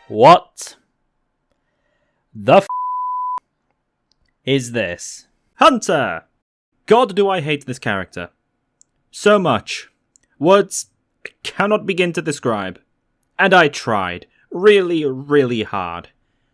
What the is this? Hunter! God, do I hate this character. So much. Words cannot begin to describe. And I tried. Really, really hard.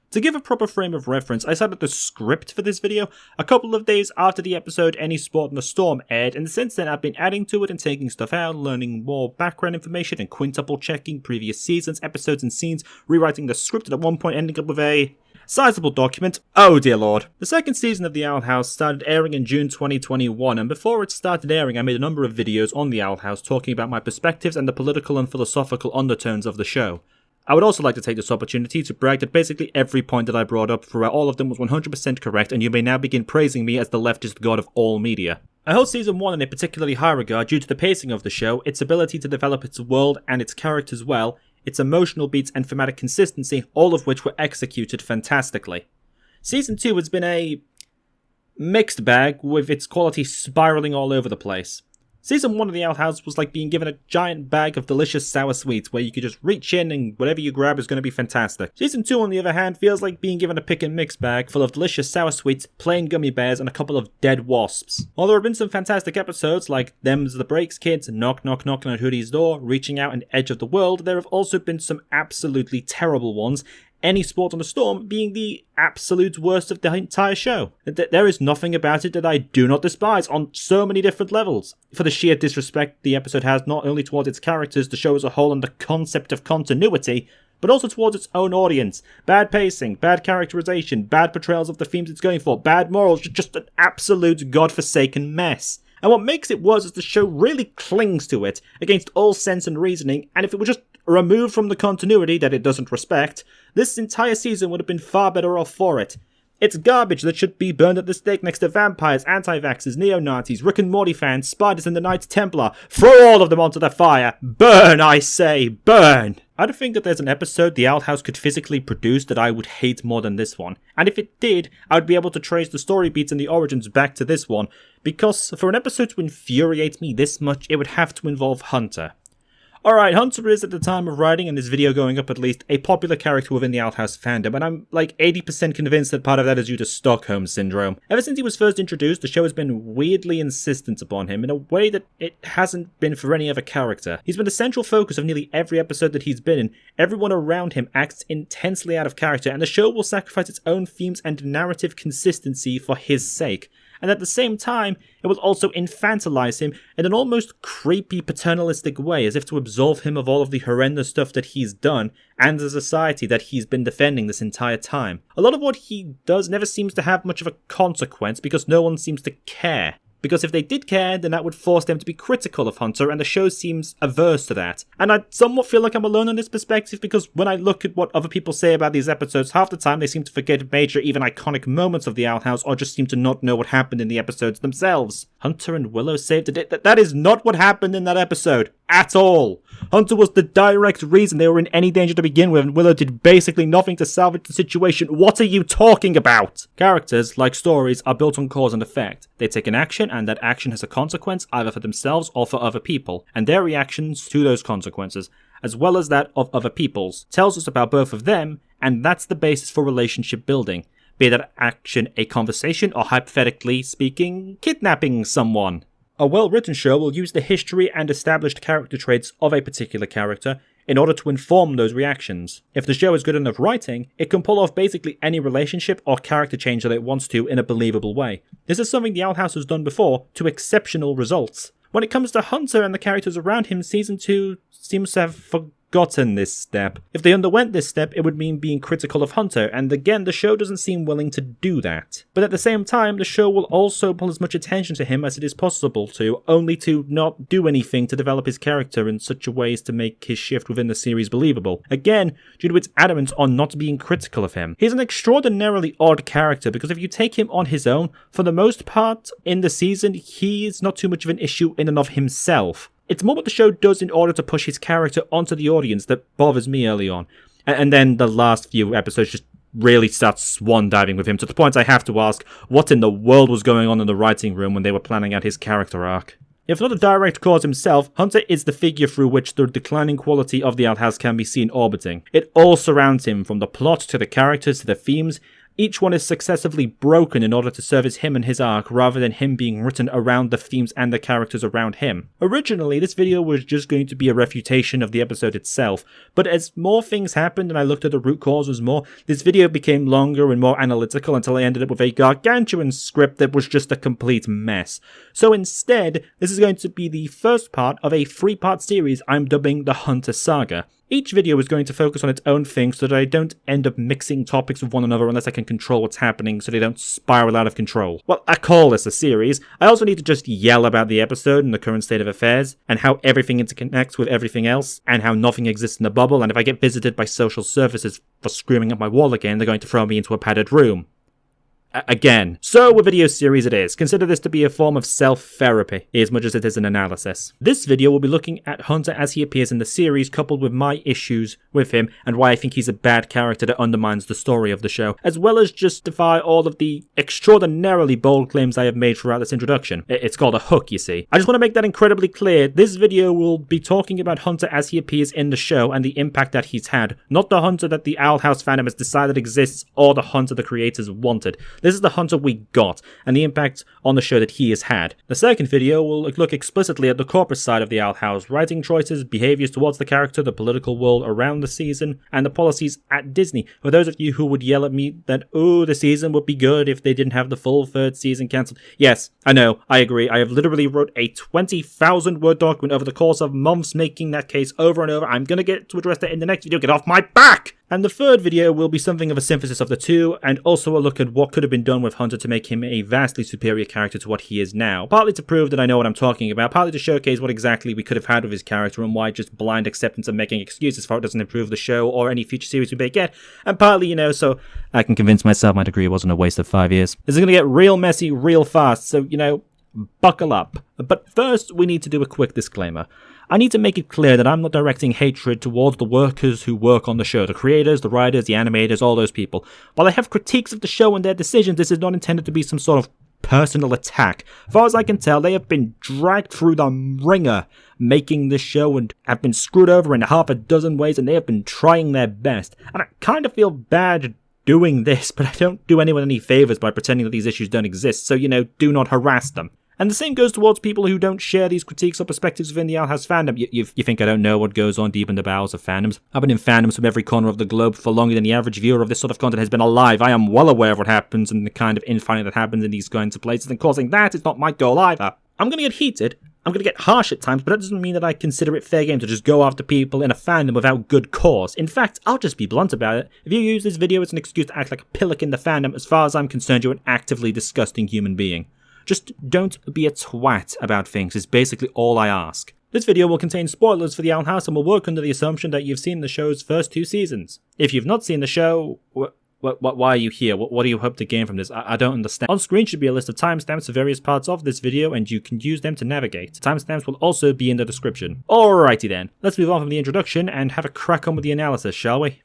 To give a proper frame of reference, I started the script for this video a couple of days after the episode Any Sport in the Storm aired, and since then I've been adding to it and taking stuff out, learning more background information and quintuple checking previous seasons, episodes and scenes, rewriting the script, and at one point ending up with a sizable document. Oh dear lord. The second season of the Owl House started airing in June 2021, and before it started airing I made a number of videos on the Owl House talking about my perspectives and the political and philosophical undertones of the show. I would also like to take this opportunity to brag that basically every point that I brought up throughout all of them was 100% correct, and you may now begin praising me as the leftist god of all media. I hold Season 1 in a particularly high regard due to the pacing of the show, its ability to develop its world and its characters well, its emotional beats and thematic consistency, all of which were executed fantastically. Season 2 has been a mixed bag, with its quality spiraling all over the place. Season 1 of the Owl House was like being given a giant bag of delicious sour sweets where you could just reach in and whatever you grab is going to be fantastic. Season 2 on the other hand feels like being given a pick and mix bag full of delicious sour sweets, plain gummy bears and a couple of dead wasps. While there have been some fantastic episodes like Them's the Breaks Kids, Knock Knock Knocking on Hoodie's Door, Reaching Out and Edge of the World, there have also been some absolutely terrible ones, Any Sport on the Storm being the absolute worst of the entire show. There is nothing about it that I do not despise on so many different levels. For the sheer disrespect the episode has not only towards its characters, the show as a whole and the concept of continuity, but also towards its own audience. Bad pacing, bad characterization, bad portrayals of the themes it's going for, bad morals, just an absolute godforsaken mess. And what makes it worse is the show really clings to it, against all sense and reasoning, and if it were just removed from the continuity that it doesn't respect, this entire season would have been far better off for it. It's garbage that should be burned at the stake next to vampires, anti-vaxxers, neo-Nazis, Rick and Morty fans, spiders and the Knights Templar. Throw all of them onto the fire! Burn, I say! Burn! I don't think that there's an episode the Owl House could physically produce that I would hate more than this one. And if it did, I would be able to trace the story beats and the origins back to this one, because for an episode to infuriate me this much, it would have to involve Hunter. Alright, Hunter is, at the time of writing and this video going up at least, a popular character within the Owl House fandom, and I'm like 80% convinced that part of that is due to Stockholm Syndrome. Ever since he was first introduced, the show has been weirdly insistent upon him in a way that it hasn't been for any other character. He's been the central focus of nearly every episode that he's been in, everyone around him acts intensely out of character, and the show will sacrifice its own themes and narrative consistency for his sake. And at the same time, it will also infantilize him in an almost creepy paternalistic way, as if to absolve him of all of the horrendous stuff that he's done, and the society that he's been defending this entire time. A lot of what he does never seems to have much of a consequence, because no one seems to care. Because if they did care, then that would force them to be critical of Hunter, and the show seems averse to that. And I somewhat feel like I'm alone in this perspective, because when I look at what other people say about these episodes, half the time they seem to forget major, even iconic moments of the Owl House, or just seem to not know what happened in the episodes themselves. Hunter and Willow saved the day. That is not what happened in that episode. At all. Hunter was the direct reason they were in any danger to begin with, and Willow did basically nothing to salvage the situation. What are you talking about? Characters, like stories, are built on cause and effect. They take an action, and that action has a consequence either for themselves or for other people, and their reactions to those consequences, as well as that of other people's, tells us about both of them, and that's the basis for relationship building. Be that action a conversation, or hypothetically speaking, kidnapping someone. A well-written show will use the history and established character traits of a particular character in order to inform those reactions. If the show is good enough writing, it can pull off basically any relationship or character change that it wants to in a believable way. This is something the Owl House has done before, to exceptional results. When it comes to Hunter and the characters around him, Season 2 seems to have forgotten this step. If they underwent this step, it would mean being critical of Hunter, and again, the show doesn't seem willing to do that. But at the same time, the show will also pull as much attention to him as it is possible to, only to not do anything to develop his character in such a way as to make his shift within the series believable. Again, due to its adamance on not being critical of him. He's an extraordinarily odd character, because if you take him on his own, for the most part in the season, he is not too much of an issue in and of himself. It's more what the show does in order to push his character onto the audience that bothers me early on. And then the last few episodes just really starts swan diving with him, to the point I have to ask, what in the world was going on in the writing room when they were planning out his character arc? If not the direct cause himself, Hunter is the figure through which the declining quality of the Owl House can be seen orbiting. It all surrounds him, from the plot to the characters to the themes. Each one is successively broken in order to service him and his arc, rather than him being written around the themes and the characters around him. Originally, this video was just going to be a refutation of the episode itself, but as more things happened and I looked at the root causes more, this video became longer and more analytical until I ended up with a gargantuan script that was just a complete mess. So instead, this is going to be the first part of a 3-part series I'm dubbing the Hunter Saga. Each video is going to focus on its own thing so that I don't end up mixing topics with one another unless I can control what's happening so they don't spiral out of control. Well, I call this a series. I also need to just yell about the episode and the current state of affairs, and how everything interconnects with everything else, and how nothing exists in a bubble, and if I get visited by social services for screaming at my wall again, they're going to throw me into a padded room. Again. So a video series it is. Consider this to be a form of self-therapy, as much as it is an analysis. This video will be looking at Hunter as he appears in the series, coupled with my issues with him, and why I think he's a bad character that undermines the story of the show, as well as justify all of the extraordinarily bold claims I have made throughout this introduction. It's called a hook, you see. I just want to make that incredibly clear. This video will be talking about Hunter as he appears in the show and the impact that he's had, not the Hunter that the Owl House fandom has decided exists, or the Hunter the creators wanted. This is the Hunter we got, and the impact on the show that he has had. The second video will look explicitly at the corporate side of the Owl House, writing choices, behaviors towards the character, the political world around the season, and the policies at Disney. For those of you who would yell at me that, oh, the season would be good if they didn't have the full 3rd season cancelled. Yes, I know, I agree. I have literally wrote a 20,000 word document over the course of months making that case over and over. I'm gonna get to address that in the next video. Get off my back! And the third video will be something of a synthesis of the two, and also a look at what could have been done with Hunter to make him a vastly superior character to what he is now. Partly to prove that I know what I'm talking about, partly to showcase what exactly we could have had with his character and why just blind acceptance and making excuses for it doesn't improve the show or any future series we may get, and partly, you know, so I can convince myself my degree wasn't a waste of 5 years. This is going to get real messy real fast, so, you know, buckle up. But first, we need to do a quick disclaimer. I need to make it clear that I'm not directing hatred towards the workers who work on the show, the creators, the writers, the animators, all those people. While I have critiques of the show and their decisions, this is not intended to be some sort of personal attack. As far as I can tell, they have been dragged through the ringer making this show and have been screwed over in half a dozen ways, and they have been trying their best. And I kind of feel bad doing this, but I don't do anyone any favors by pretending that these issues don't exist, so, you know, do not harass them. And the same goes towards people who don't share these critiques or perspectives within the Owl House fandom. You think I don't know what goes on deep in the bowels of fandoms? I've been in fandoms from every corner of the globe for longer than the average viewer of this sort of content has been alive. I am well aware of what happens and the kind of infighting that happens in these kinds of places, and causing that is not my goal either. I'm going to get heated, I'm going to get harsh at times, but that doesn't mean that I consider it fair game to just go after people in a fandom without good cause. In fact, I'll just be blunt about it. If you use this video as an excuse to act like a pillock in the fandom, as far as I'm concerned, you're an actively disgusting human being. Just don't be a twat about things is basically all I ask. This video will contain spoilers for the Owl House and will work under the assumption that you've seen the show's first 2 seasons. If you've not seen the show, why are you here? What do you hope to gain from this? I don't understand. On screen should be a list of timestamps for various parts of this video, and you can use them to navigate. Timestamps will also be in the description. Alrighty then, let's move on from the introduction and have a crack on with the analysis, shall we?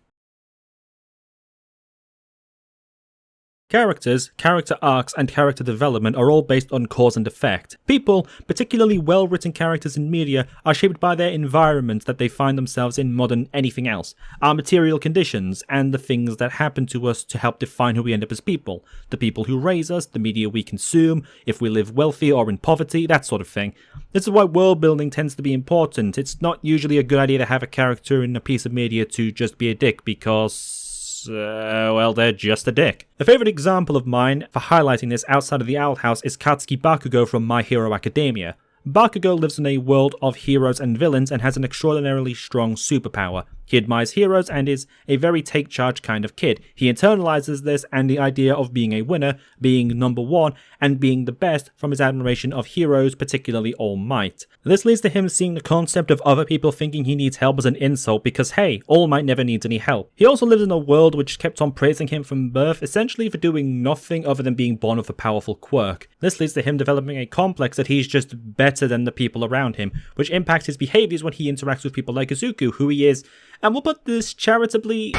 Characters, character arcs, and character development are all based on cause and effect. People, particularly well-written characters in media, are shaped by their environment that they find themselves in more than anything else, our material conditions, and the things that happen to us to help define who we end up as people. The people who raise us, the media we consume, if we live wealthy or in poverty, that sort of thing. This is why world building tends to be important. It's not usually a good idea to have a character in a piece of media to just be a dick because well, they're just a dick. A favourite example of mine for highlighting this outside of the Owl House is Katsuki Bakugo from My Hero Academia. Bakugo lives in a world of heroes and villains and has an extraordinarily strong superpower. He admires heroes and is a very take-charge kind of kid. He internalizes this and the idea of being a winner, being number one, and being the best from his admiration of heroes, particularly All Might. This leads to him seeing the concept of other people thinking he needs help as an insult because, hey, All Might never needs any help. He also lives in a world which kept on praising him from birth, essentially for doing nothing other than being born with a powerful quirk. This leads to him developing a complex that he's just better than the people around him, which impacts his behaviors when he interacts with people like Izuku, who he is, and we'll put this charitably,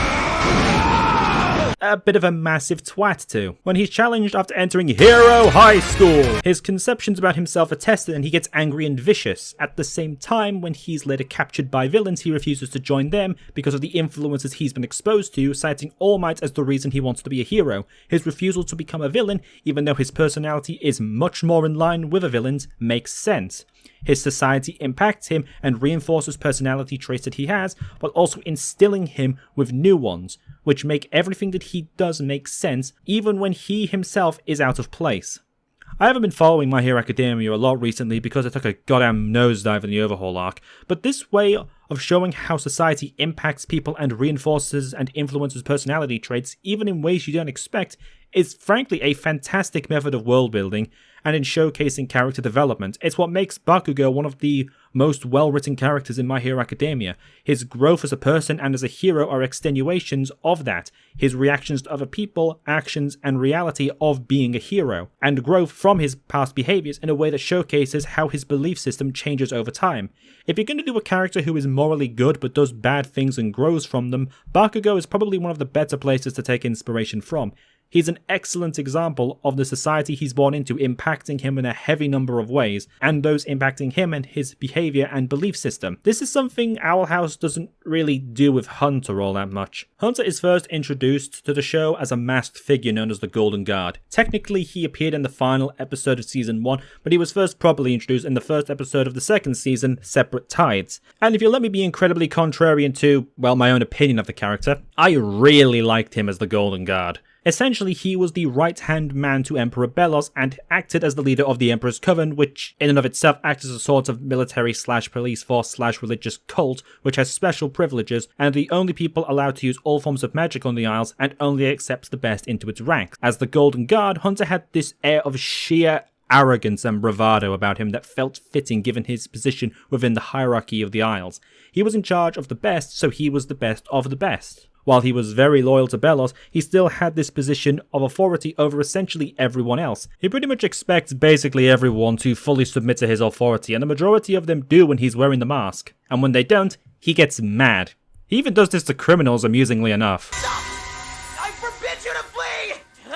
a bit of a massive twat to. When he's challenged after entering Hero High School, his conceptions about himself are tested and he gets angry and vicious. At the same time, when he's later captured by villains, he refuses to join them because of the influences he's been exposed to, citing All Might as the reason he wants to be a hero. His refusal to become a villain, even though his personality is much more in line with a villain's, makes sense. His society impacts him and reinforces personality traits that he has, while also instilling him with new ones, which make everything that he does make sense, even when he himself is out of place. I haven't been following My Hero Academia a lot recently because I took a goddamn nosedive in the Overhaul arc, but this way of showing how society impacts people and reinforces and influences personality traits, even in ways you don't expect, is frankly a fantastic method of world building and in showcasing character development. It's what makes Bakugo one of the most well-written characters in My Hero Academia. His growth as a person and as a hero are extenuations of that. His reactions to other people, actions, and reality of being a hero, and growth from his past behaviors in a way that showcases how his belief system changes over time. If you're going to do a character who is morally good but does bad things and grows from them, Bakugo is probably one of the better places to take inspiration from. He's an excellent example of the society he's born into impacting him in a heavy number of ways, and those impacting him and his behavior and belief system. This is something Owl House doesn't really do with Hunter all that much. Hunter is first introduced to the show as a masked figure known as the Golden Guard. Technically, he appeared in the final episode of Season 1, but he was first properly introduced in the first episode of the second season, Separate Tides. And if you'll let me be incredibly contrarian to, well, my own opinion of the character, I really liked him as the Golden Guard. Essentially, he was the right-hand man to Emperor Belos and acted as the leader of the Emperor's Coven, which in and of itself acts as a sort of military/police force/religious cult, which has special privileges, and the only people allowed to use all forms of magic on the Isles, and only accepts the best into its ranks. As the Golden Guard, Hunter had this air of sheer arrogance and bravado about him that felt fitting given his position within the hierarchy of the Isles. He was in charge of the best, so he was the best of the best. While he was very loyal to Belos, he still had this position of authority over essentially everyone else. He pretty much expects basically everyone to fully submit to his authority, and the majority of them do when he's wearing the mask. And when they don't, he gets mad. He even does this to criminals, amusingly enough. Stop! I forbid you to flee!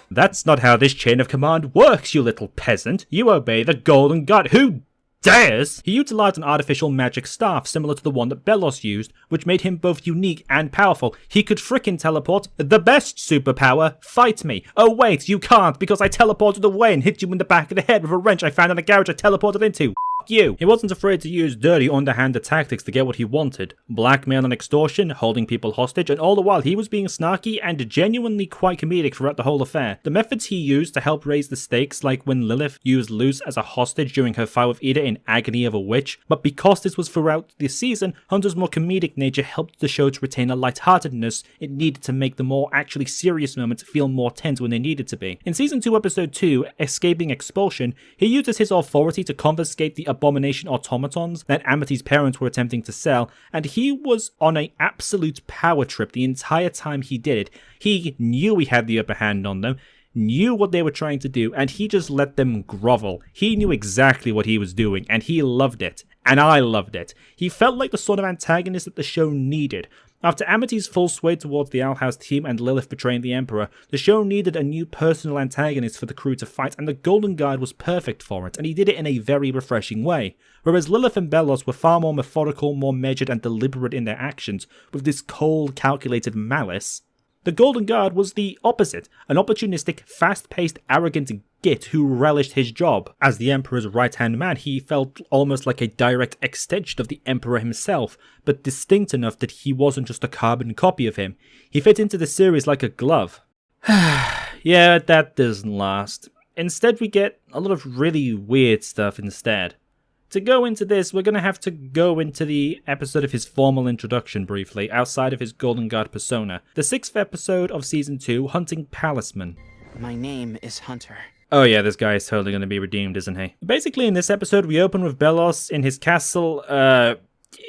That's not how this chain of command works, you little peasant. You obey the Golden Guard. Who dares? He utilized an artificial magic staff similar to the one that Belos used, which made him both unique and powerful. He could frickin' teleport. The best superpower. Fight me. Oh wait, you can't because I teleported away and hit you in the back of the head with a wrench I found in the garage I teleported into. You. He wasn't afraid to use dirty, underhanded tactics to get what he wanted. Blackmail and extortion, holding people hostage, and all the while he was being snarky and genuinely quite comedic throughout the whole affair. The methods he used to help raise the stakes, like when Lilith used Luce as a hostage during her fight with Ida in Agony of a Witch, but because this was throughout the season, Hunter's more comedic nature helped the show to retain a lightheartedness it needed to make the more actually serious moments feel more tense when they needed to be. In Season 2, Episode 2, Escaping Expulsion, he uses his authority to confiscate the abomination automatons that Amity's parents were attempting to sell, and he was on an absolute power trip the entire time he did it. He knew he had the upper hand on them, knew what they were trying to do, and he just let them grovel. He knew exactly what he was doing, and he loved it. And I loved it. He felt like the sort of antagonist that the show needed. After Amity's full sway towards the Owl House team and Lilith betraying the Emperor, the show needed a new personal antagonist for the crew to fight, and the Golden Guard was perfect for it, and he did it in a very refreshing way. Whereas Lilith and Belos were far more methodical, more measured and deliberate in their actions, with this cold, calculated malice, the Golden Guard was the opposite, an opportunistic, fast-paced, arrogant git who relished his job. As the Emperor's right-hand man, he felt almost like a direct extension of the Emperor himself, but distinct enough that he wasn't just a carbon copy of him. He fit into the series like a glove. Yeah, that doesn't last. Instead, we get a lot of really weird stuff instead. To go into this, we're going to have to go into the episode of his formal introduction briefly, outside of his Golden Guard persona. The 6th episode of Season 2, Hunting Palisman. My name is Hunter. Oh yeah, this guy is totally going to be redeemed, isn't he? Basically, in this episode, we open with Belos in his castle,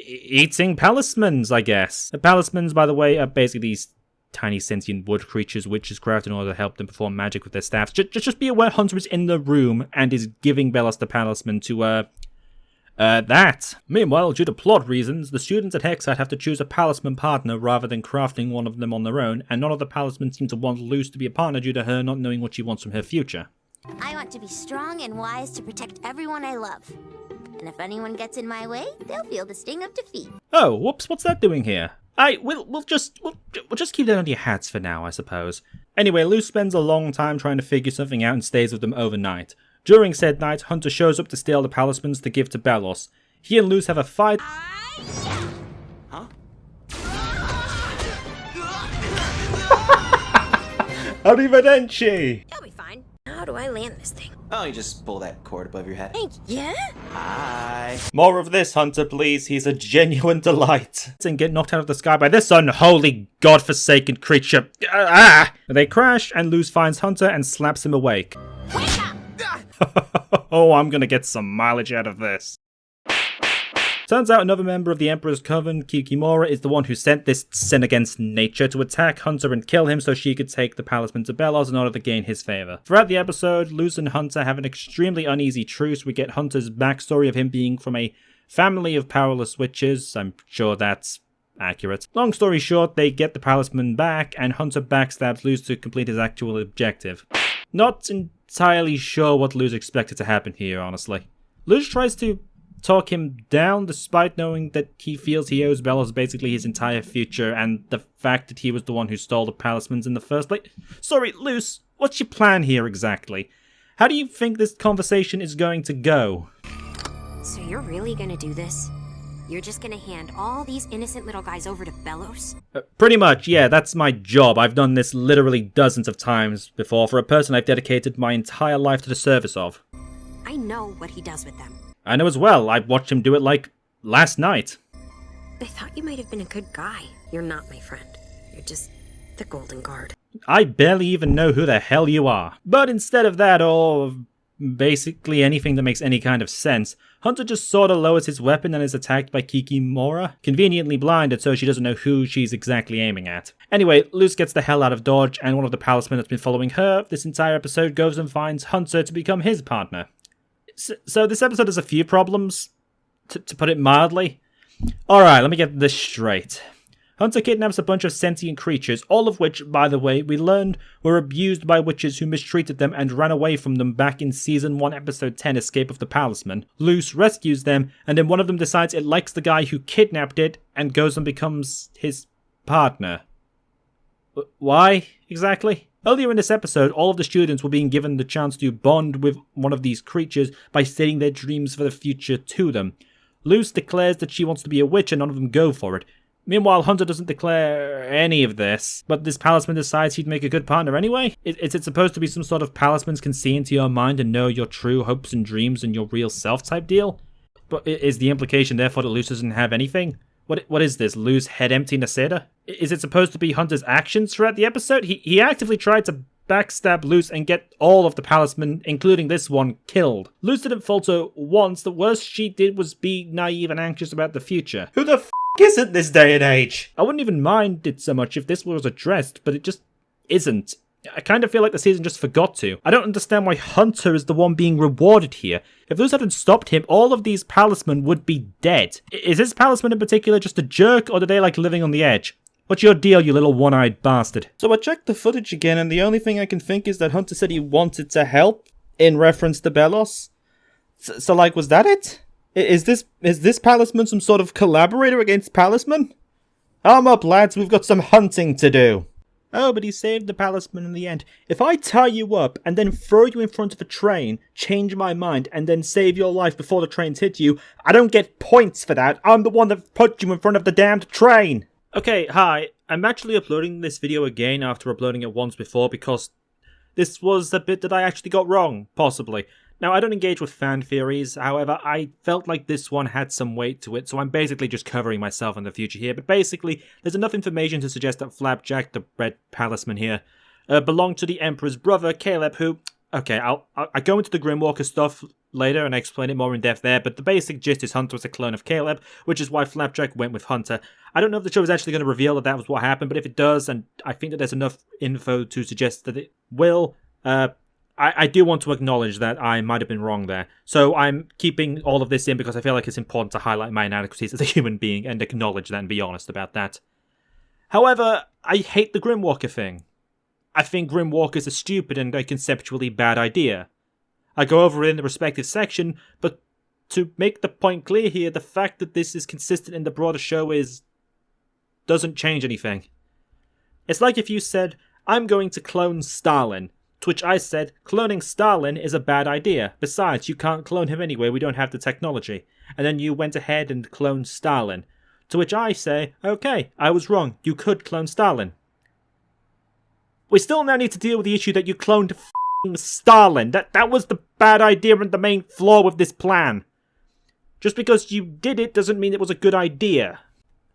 eating palismans, I guess. The palismans, by the way, are basically these tiny sentient wood creatures witches craft in order to help them perform magic with their staffs. Just be aware Hunter is in the room and is giving Belos the palisman to, Meanwhile, due to plot reasons, the students at Hexite have to choose a palisman partner rather than crafting one of them on their own, and none of the palismen seem to want Luce to be a partner due to her not knowing what she wants from her future. I want to be strong and wise to protect everyone I love. And if anyone gets in my way, they'll feel the sting of defeat. Oh, whoops, what's that doing here? We'll just keep that under your hats for now, I suppose. Anyway, Luce spends a long time trying to figure something out and stays with them overnight. During said night, Hunter shows up to steal the palismans to give to Belos. He and Luce have a fight. Huh? Arrivederci! I'll be fine. How do I land this thing? Oh, you just pull that cord above your head. Hey, yeah? Hi. More of this, Hunter, please. He's a genuine delight. And get knocked out of the sky by this unholy, godforsaken creature. They crash, and Luce finds Hunter and slaps him awake. Wake up! Oh, I'm gonna get some mileage out of this. Turns out another member of the Emperor's Coven, Kikimora, is the one who sent this sin against nature to attack Hunter and kill him so she could take the palisman to Belos in order to gain his favor. Throughout the episode, Luce and Hunter have an extremely uneasy truce. We get Hunter's backstory of him being from a family of powerless witches. I'm sure that's accurate. Long story short, they get the palisman back, and Hunter backstabs Luce to complete his actual objective. Not entirely sure what Luce expected to happen here, honestly. Luce tries to talk him down despite knowing that he feels he owes Belos basically his entire future and the fact that he was the one who stole the palismans in the first place. Sorry, Luce, what's your plan here exactly? How do you think this conversation is going to go? So you're really gonna do this? You're just gonna hand all these innocent little guys over to Belos? Pretty much, yeah, that's my job. I've done this literally dozens of times before for a person I've dedicated my entire life to the service of. I know what he does with them. I know as well. I watched him do it like last night. I thought you might have been a good guy. You're not my friend. You're just the Golden Guard. I barely even know who the hell you are. But instead of that, or basically anything that makes any kind of sense, Hunter just sorta lowers his weapon and is attacked by Kikimora, conveniently blinded so she doesn't know who she's exactly aiming at. Anyway, Luce gets the hell out of dodge, and one of the palismen that's been following her this entire episode goes and finds Hunter to become his partner. So this episode has a few problems, to put it mildly. Alright, let me get this straight. Hunter kidnaps a bunch of sentient creatures, all of which, by the way, we learned were abused by witches who mistreated them and ran away from them back in Season 1, Episode 10, Escape of the Palisman. Luce rescues them, and then one of them decides it likes the guy who kidnapped it and goes and becomes his partner. Why, exactly? Earlier in this episode, all of the students were being given the chance to bond with one of these creatures by stating their dreams for the future to them. Luce declares that she wants to be a witch and none of them go for it. Meanwhile, Hunter doesn't declare any of this, but this palisman decides he'd make a good partner anyway? Is it supposed to be some sort of palismans can see into your mind and know your true hopes and dreams and your real self type deal? But is the implication therefore that Luce doesn't have anything? What is this, Luce head empty Naseda? Is it supposed to be Hunter's actions throughout the episode? He actively tried to backstab Luce and get all of the palismen, including this one, killed. Luce didn't falter once. The worst she did was be naive and anxious about the future. Who the f*** isn't this day and age? I wouldn't even mind it so much if this was addressed, but it just isn't. I kind of feel like the season just forgot to. I don't understand why Hunter is the one being rewarded here. If Luce hadn't stopped him, all of these palismen would be dead. Is this palisman in particular just a jerk, or do they like living on the edge? What's your deal, you little one-eyed bastard? So I checked the footage again, and the only thing I can think is that Hunter said he wanted to help, in reference to Belos. So like, was that it? Is this palisman some sort of collaborator against palisman? Arm up, lads, we've got some hunting to do. Oh, but he saved the palisman in the end. If I tie you up and then throw you in front of a train, change my mind, and then save your life before the trains hit you, I don't get points for that. I'm the one that put you in front of the damned train. Okay, hi. I'm actually uploading this video again after uploading it once before because this was the bit that I actually got wrong, possibly. Now, I don't engage with fan theories, however, I felt like this one had some weight to it, so I'm basically just covering myself in the future here, but basically, there's enough information to suggest that Flapjack, the red palisman here, belonged to the Emperor's brother, Caleb, who... Okay, I go into the Grimwalker stuff later and I explain it more in depth there, but the basic gist is Hunter was a clone of Caleb, which is why Flapjack went with Hunter. I don't know if the show is actually going to reveal that that was what happened, but if it does, and I think that there's enough info to suggest that it will, I do want to acknowledge that I might have been wrong there. So I'm keeping all of this in because I feel like it's important to highlight my inadequacies as a human being and acknowledge that and be honest about that. However, I hate the Grimwalker thing. I think Grimwalker is a stupid and a conceptually bad idea. I go over it in the respective section, but to make the point clear here, the fact that this is consistent in the broader show doesn't change anything. It's like if you said, I'm going to clone Stalin, to which I said, cloning Stalin is a bad idea. Besides, you can't clone him anyway, we don't have the technology. And then you went ahead and cloned Stalin. To which I say, okay, I was wrong, you could clone Stalin. We still now need to deal with the issue that you cloned f***ing Stalin. That was the bad idea and the main flaw with this plan. Just because you did it doesn't mean it was a good idea.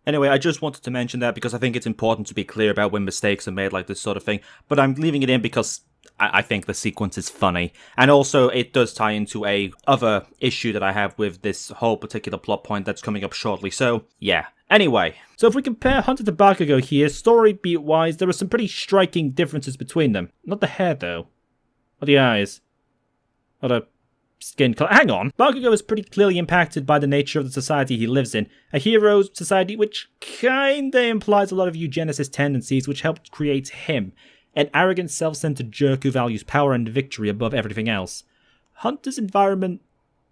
Anyway, I just wanted to mention that because I think it's important to be clear about when mistakes are made like this sort of thing, but I'm leaving it in because I think the sequence is funny. And also, it does tie into a other issue that I have with this whole particular plot point that's coming up shortly, so yeah. Anyway, so if we compare Hunter to Bakugo here, story beat-wise, there are some pretty striking differences between them. Not the hair, though. Or the eyes. Or the skin color. Hang on! Bakugo is pretty clearly impacted by the nature of the society he lives in. A hero society which kinda implies a lot of eugenicist tendencies which helped create him. An arrogant, self-centered jerk who values power and victory above everything else. Hunter's environment,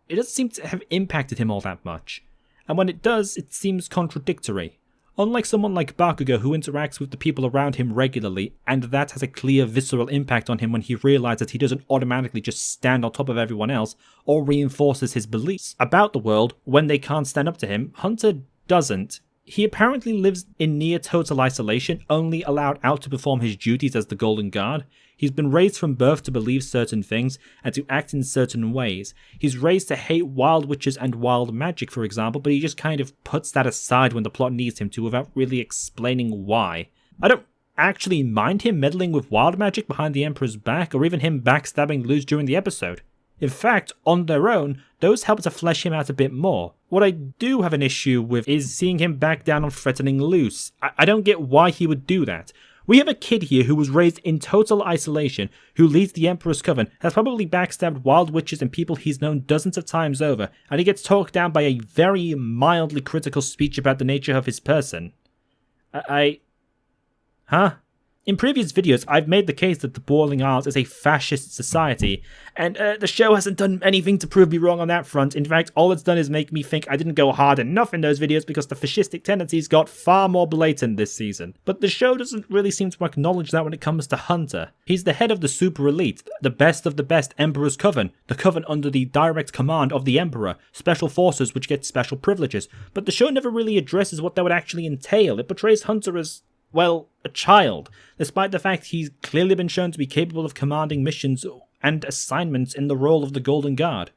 it doesn't seem to have impacted him all that much. And when it does, it seems contradictory. Unlike someone like Bakugo who interacts with the people around him regularly, and that has a clear visceral impact on him when he realizes he doesn't automatically just stand on top of everyone else, or reinforces his beliefs about the world when they can't stand up to him, Hunter doesn't. He apparently lives in near total isolation, only allowed out to perform his duties as the Golden Guard. He's been raised from birth to believe certain things and to act in certain ways. He's raised to hate wild witches and wild magic, for example, but he just kind of puts that aside when the plot needs him to without really explaining why. I don't actually mind him meddling with wild magic behind the Emperor's back, or even him backstabbing Luz during the episode. In fact, on their own, those help to flesh him out a bit more. What I do have an issue with is seeing him back down on threatening Luz. I don't get why he would do that. We have a kid here who was raised in total isolation, who leads the Emperor's Coven, has probably backstabbed wild witches and people he's known dozens of times over, and he gets talked down by a very mildly critical speech about the nature of his person. Huh? In previous videos, I've made the case that the Boiling Isles is a fascist society, and the show hasn't done anything to prove me wrong on that front. In fact, all it's done is make me think I didn't go hard enough in those videos because the fascistic tendencies got far more blatant this season. But the show doesn't really seem to acknowledge that when it comes to Hunter. He's the head of the super elite, the best of the best Emperor's Coven, the coven under the direct command of the Emperor, special forces which get special privileges, but the show never really addresses what that would actually entail. It portrays Hunter as, well, a child, despite the fact he's clearly been shown to be capable of commanding missions and assignments in the role of the Golden Guard.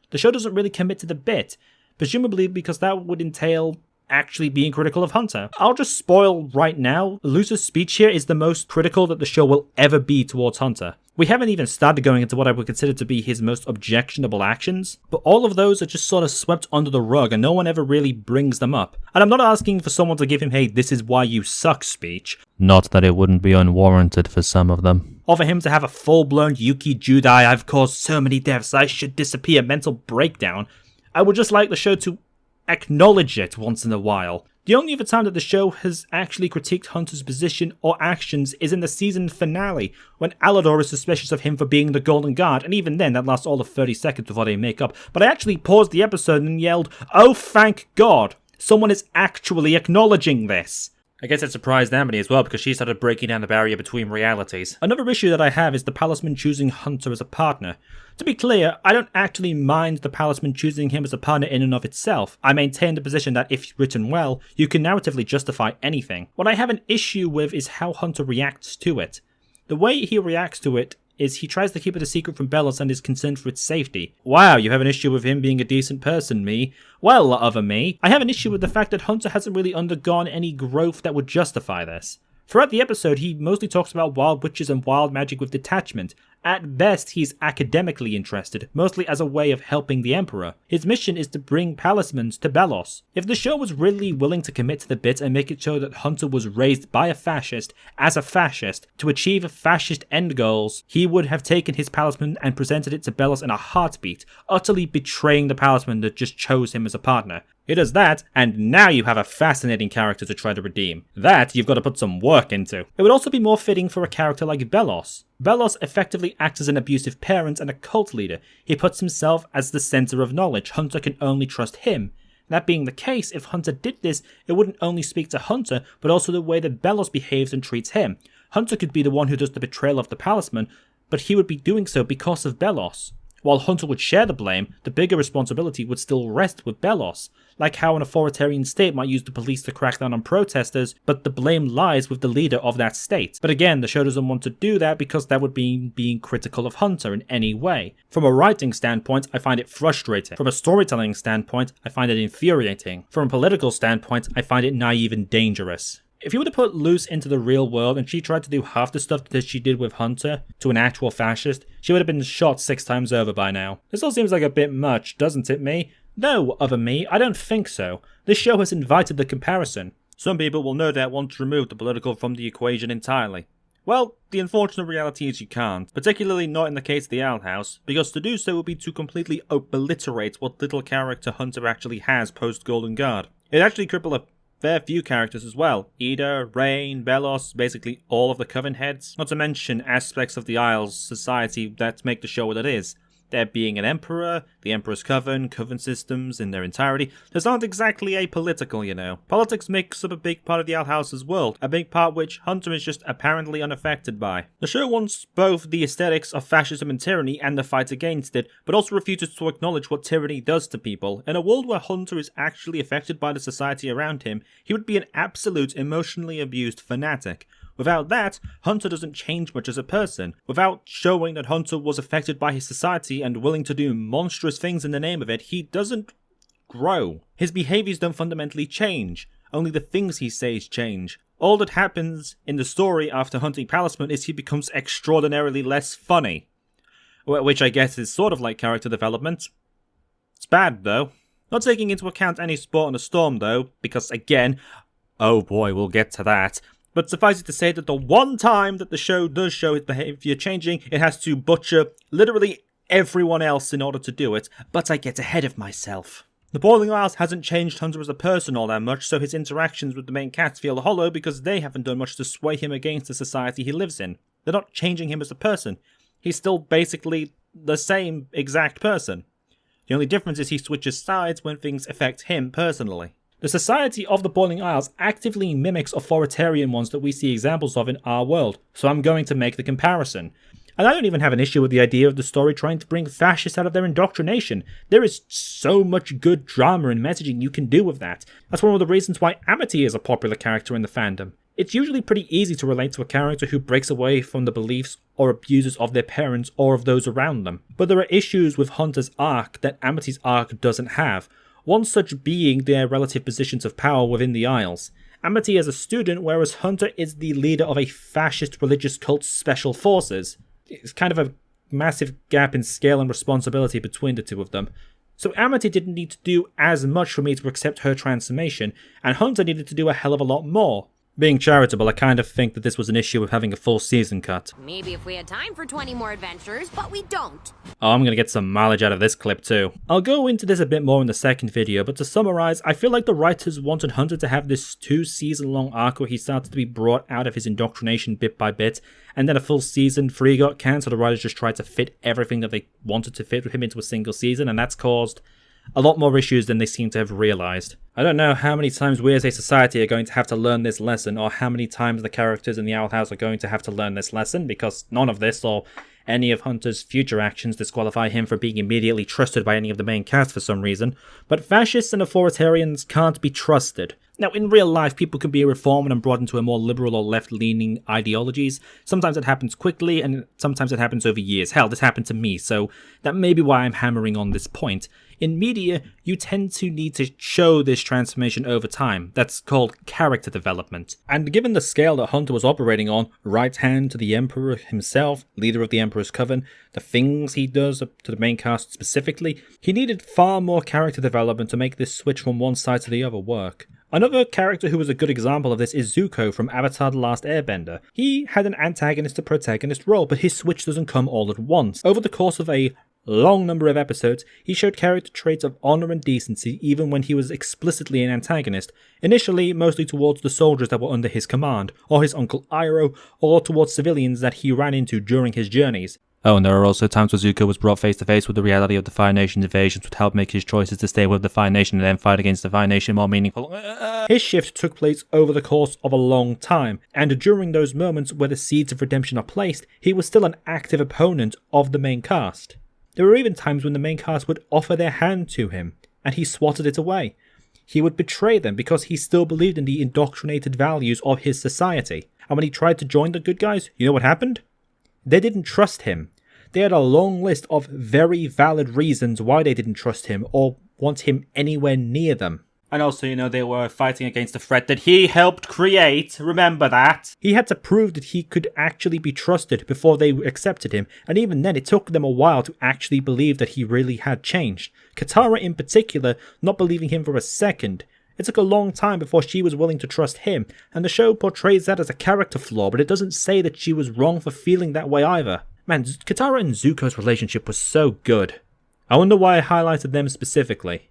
The show doesn't really commit to the bit, presumably because that would entail actually being critical of Hunter. I'll just spoil right now, Luz's speech here is the most critical that the show will ever be towards Hunter. We haven't even started going into what I would consider to be his most objectionable actions, but all of those are just sort of swept under the rug and no one ever really brings them up. And I'm not asking for someone to give him, hey, this is why you suck speech. Not that it wouldn't be unwarranted for some of them. Or for him to have a full-blown Yuki Judai, I've caused so many deaths, I should disappear mental breakdown. I would just like the show to acknowledge it once in a while. The only other time that the show has actually critiqued Hunter's position or actions is in the season finale, when Alador is suspicious of him for being the Golden Guard, and even then that lasts all of 30 seconds before they make up. But I actually paused the episode and yelled, "Oh thank God! Someone is actually acknowledging this!" I guess it surprised Amity as well because she started breaking down the barrier between realities. Another issue that I have is the Palisman choosing Hunter as a partner. To be clear, I don't actually mind the Palisman choosing him as a partner in and of itself. I maintain the position that if written well, you can narratively justify anything. What I have an issue with is how Hunter reacts to it. The way he reacts to it is he tries to keep it a secret from Belos and is concerned for its safety. Wow, you have an issue with him being a decent person, me. Well, other me, I have an issue with the fact that Hunter hasn't really undergone any growth that would justify this. Throughout the episode, he mostly talks about wild witches and wild magic with detachment, At best, he's academically interested, mostly as a way of helping the Emperor. His mission is to bring palismans to Belos. If the show was really willing to commit to the bit and make it show that Hunter was raised by a fascist, as a fascist, to achieve fascist end goals, he would have taken his palisman and presented it to Belos in a heartbeat, utterly betraying the palisman that just chose him as a partner. He does that, and now you have a fascinating character to try to redeem. That you've got to put some work into. It would also be more fitting for a character like Belos. Belos effectively acts as an abusive parent and a cult leader. He puts himself as the center of knowledge. Hunter can only trust him. That being the case, if Hunter did this, it wouldn't only speak to Hunter, but also the way that Belos behaves and treats him. Hunter could be the one who does the betrayal of the palisman, but he would be doing so because of Belos. While Hunter would share the blame, the bigger responsibility would still rest with Belos. Like how an authoritarian state might use the police to crack down on protesters, but the blame lies with the leader of that state. But again, the show doesn't want to do that because that would be being critical of Hunter in any way. From a writing standpoint, I find it frustrating. From a storytelling standpoint, I find it infuriating. From a political standpoint, I find it naive and dangerous. If you were to put Luce into the real world and she tried to do half the stuff that she did with Hunter to an actual fascist, she would have been shot 6 times over by now. This all seems like a bit much, doesn't it, me? No, other me, I don't think so. This show has invited the comparison. Some people will no doubt want to remove the political from the equation entirely. Well, the unfortunate reality is you can't, particularly not in the case of the Owl House, because to do so would be to completely obliterate what little character Hunter actually has post-Golden Guard. It'd actually cripple a fair few characters as well. Ida, Rain, Belos, basically all of the Coven heads. Not to mention aspects of the Isle's society that make the show what it is. There being an Emperor, the Emperor's Coven, Coven systems in their entirety. Those aren't exactly apolitical, you know. Politics makes up a big part of the Owl House's world, a big part which Hunter is just apparently unaffected by. The show wants both the aesthetics of fascism and tyranny and the fight against it, but also refuses to acknowledge what tyranny does to people. In a world where Hunter is actually affected by the society around him, he would be an absolute emotionally abused fanatic. Without that, Hunter doesn't change much as a person. Without showing that Hunter was affected by his society and willing to do monstrous things in the name of it, he doesn't grow. His behaviors don't fundamentally change. Only the things he says change. All that happens in the story after hunting Palisman is he becomes extraordinarily less funny. Which I guess is sort of like character development. It's bad though. Not taking into account any Sport in a Storm though, because again, oh boy, we'll get to that. But suffice it to say that the one time that the show does show its behavior changing, it has to butcher literally everyone else in order to do it, but I get ahead of myself. The Boiling Isles hasn't changed Hunter as a person all that much, so his interactions with the main cats feel hollow because they haven't done much to sway him against the society he lives in. They're not changing him as a person. He's still basically the same exact person. The only difference is he switches sides when things affect him personally. The society of the Boiling Isles actively mimics authoritarian ones that we see examples of in our world, so I'm going to make the comparison. And I don't even have an issue with the idea of the story trying to bring fascists out of their indoctrination. There is so much good drama and messaging you can do with that. That's one of the reasons why Amity is a popular character in the fandom. It's usually pretty easy to relate to a character who breaks away from the beliefs or abuses of their parents or of those around them. But there are issues with Hunter's arc that Amity's arc doesn't have. One such being their relative positions of power within the Isles. Amity is a student, whereas Hunter is the leader of a fascist religious cult special forces. It's kind of a massive gap in scale and responsibility between the two of them. So Amity didn't need to do as much for me to accept her transformation, and Hunter needed to do a hell of a lot more. Being charitable, I kind of think that this was an issue with having a full season cut. Maybe if we had time for 20 more adventures, but we don't. Oh, I'm gonna get some mileage out of this clip too. I'll go into this a bit more in the second video, but to summarize, I feel like the writers wanted Hunter to have this 2-season long arc where he started to be brought out of his indoctrination bit by bit, and then a full season 3 got canned, so the writers just tried to fit everything that they wanted to fit with him into a single season, and that's caused a lot more issues than they seem to have realized. I don't know how many times we as a society are going to have to learn this lesson, or how many times the characters in the Owl House are going to have to learn this lesson, because none of this or any of Hunter's future actions disqualify him from being immediately trusted by any of the main cast for some reason. But fascists and authoritarians can't be trusted. Now, in real life, people can be reformed and brought into a more liberal or left-leaning ideologies. Sometimes it happens quickly, and sometimes it happens over years. Hell, this happened to me, so that may be why I'm hammering on this point. In media, you tend to need to show this transformation over time. That's called character development. And given the scale that Hunter was operating on, right hand to the Emperor himself, leader of the Emperor's Coven, the things he does to the main cast specifically, he needed far more character development to make this switch from one side to the other work. Another character who was a good example of this is Zuko from Avatar The Last Airbender. He had an antagonist to protagonist role, but his switch doesn't come all at once. Over the course of a long number of episodes, he showed character traits of honor and decency even when he was explicitly an antagonist, initially mostly towards the soldiers that were under his command, or his uncle Iroh, or towards civilians that he ran into during his journeys. Oh, and there are also times where Zuko was brought face to face with the reality of the Fire Nation's invasions, would help make his choices to stay with the Fire Nation and then fight against the Fire Nation more meaningful. His shift took place over the course of a long time, and during those moments where the seeds of redemption are placed, he was still an active opponent of the main cast. There were even times when the main cast would offer their hand to him, and he swatted it away. He would betray them because he still believed in the indoctrinated values of his society. And when he tried to join the good guys, you know what happened? They didn't trust him. They had a long list of very valid reasons why they didn't trust him or want him anywhere near them. And also, they were fighting against a threat that he helped create, remember that? He had to prove that he could actually be trusted before they accepted him, and even then it took them a while to actually believe that he really had changed. Katara in particular, not believing him for a second. It took a long time before she was willing to trust him, and the show portrays that as a character flaw, but it doesn't say that she was wrong for feeling that way either. Man, Katara and Zuko's relationship was so good. I wonder why I highlighted them specifically.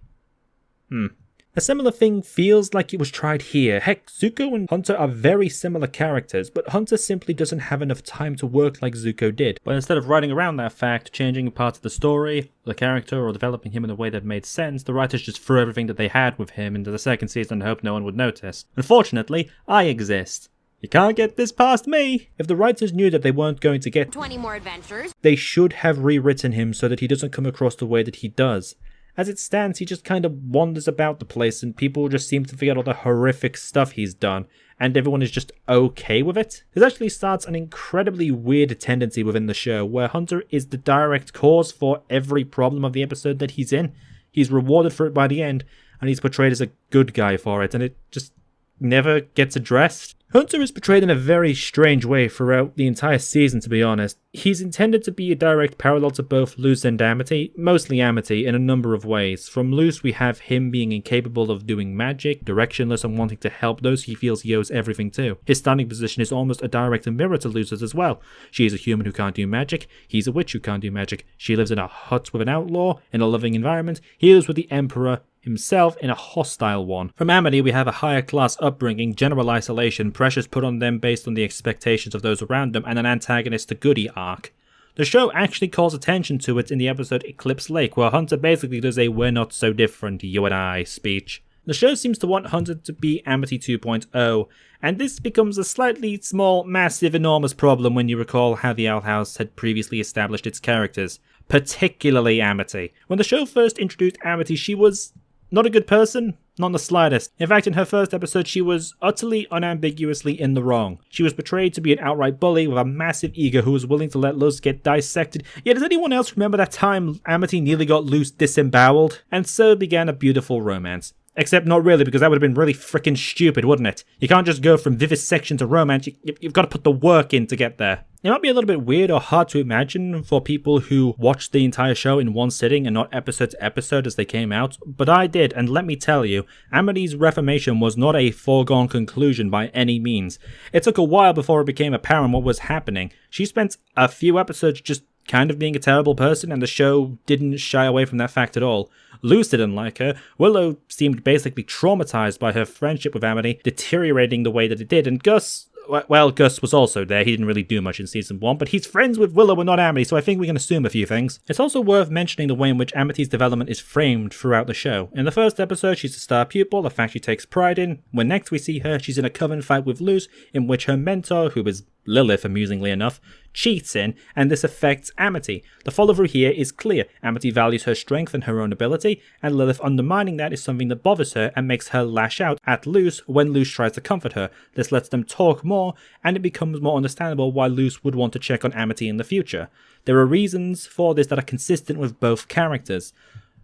A similar thing feels like it was tried here. Heck, Zuko and Hunter are very similar characters, but Hunter simply doesn't have enough time to work like Zuko did. But instead of writing around that fact, changing parts of the story, the character, or developing him in a way that made sense, the writers just threw everything that they had with him into the second season and hoped no one would notice. Unfortunately, I exist. You can't get this past me! If the writers knew that they weren't going to get 20 more adventures, they should have rewritten him so that he doesn't come across the way that he does. As it stands, he just kind of wanders about the place and people just seem to forget all the horrific stuff he's done, and everyone is just okay with it. This actually starts an incredibly weird tendency within the show, where Hunter is the direct cause for every problem of the episode that he's in. He's rewarded for it by the end, and he's portrayed as a good guy for it, and it just never gets addressed. Hunter is portrayed in a very strange way throughout the entire season, to be honest. He's intended to be a direct parallel to both Luce and Amity, mostly Amity, in a number of ways. From Luce, we have him being incapable of doing magic, directionless, and wanting to help those he feels he owes everything to. His standing position is almost a direct mirror to Luce's as well. She is a human who can't do magic, he's a witch who can't do magic. She lives in a hut with an outlaw, in a loving environment. He lives with the Emperor himself in a hostile one. From Amity, we have a higher class upbringing, general isolation, pressures put on them based on the expectations of those around them, and an antagonist to goody arc. The show actually calls attention to it in the episode Eclipse Lake, where Hunter basically does a "we're not so different, you and I" speech. The show seems to want Hunter to be Amity 2.0, and this becomes a slightly small, massive, enormous problem when you recall how the Owl House had previously established its characters, particularly Amity. When the show first introduced Amity, she was not a good person, not in the slightest. In fact, in her first episode, she was utterly unambiguously in the wrong. She was portrayed to be an outright bully with a massive ego who was willing to let Luce get dissected. Yeah, does anyone else remember that time Amity nearly got Luce disemboweled? And so began a beautiful romance. Except not really, because that would have been really freaking stupid, wouldn't it? You can't just go from vivisection to romance, you've got to put the work in to get there. It might be a little bit weird or hard to imagine for people who watched the entire show in one sitting and not episode to episode as they came out, but I did, and let me tell you, Amity's reformation was not a foregone conclusion by any means. It took a while before it became apparent what was happening. She spent a few episodes just kind of being a terrible person, and the show didn't shy away from that fact at all. Luce didn't like her, Willow seemed basically traumatized by her friendship with Amity, deteriorating the way that it did, and Gus, well, Gus was also there. He didn't really do much in Season 1, but he's friends with Willow and not Amity, so I think we can assume a few things. It's also worth mentioning the way in which Amity's development is framed throughout the show. In the first episode, she's a star pupil, a fact she takes pride in. When next we see her, she's in a coven fight with Luce, in which her mentor, who is Lilith amusingly enough, cheats in, and this affects Amity. The follow-through here is clear. Amity values her strength and her own ability, and Lilith undermining that is something that bothers her and makes her lash out at Luce when Luce tries to comfort her. This lets them talk more, and it becomes more understandable why Luce would want to check on Amity in the future. There are reasons for this that are consistent with both characters.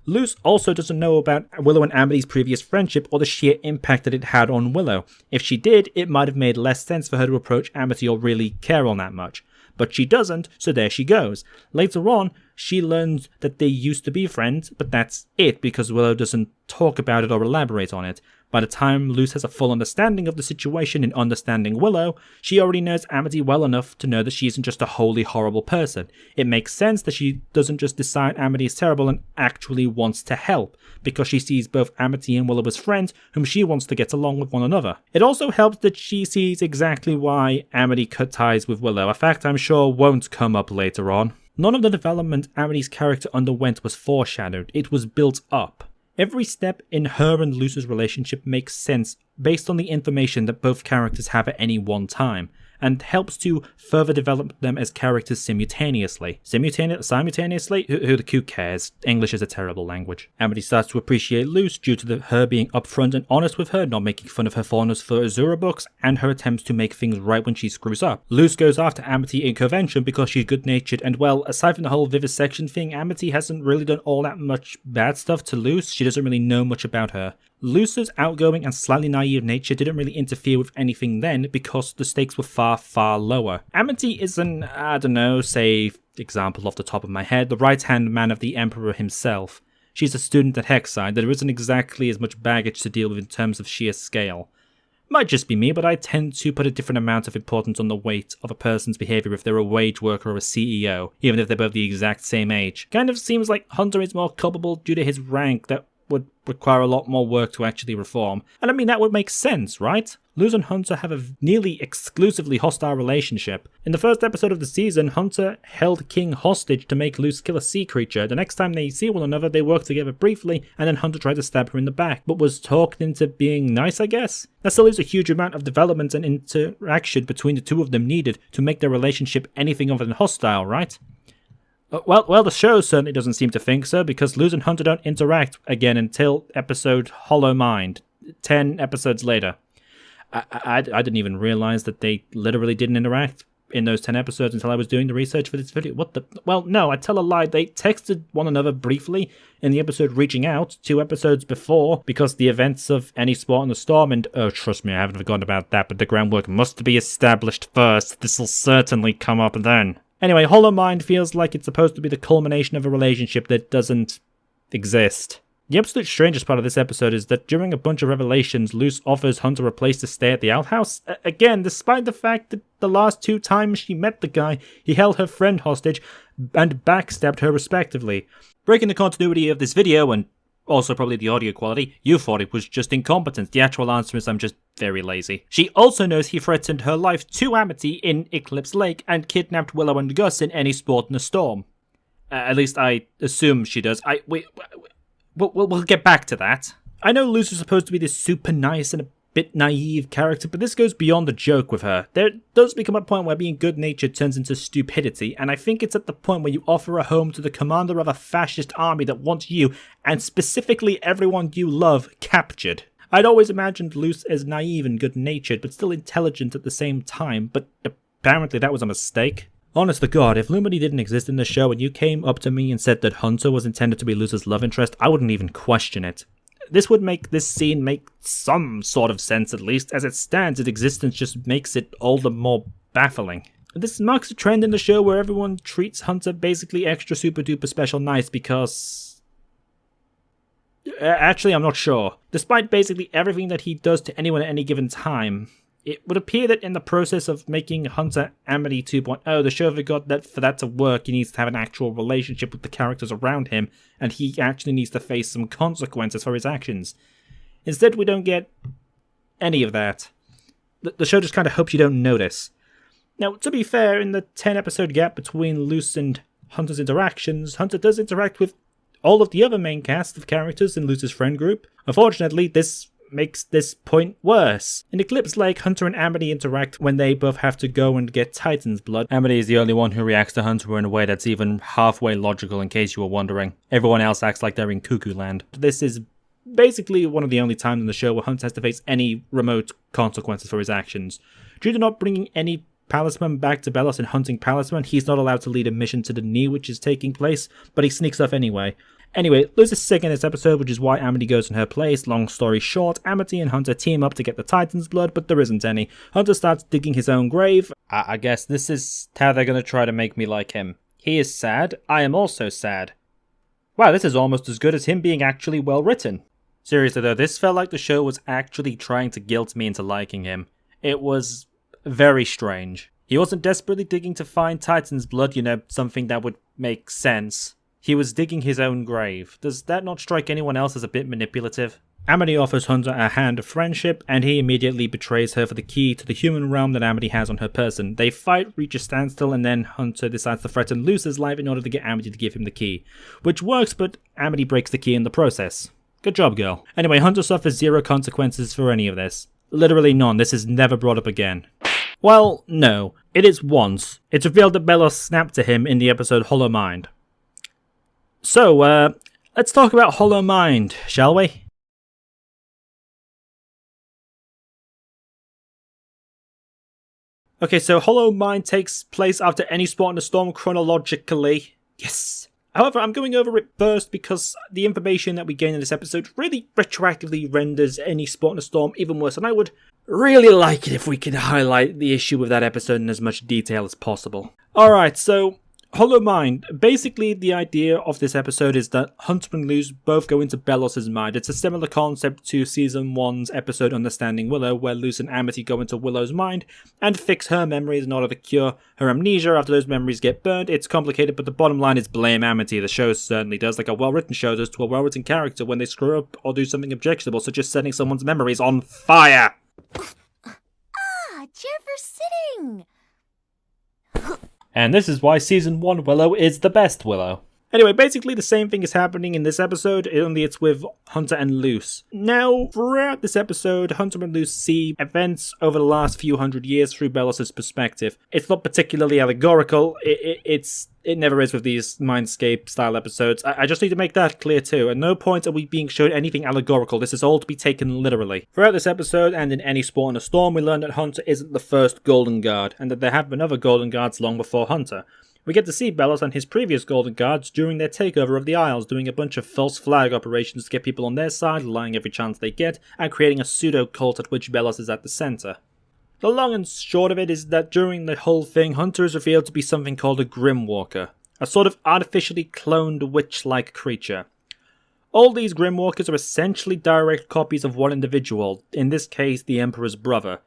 Luce also doesn't know about Willow and Amity's previous friendship or the sheer impact that it had on Willow. If she did, it might have made less sense for her to approach Amity or really care on that much. But she doesn't, so there she goes. Later on, she learns that they used to be friends, but that's it because Willow doesn't talk about it or elaborate on it. By the time Luce has a full understanding of the situation in understanding Willow, she already knows Amity well enough to know that she isn't just a wholly horrible person. It makes sense that she doesn't just decide Amity is terrible and actually wants to help, because she sees both Amity and Willow as friends whom she wants to get along with one another. It also helps that she sees exactly why Amity cut ties with Willow, a fact I'm sure won't come up later on. None of the development Amity's character underwent was foreshadowed, it was built up. Every step in her and Luce's relationship makes sense based on the information that both characters have at any one time, and helps to further develop them as characters simultaneously. Simultaneously? Who cares? English is a terrible language. Amity starts to appreciate Luce due to her being upfront and honest with her, not making fun of her fondness for Azura books, and her attempts to make things right when she screws up. Luce goes after Amity in convention because she's good-natured, and well, aside from the whole vivisection thing, Amity hasn't really done all that much bad stuff to Luce. She doesn't really know much about her. Luce's outgoing and slightly naive nature didn't really interfere with anything then because the stakes were far, far lower. Amity is an, say, example off the top of my head, the right-hand man of the Emperor himself. She's a student at Hexside, there isn't exactly as much baggage to deal with in terms of sheer scale. Might just be me, but I tend to put a different amount of importance on the weight of a person's behavior if they're a wage worker or a CEO, even if they're both the exact same age. Kind of seems like Hunter is more culpable due to his rank that would require a lot more work to actually reform. And I mean, that would make sense, right? Luce and Hunter have a nearly exclusively hostile relationship. In the first episode of the season, Hunter held King hostage to make Luce kill a sea creature. The next time they see one another, they work together briefly, and then Hunter tried to stab her in the back, but was talked into being nice, I guess? That still leaves a huge amount of development and interaction between the two of them needed to make their relationship anything other than hostile, right? Well, the show certainly doesn't seem to think so, because Luce and Hunter don't interact again until episode Hollow Mind, 10 episodes later. I didn't even realize that they literally didn't interact in those 10 episodes until I was doing the research for this video. What the? Well, no, I tell a lie. They texted one another briefly in the episode Reaching Out 2 episodes before, because the events of Any Sport in the Storm, and oh, trust me, I haven't forgotten about that, but the groundwork must be established first. This'll certainly come up then. Anyway, Hollow Mind feels like it's supposed to be the culmination of a relationship that doesn't exist. The absolute strangest part of this episode is that during a bunch of revelations, Luce offers Hunter a place to stay at the Owl House. Again, despite the fact that the last 2 times she met the guy, he held her friend hostage and backstabbed her respectively. Breaking the continuity of this video, and also probably the audio quality, you thought it was just incompetence. The actual answer is I'm just very lazy. She also knows he threatened her life to Amity in Eclipse Lake and kidnapped Willow and Gus in Any Sport in the Storm. At least I assume she does. We'll get back to that. I know Luce is supposed to be this super nice and a bit naive character, but this goes beyond the joke with her. There does become a point where being good-natured turns into stupidity, and I think it's at the point where you offer a home to the commander of a fascist army that wants you, and specifically everyone you love, captured. I'd always imagined Luce as naive and good-natured, but still intelligent at the same time, but apparently that was a mistake. Honest to God, if Lumity didn't exist in the show and you came up to me and said that Hunter was intended to be Luce's love interest, I wouldn't even question it. This would make this scene make some sort of sense at least. As it stands, its existence just makes it all the more baffling. This marks a trend in the show where everyone treats Hunter basically extra super duper special nice because... Actually, I'm not sure. Despite basically everything that he does to anyone at any given time, it would appear that in the process of making Hunter Amity 2.0, the show forgot that for that to work, he needs to have an actual relationship with the characters around him, and he actually needs to face some consequences for his actions. Instead, we don't get any of that. The show just kind of hopes you don't notice. Now, to be fair, in the 10-episode gap between Luce and Hunter's interactions, Hunter does interact with all of the other main cast of characters in Luce's friend group. Unfortunately, this makes this point worse. In the clips like Hunter and Amity interact when they both have to go and get Titan's blood, Amity is the only one who reacts to Hunter in a way that's even halfway logical, in case you were wondering. Everyone else acts like they're in cuckoo land. This is basically one of the only times in the show where Hunter has to face any remote consequences for his actions. Due to not bringing any Palisman back to Belos and hunting Palisman, he's not allowed to lead a mission to the knee which is taking place, but he sneaks off anyway. Anyway, Luz is sick in this episode, which is why Amity goes in her place. Long story short, Amity and Hunter team up to get the Titan's blood, but there isn't any. Hunter starts digging his own grave. I guess this is how they're going to try to make me like him. He is sad. I am also sad. Wow, this is almost as good as him being actually well written. Seriously though, this felt like the show was actually trying to guilt me into liking him. It was very strange. He wasn't desperately digging to find Titan's blood, something that would make sense. He was digging his own grave. Does that not strike anyone else as a bit manipulative? Amity offers Hunter a hand of friendship, and he immediately betrays her for the key to the human realm that Amity has on her person. They fight, reach a standstill, and then Hunter decides to threaten Luz's life in order to get Amity to give him the key. Which works, but Amity breaks the key in the process. Good job, girl. Anyway, Hunter suffers zero consequences for any of this. Literally none. This is never brought up again. Well, no. It is once. It's revealed that Belos snapped to him in the episode Hollow Mind. So, let's talk about Hollow Mind, shall we? Okay, so Hollow Mind takes place after any spot in the storm chronologically. Yes! However, I'm going over it first because the information that we gain in this episode really retroactively renders any spot in the storm even worse, and I would really like it if we could highlight the issue with that episode in as much detail as possible. Alright, so Hollow Mind. Basically, the idea of this episode is that Hunter and Luz both go into Belos' mind. It's a similar concept to Season 1's episode Understanding Willow, where Luz and Amity go into Willow's mind and fix her memories in order to cure her amnesia after those memories get burned. It's complicated, but the bottom line is blame Amity. The show certainly does, like a well-written show does to a well-written character when they screw up or do something objectionable, such as setting someone's memories on fire. Chair for sitting! And this is why Season 1 Willow is the best Willow. Anyway, basically the same thing is happening in this episode, only it's with Hunter and Luz. Now, throughout this episode, Hunter and Luz see events over the last few hundred years through Belos' perspective. It's not particularly allegorical, it never is with these Mindscape-style episodes. I just need to make that clear too. At no point are we being shown anything allegorical. This is all to be taken literally. Throughout this episode, and in any Sport in a Storm, we learn that Hunter isn't the first Golden Guard, and that there have been other Golden Guards long before Hunter. We get to see Belos and his previous Golden Guards during their takeover of the Isles, doing a bunch of false flag operations to get people on their side, lying every chance they get, and creating a pseudo-cult at which Belos is at the center. The long and short of it is that during the whole thing, Hunter is revealed to be something called a Grimwalker, a sort of artificially cloned witch-like creature. All these Grimwalkers are essentially direct copies of one individual, in this case the Emperor's brother.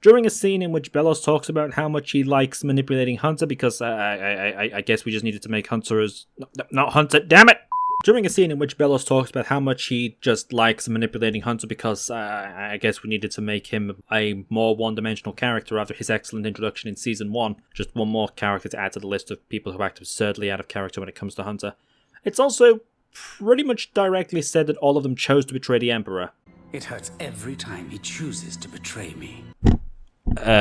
During a scene in which Belos talks about how much he likes manipulating Hunter because I guess we just needed to make Hunter as... not Hunter, damn it! During a scene in which Belos talks about how much he just likes manipulating Hunter because I guess we needed to make him a more one-dimensional character after his excellent introduction in Season 1. Just one more character to add to the list of people who act absurdly out of character when it comes to Hunter. It's also pretty much directly said that all of them chose to betray the Emperor. It hurts every time he chooses to betray me.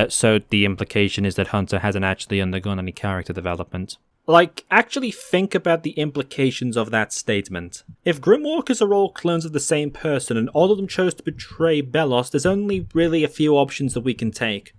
So the implication is that Hunter hasn't actually undergone any character development. Like, actually think about the implications of that statement. If Grimwalkers are all clones of the same person and all of them chose to betray Belos, there's only really a few options that we can take.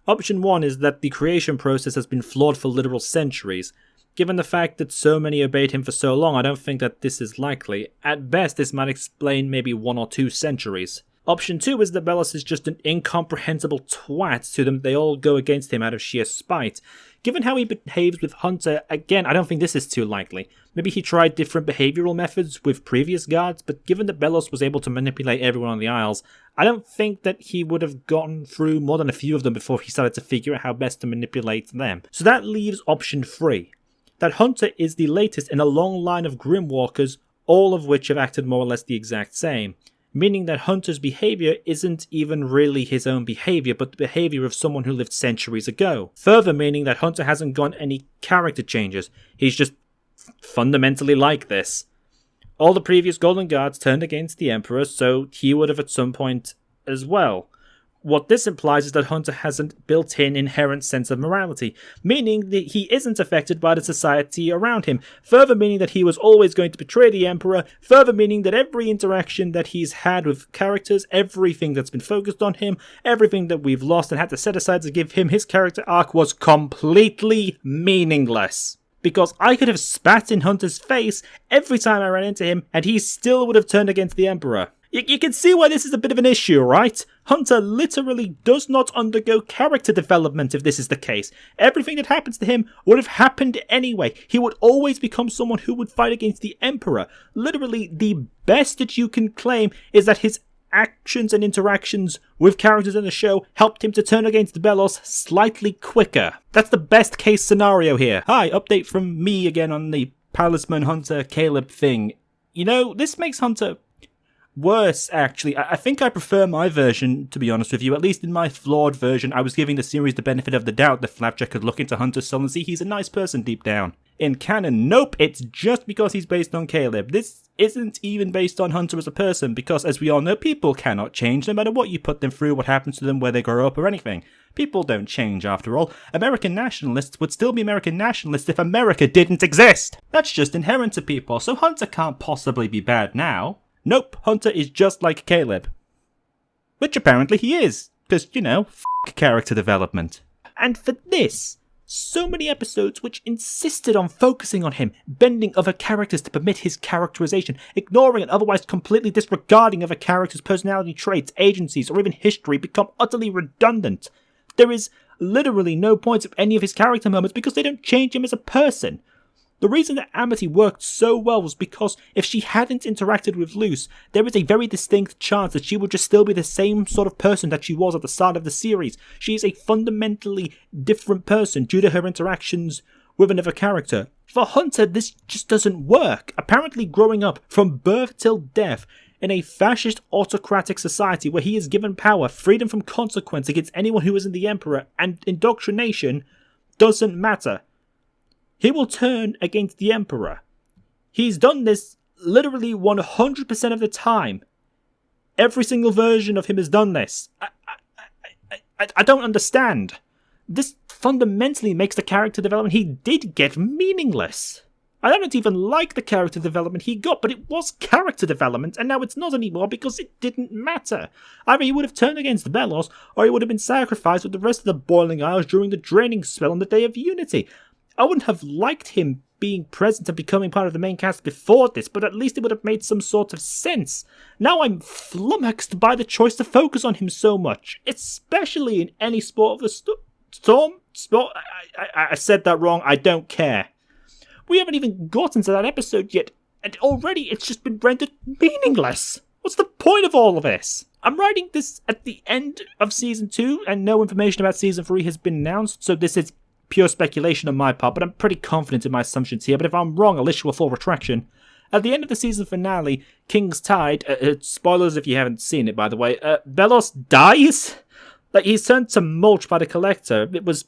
Option 1 is that the creation process has been flawed for literal centuries. Given the fact that so many obeyed him for so long, I don't think that this is likely. At best, this might explain maybe 1 or 2 centuries. Option 2 is that Belos is just an incomprehensible twat to them. They all go against him out of sheer spite. Given how he behaves with Hunter, again, I don't think this is too likely. Maybe he tried different behavioral methods with previous guards, but given that Belos was able to manipulate everyone on the Isles, I don't think that he would have gotten through more than a few of them before he started to figure out how best to manipulate them. So that leaves option 3. That Hunter is the latest in a long line of Grimwalkers, all of which have acted more or less the exact same. Meaning that Hunter's behavior isn't even really his own behavior, but the behavior of someone who lived centuries ago. Further meaning that Hunter hasn't gone any character changes, he's just fundamentally like this. all the previous Golden Guards turned against the Emperor, so he would have at some point as well. What this implies is that Hunter has a built-in inherent sense of morality, meaning that he isn't affected by the society around him, further meaning that he was always going to betray the Emperor, further meaning that every interaction that he's had with characters, everything that's been focused on him, everything that we've lost and had to set aside to give him his character arc was completely meaningless. Because I could have spat in Hunter's face every time I ran into him, and he still would have turned against the Emperor. You can see why this is a bit of an issue, right? Hunter literally does not undergo character development if this is the case. Everything that happens to him would have happened anyway. He would always become someone who would fight against the Emperor. Literally, the best that you can claim is that his actions and interactions with characters in the show helped him to turn against Belos slightly quicker. That's the best case scenario here. Hi, update from me again on the Palisman Hunter Caleb thing. You know, this makes Hunter worse, actually. I think I prefer my version, to be honest with you. At least in my flawed version, I was giving the series the benefit of the doubt that Flapjack could look into Hunter's soul and see he's a nice person deep down. In canon, nope, it's just because he's based on Caleb. This isn't even based on Hunter as a person, because as we all know, people cannot change no matter what you put them through, what happens to them, where they grow up, or anything. People don't change, after all. American nationalists would still be American nationalists if America didn't exist. That's just inherent to people, so Hunter can't possibly be bad now. Nope, Hunter is just like Caleb. Which apparently he is, because, you know, character development. And for this, so many episodes which insisted on focusing on him, bending other characters to permit his characterization, ignoring and otherwise completely disregarding other characters' personality traits, agencies, or even history become utterly redundant. There is literally no point of any of his character moments because they don't change him as a person. The reason that Amity worked so well was because if she hadn't interacted with Luce, there is a very distinct chance that she would just still be the same sort of person that she was at the start of the series. She is a fundamentally different person due to her interactions with another character. For Hunter, this just doesn't work. Apparently growing up from birth till death in a fascist autocratic society where he is given power, freedom from consequence against anyone who isn't the Emperor, and indoctrination doesn't matter. He will turn against the Emperor. He's done this literally 100% of the time. Every single version of him has done this. I don't understand. This fundamentally makes the character development he did get meaningless. I don't even like the character development he got, but it was character development, and now it's not anymore because it didn't matter. Either he would have turned against Belos, or he would have been sacrificed with the rest of the Boiling Isles during the draining spell on the Day of Unity. I wouldn't have liked him being present and becoming part of the main cast before this, but at least it would have made some sort of sense. Now I'm flummoxed by the choice to focus on him so much, especially in any sport of the storm? Sport? I said that wrong, I don't care. We haven't even gotten to that episode yet, and already it's just been rendered meaningless. What's the point of all of this? I'm writing this at the end of Season 2, and no information about Season 3 has been announced, so this is pure speculation on my part, but I'm pretty confident in my assumptions here, but if I'm wrong, I'll issue a full retraction. At the end of the season finale, King's Tide, spoilers if you haven't seen it, by the way, Belos dies? Like, he's turned to mulch by the Collector. It was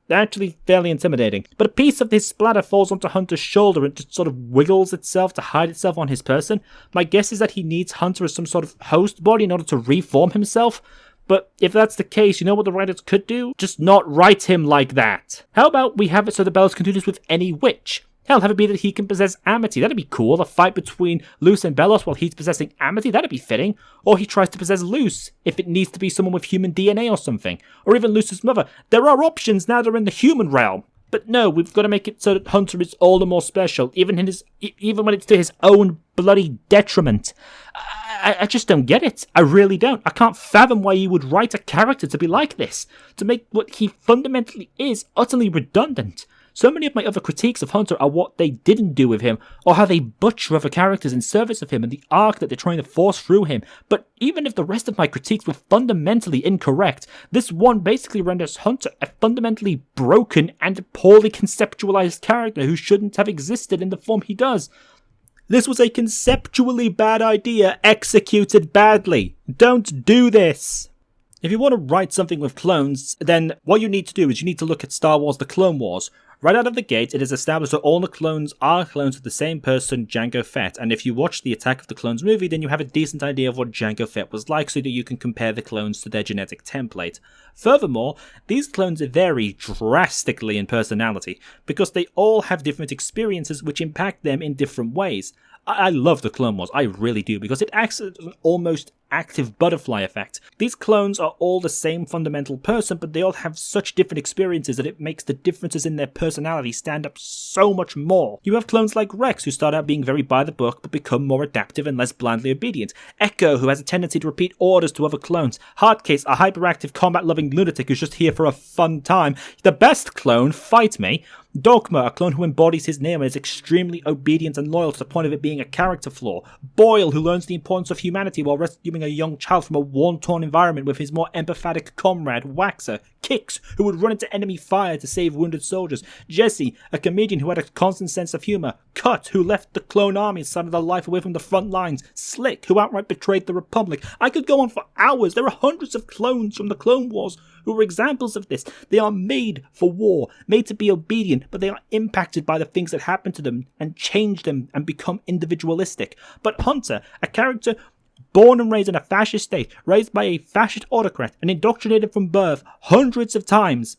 actually fairly intimidating. But a piece of his splatter falls onto Hunter's shoulder and just sort of wiggles itself to hide itself on his person. My guess is that he needs Hunter as some sort of host body in order to reform himself. But if that's the case, you know what the writers could do? Just not write him like that. How about we have it so the Belos can do this with any witch? Hell, have it be that he can possess Amity. That'd be cool. A fight between Luce and Belos while he's possessing Amity. That'd be fitting. Or he tries to possess Luce, if it needs to be someone with human DNA or something. Or even Luce's mother. There are options now that are in the human realm. But no, we've got to make it so that Hunter is all the more special, even when it's to his own bloody detriment. I just don't get it. I really don't. I can't fathom why you would write a character to be like this, to make what he fundamentally is utterly redundant. So many of my other critiques of Hunter are what they didn't do with him, or how they butcher other characters in service of him and the arc that they're trying to force through him. But even if the rest of my critiques were fundamentally incorrect, this one basically renders Hunter a fundamentally broken and poorly conceptualized character who shouldn't have existed in the form he does. This was a conceptually bad idea executed badly. Don't do this. If you want to write something with clones, then what you need to do is you need to look at Star Wars The Clone Wars. Right out of the gate, it is established that all the clones are clones of the same person, Jango Fett, and if you watch the Attack of the Clones movie, then you have a decent idea of what Jango Fett was like so that you can compare the clones to their genetic template. Furthermore, these clones vary drastically in personality, because they all have different experiences which impact them in different ways. I love the Clone Wars, I really do, because it acts as an almost active butterfly effect. These clones are all the same fundamental person, but they all have such different experiences that it makes the differences in their personality stand up so much more. You have clones like Rex, who start out being very by the book, but become more adaptive and less blindly obedient. Echo, who has a tendency to repeat orders to other clones. Hardcase, a hyperactive, combat-loving lunatic who's just here for a fun time. The best clone, Fight Me. Dogma, a clone who embodies his name and is extremely obedient and loyal to the point of it being a character flaw. Boyle, who learns the importance of humanity while rescuing a young child from a war-torn environment with his more empathetic comrade, Waxer. Kix, who would run into enemy fire to save wounded soldiers. Jesse, a comedian who had a constant sense of humour. Cut, who left the clone army and started a life away from the front lines. Slick, who outright betrayed the Republic. I could go on for hours. There are hundreds of clones from the Clone Wars who are examples of this. They are made for war, made to be obedient, but they are impacted by the things that happen to them and change them and become individualistic. But Hunter, a character born and raised in a fascist state, raised by a fascist autocrat and indoctrinated from birth hundreds of times,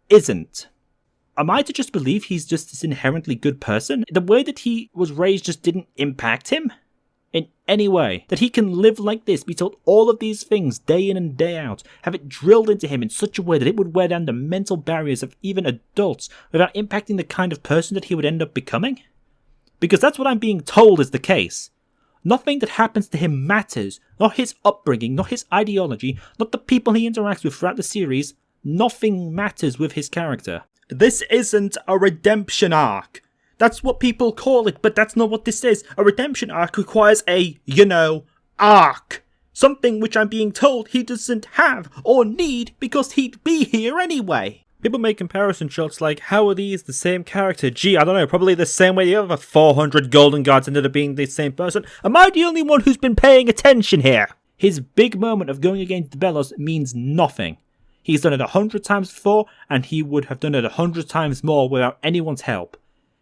isn't. Am I to just believe he's just this inherently good person? The way that he was raised just didn't impact him in any way? That he can live like this, be told all of these things day in and day out, have it drilled into him in such a way that it would wear down the mental barriers of even adults without impacting the kind of person that he would end up becoming? Because that's what I'm being told is the case. Nothing that happens to him matters. Not his upbringing, not his ideology, not the people he interacts with throughout the series. Nothing matters with his character. This isn't a redemption arc. That's what people call it, but that's not what this is. A redemption arc requires a, arc. Something which I'm being told he doesn't have or need because he'd be here anyway. People make comparison shots like, how are these the same character? Gee, I don't know, probably the same way the other 400 Golden Guards ended up being the same person. Am I the only one who's been paying attention here? His big moment of going against the Bellows means nothing. He's done it 100 times before, and he would have done it 100 times more without anyone's help.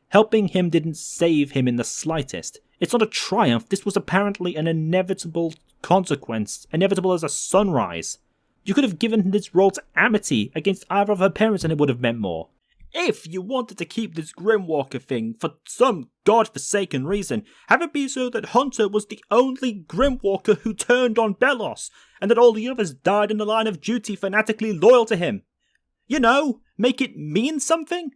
Helping him didn't save him in the slightest. It's not a triumph, this was apparently an inevitable consequence, inevitable as a sunrise. You could have given this role to Amity against either of her parents and it would have meant more. If you wanted to keep this Grimwalker thing for some godforsaken reason, have it be so that Hunter was the only Grimwalker who turned on Bellows, and that all the others died in the line of duty fanatically loyal to him. Make it mean something?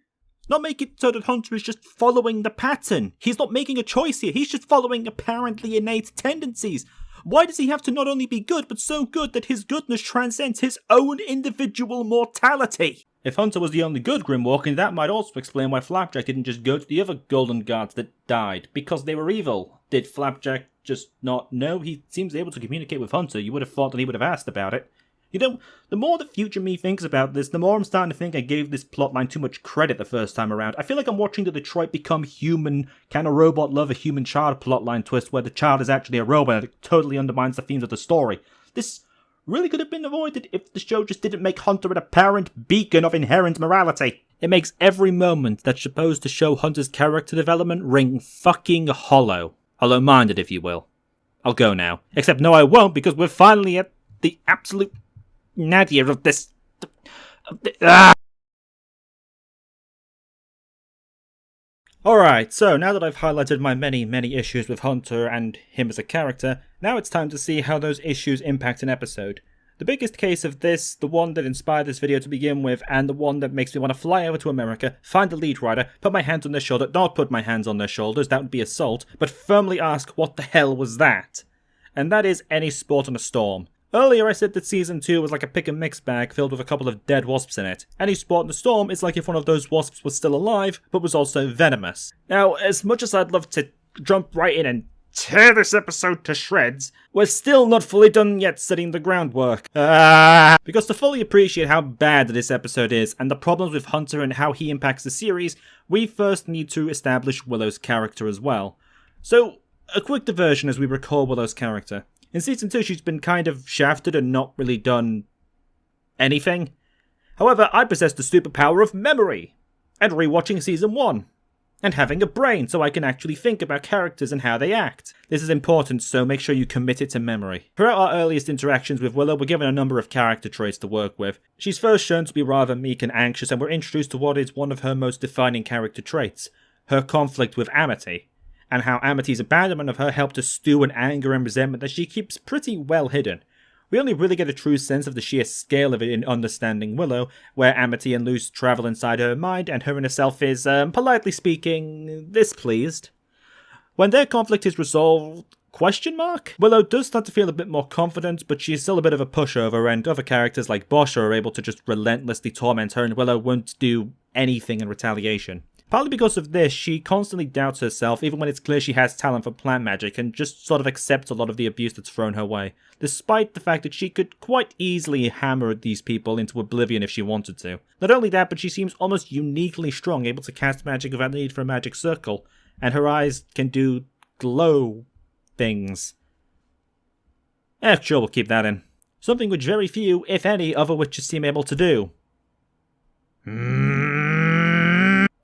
Not make it so that Hunter is just following the pattern. He's not making a choice here, he's just following apparently innate tendencies. Why does he have to not only be good, but so good that his goodness transcends his own individual mortality? If Hunter was the only good Grimwalker, that might also explain why Flapjack didn't just go to the other Golden Guards that died, because they were evil. Did Flapjack just not know? He seems able to communicate with Hunter. You would have thought that he would have asked about it. The more the future me thinks about this, the more I'm starting to think I gave this plotline too much credit the first time around. I feel like I'm watching the Detroit Become Human, kind of robot love a human child plotline twist where the child is actually a robot and it totally undermines the themes of the story. This really could have been avoided if the show just didn't make Hunter an apparent beacon of inherent morality. It makes every moment that's supposed to show Hunter's character development ring fucking hollow. Hollow-minded, if you will. I'll go now. Except no, I won't, because we're finally at the absolute nadir of this. Alright, so now that I've highlighted my many issues with Hunter and him as a character, now it's time to see how those issues impact an episode. The biggest case of this, the one that inspired this video to begin with, and the one that makes me want to fly over to America, find the lead writer, put my hands on their shoulder, not put my hands on their shoulders, that would be assault, but firmly ask what the hell was that? And that is Any Sport on a Storm. Earlier I said that Season 2 was like a pick and mix bag filled with a couple of dead wasps in it. Any Sport in the Storm is like if one of those wasps was still alive, but was also venomous. Now, as much as I'd love to jump right in and tear this episode to shreds, we're still not fully done yet setting the groundwork. Because to fully appreciate how bad this episode is, and the problems with Hunter and how he impacts the series, we first need to establish Willow's character as well. So, a quick diversion as we recall Willow's character. In Season 2, she's been kind of shafted and not really done anything. However, I possess the superpower of memory. and rewatching season 1. And having a brain so I can actually think about characters and how they act. This is important, so make sure you commit it to memory. Throughout our earliest interactions with Willow, we're given a number of character traits to work with. She's first shown to be rather meek and anxious, and we're introduced to what is one of her most defining character traits, her conflict with Amity, and how Amity's abandonment of her helped to stew in anger and resentment that she keeps pretty well hidden. We only really get a true sense of the sheer scale of it in Understanding Willow, where Amity and Luce travel inside her mind, and her inner self is, politely speaking, displeased. When their conflict is resolved, ? Willow does start to feel a bit more confident, but she's still a bit of a pushover, and other characters like Bosch are able to just relentlessly torment her, and Willow won't do anything in retaliation. Partly because of this, she constantly doubts herself, even when it's clear she has talent for plant magic, and just sort of accepts a lot of the abuse that's thrown her way, despite the fact that she could quite easily hammer these people into oblivion if she wanted to. Not only that, but she seems almost uniquely strong, able to cast magic without the need for a magic circle, and her eyes can do glow things. Sure, we'll keep that in. Something which very few, if any, other witches seem able to do.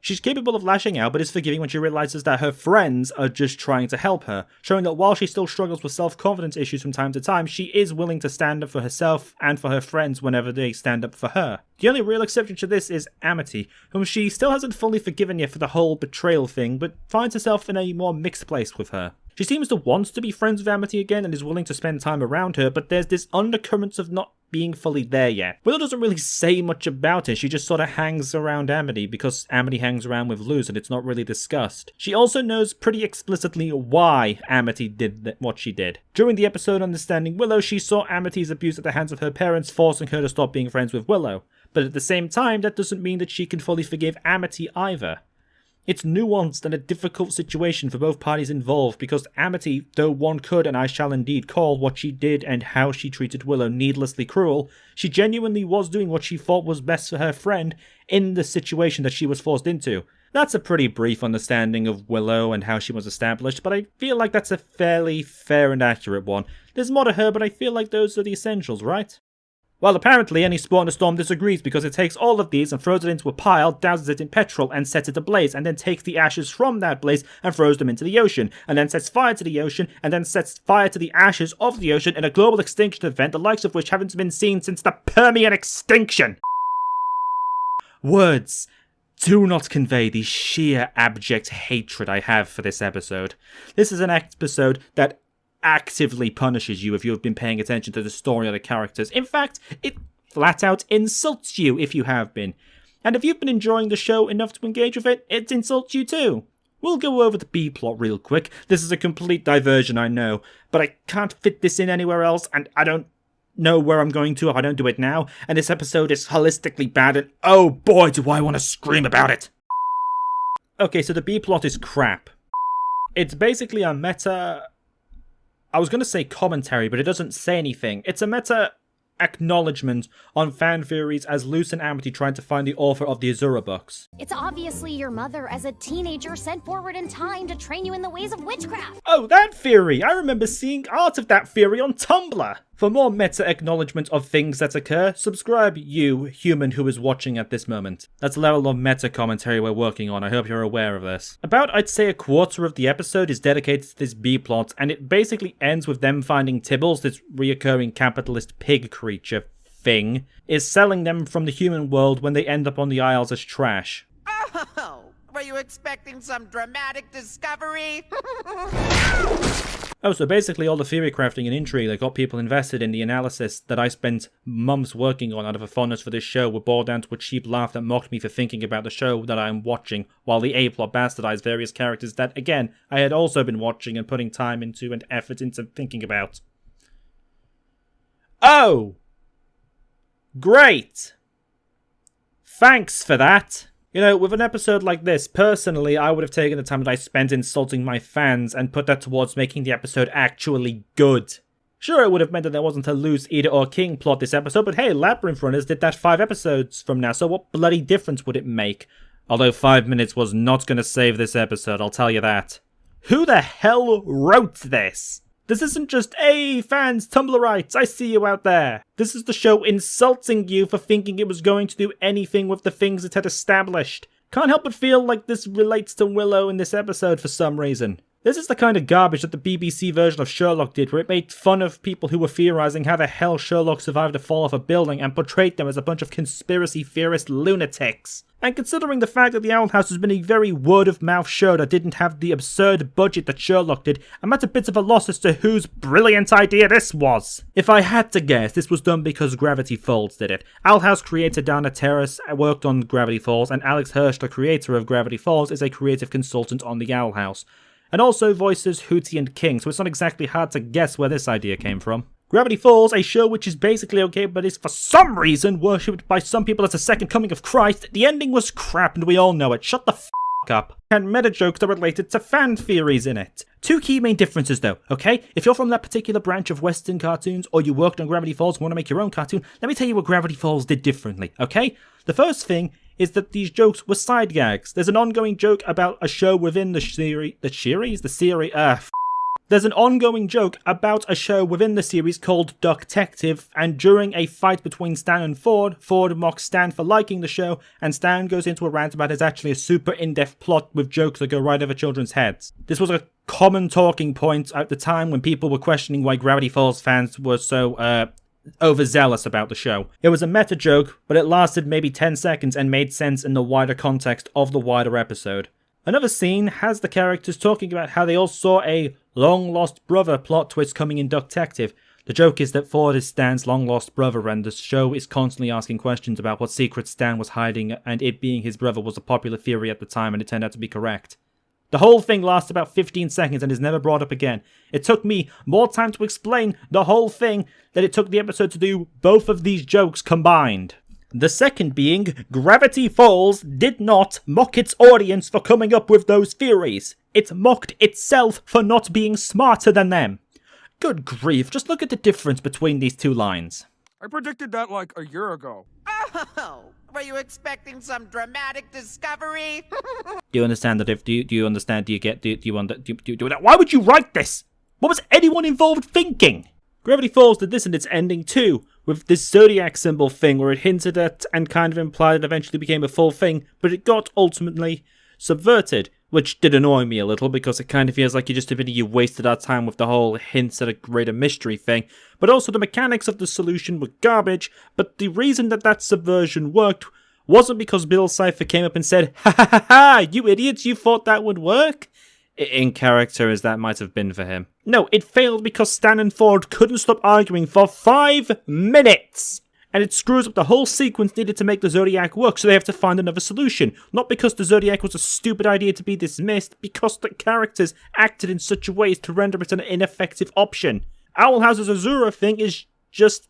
She's capable of lashing out, but is forgiving when she realizes that her friends are just trying to help her, showing that while she still struggles with self-confidence issues from time to time, she is willing to stand up for herself and for her friends whenever they stand up for her. The only real exception to this is Amity, whom she still hasn't fully forgiven yet for the whole betrayal thing, but finds herself in a more mixed place with her. She seems to want to be friends with Amity again and is willing to spend time around her, but there's this undercurrent of not being fully there yet. Willow doesn't really say much about it, she just sort of hangs around Amity because Amity hangs around with Luz and it's not really discussed. She also knows pretty explicitly why Amity did what she did. During the episode Understanding Willow, she saw Amity's abuse at the hands of her parents, forcing her to stop being friends with Willow. But at the same time, that doesn't mean that she can fully forgive Amity either. It's nuanced and a difficult situation for both parties involved because Amity, though one could and I shall indeed call what she did and how she treated Willow needlessly cruel, she genuinely was doing what she thought was best for her friend in the situation that she was forced into. That's a pretty brief understanding of Willow and how she was established, but I feel like that's a fairly fair and accurate one. There's more to her, but I feel like those are the essentials, right? Well, apparently any Sport in a Storm disagrees because it takes all of these and throws it into a pile, douses it in petrol and sets it ablaze, and then takes the ashes from that blaze and throws them into the ocean, and then sets fire to the ocean, and then sets fire to the ashes of the ocean in a global extinction event, the likes of which haven't been seen since the Permian extinction! Words do not convey the sheer abject hatred I have for this episode. This is an episode that actively punishes you if you have been paying attention to the story or the characters. In fact, it flat out insults you if you have been. And if you've been enjoying the show enough to engage with it, it insults you too. We'll go over the B-plot real quick. This is a complete diversion, I know, but I can't fit this in anywhere else, and I don't know where I'm going to if I don't do it now, and this episode is holistically bad, and oh boy do I want to scream about it! Okay, so the B-plot is crap. It's basically a meta... I was going to say commentary, but it doesn't say anything. It's a meta acknowledgement on fan theories as Luce and Amity trying to find the author of the Azura books. It's obviously your mother as a teenager sent forward in time to train you in the ways of witchcraft. Oh, that theory! I remember seeing art of that theory on Tumblr! For more meta acknowledgement of things that occur, subscribe, you human who is watching at this moment. That's the level of meta commentary we're working on, I hope you're aware of this. About, I'd say, a quarter of the episode is dedicated to this B-plot, and it basically ends with them finding Tibbles, this reoccurring capitalist pig creature thing, is selling them from the human world when they end up on the Isles as trash. Oh, were you expecting some dramatic discovery? Oh, so basically all the theory crafting and intrigue that got people invested in the analysis that I spent months working on out of a fondness for this show were boiled down to a cheap laugh that mocked me for thinking about the show that I am watching, while the A-plot bastardized various characters that, again, I had also been watching and putting time into and effort into thinking about. Oh! Great! Thanks for that! You know, with an episode like this, personally, I would have taken the time that I spent insulting my fans and put that towards making the episode actually good. Sure, it would have meant that there wasn't a Luz, Eda, or King plot this episode, but hey, Labyrinth Runners did that 5 episodes from now, so what bloody difference would it make? Although 5 minutes was not going to save this episode, I'll tell you that. Who the hell wrote this? This isn't just, hey, fans, Tumblrites, I see you out there. This is the show insulting you for thinking it was going to do anything with the things it had established. Can't help but feel like this relates to Willow in this episode for some reason. This is the kind of garbage that the BBC version of Sherlock did, where it made fun of people who were theorising how the hell Sherlock survived a fall off a building and portrayed them as a bunch of conspiracy theorist lunatics. And considering the fact that the Owl House has been a very word-of-mouth show that didn't have the absurd budget that Sherlock did, I'm at a bit of a loss as to whose brilliant idea this was. If I had to guess, this was done because Gravity Falls did it. Owl House creator Dana Terrace worked on Gravity Falls, and Alex Hirsch, the creator of Gravity Falls, is a creative consultant on the Owl House. And also voices Hootie and King, so it's not exactly hard to guess where this idea came from. Gravity Falls, a show which is basically okay, but is for some reason worshipped by some people as the second coming of Christ. The ending was crap, and we all know it. Shut the f*** up. And meta jokes that related to fan theories in it. Two key main differences though, okay? If you're from that particular branch of Western cartoons, or you worked on Gravity Falls and want to make your own cartoon, let me tell you what Gravity Falls did differently, okay? The first thing is that these jokes were side gags. There's an ongoing joke about a show within the series. There's an ongoing joke about a show within the series called Ducktective, and during a fight between Stan and Ford mocks Stan for liking the show, and Stan goes into a rant about it's actually a super in-depth plot with jokes that go right over children's heads. This was a common talking point at the time when people were questioning why Gravity Falls fans were so, overzealous about the show. It was a meta joke, but it lasted maybe 10 seconds and made sense in the wider context of the wider episode. Another scene has the characters talking about how they all saw a long-lost brother plot twist coming in Ducktective. The joke is that Ford is Stan's long-lost brother, and the show is constantly asking questions about what secret Stan was hiding, and it being his brother was a popular theory at the time, and it turned out to be correct. The whole thing lasts about 15 seconds and is never brought up again. It took me more time to explain the whole thing than it took the episode to do both of these jokes combined. The second being, Gravity Falls did not mock its audience for coming up with those theories. It mocked itself for not being smarter than them. Good grief, just look at the difference between these two lines. I predicted that like a year ago. Oh, were you expecting some dramatic discovery? Do you understand that if, do you understand, why would you write this? What was anyone involved thinking? Gravity Falls did this in its ending too, with this zodiac symbol thing where it hinted at and kind of implied it eventually became a full thing, but it got ultimately subverted, which did annoy me a little because it kind of feels like you wasted our time with the whole hints at a greater mystery thing, but also the mechanics of the solution were garbage, but the reason that subversion worked wasn't because Bill Cipher came up and said, "Ha ha ha ha, you idiots, you thought that would work?" In character as that might have been for him. No, it failed because Stan and Ford couldn't stop arguing for 5 minutes! And it screws up the whole sequence needed to make the Zodiac work, so they have to find another solution. Not because the Zodiac was a stupid idea to be dismissed, because the characters acted in such a way as to render it an ineffective option. Owl House's Azura thing is just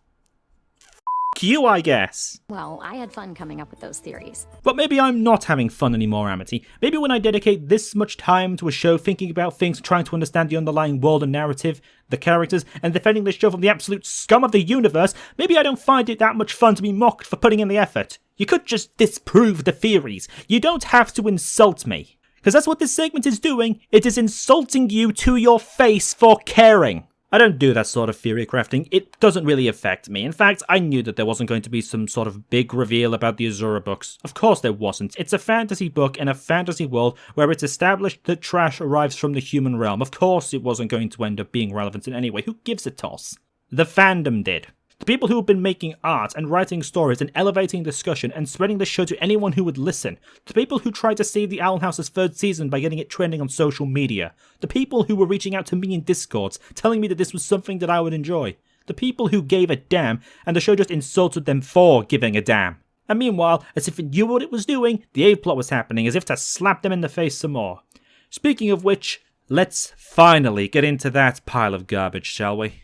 you, I guess. Well, I had fun coming up with those theories. But maybe I'm not having fun anymore, Amity. Maybe when I dedicate this much time to a show thinking about things, trying to understand the underlying world and narrative, the characters, and defending this show from the absolute scum of the universe, maybe I don't find it that much fun to be mocked for putting in the effort. You could just disprove the theories. You don't have to insult me. Because that's what this segment is doing. It is insulting you to your face for caring. I don't do that sort of theory crafting. It doesn't really affect me. In fact, I knew that there wasn't going to be some sort of big reveal about the Azura books. Of course there wasn't. It's a fantasy book in a fantasy world where it's established that trash arrives from the human realm. Of course it wasn't going to end up being relevant in any way. Who gives a toss? The fandom did. The people who have been making art and writing stories and elevating discussion and spreading the show to anyone who would listen. The people who tried to save the Owl House's 3rd season by getting it trending on social media. The people who were reaching out to me in Discords, telling me that this was something that I would enjoy. The people who gave a damn, and the show just insulted them for giving a damn. And meanwhile, as if it knew what it was doing, the A-plot was happening, as if to slap them in the face some more. Speaking of which, let's finally get into that pile of garbage, shall we?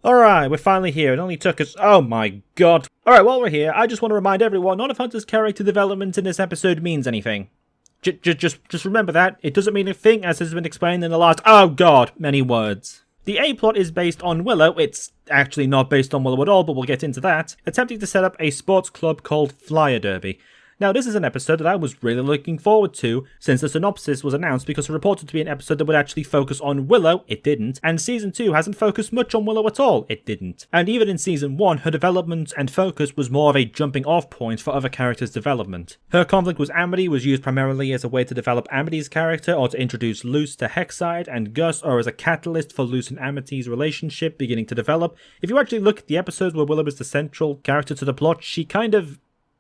Alright, we're finally here. It only took us... oh my god. Alright, while we're here, I just want to remind everyone, none of Hunter's character development in this episode means anything. Just remember that. It doesn't mean a thing, as has been explained in the last... oh god, many words. The A-plot is based on Willow. It's actually not based on Willow at all, but we'll get into that. Attempting to set up a sports club called Flyer Derby. Now, this is an episode that I was really looking forward to since the synopsis was announced because it reported to be an episode that would actually focus on Willow, it didn't, and Season 2 hasn't focused much on Willow at all, it didn't. And even in Season 1, her development and focus was more of a jumping off point for other characters' development. Her conflict with Amity was used primarily as a way to develop Amity's character or to introduce Luce to Hexside, and Gus or as a catalyst for Luce and Amity's relationship beginning to develop. If you actually look at the episodes where Willow is the central character to the plot, she kind of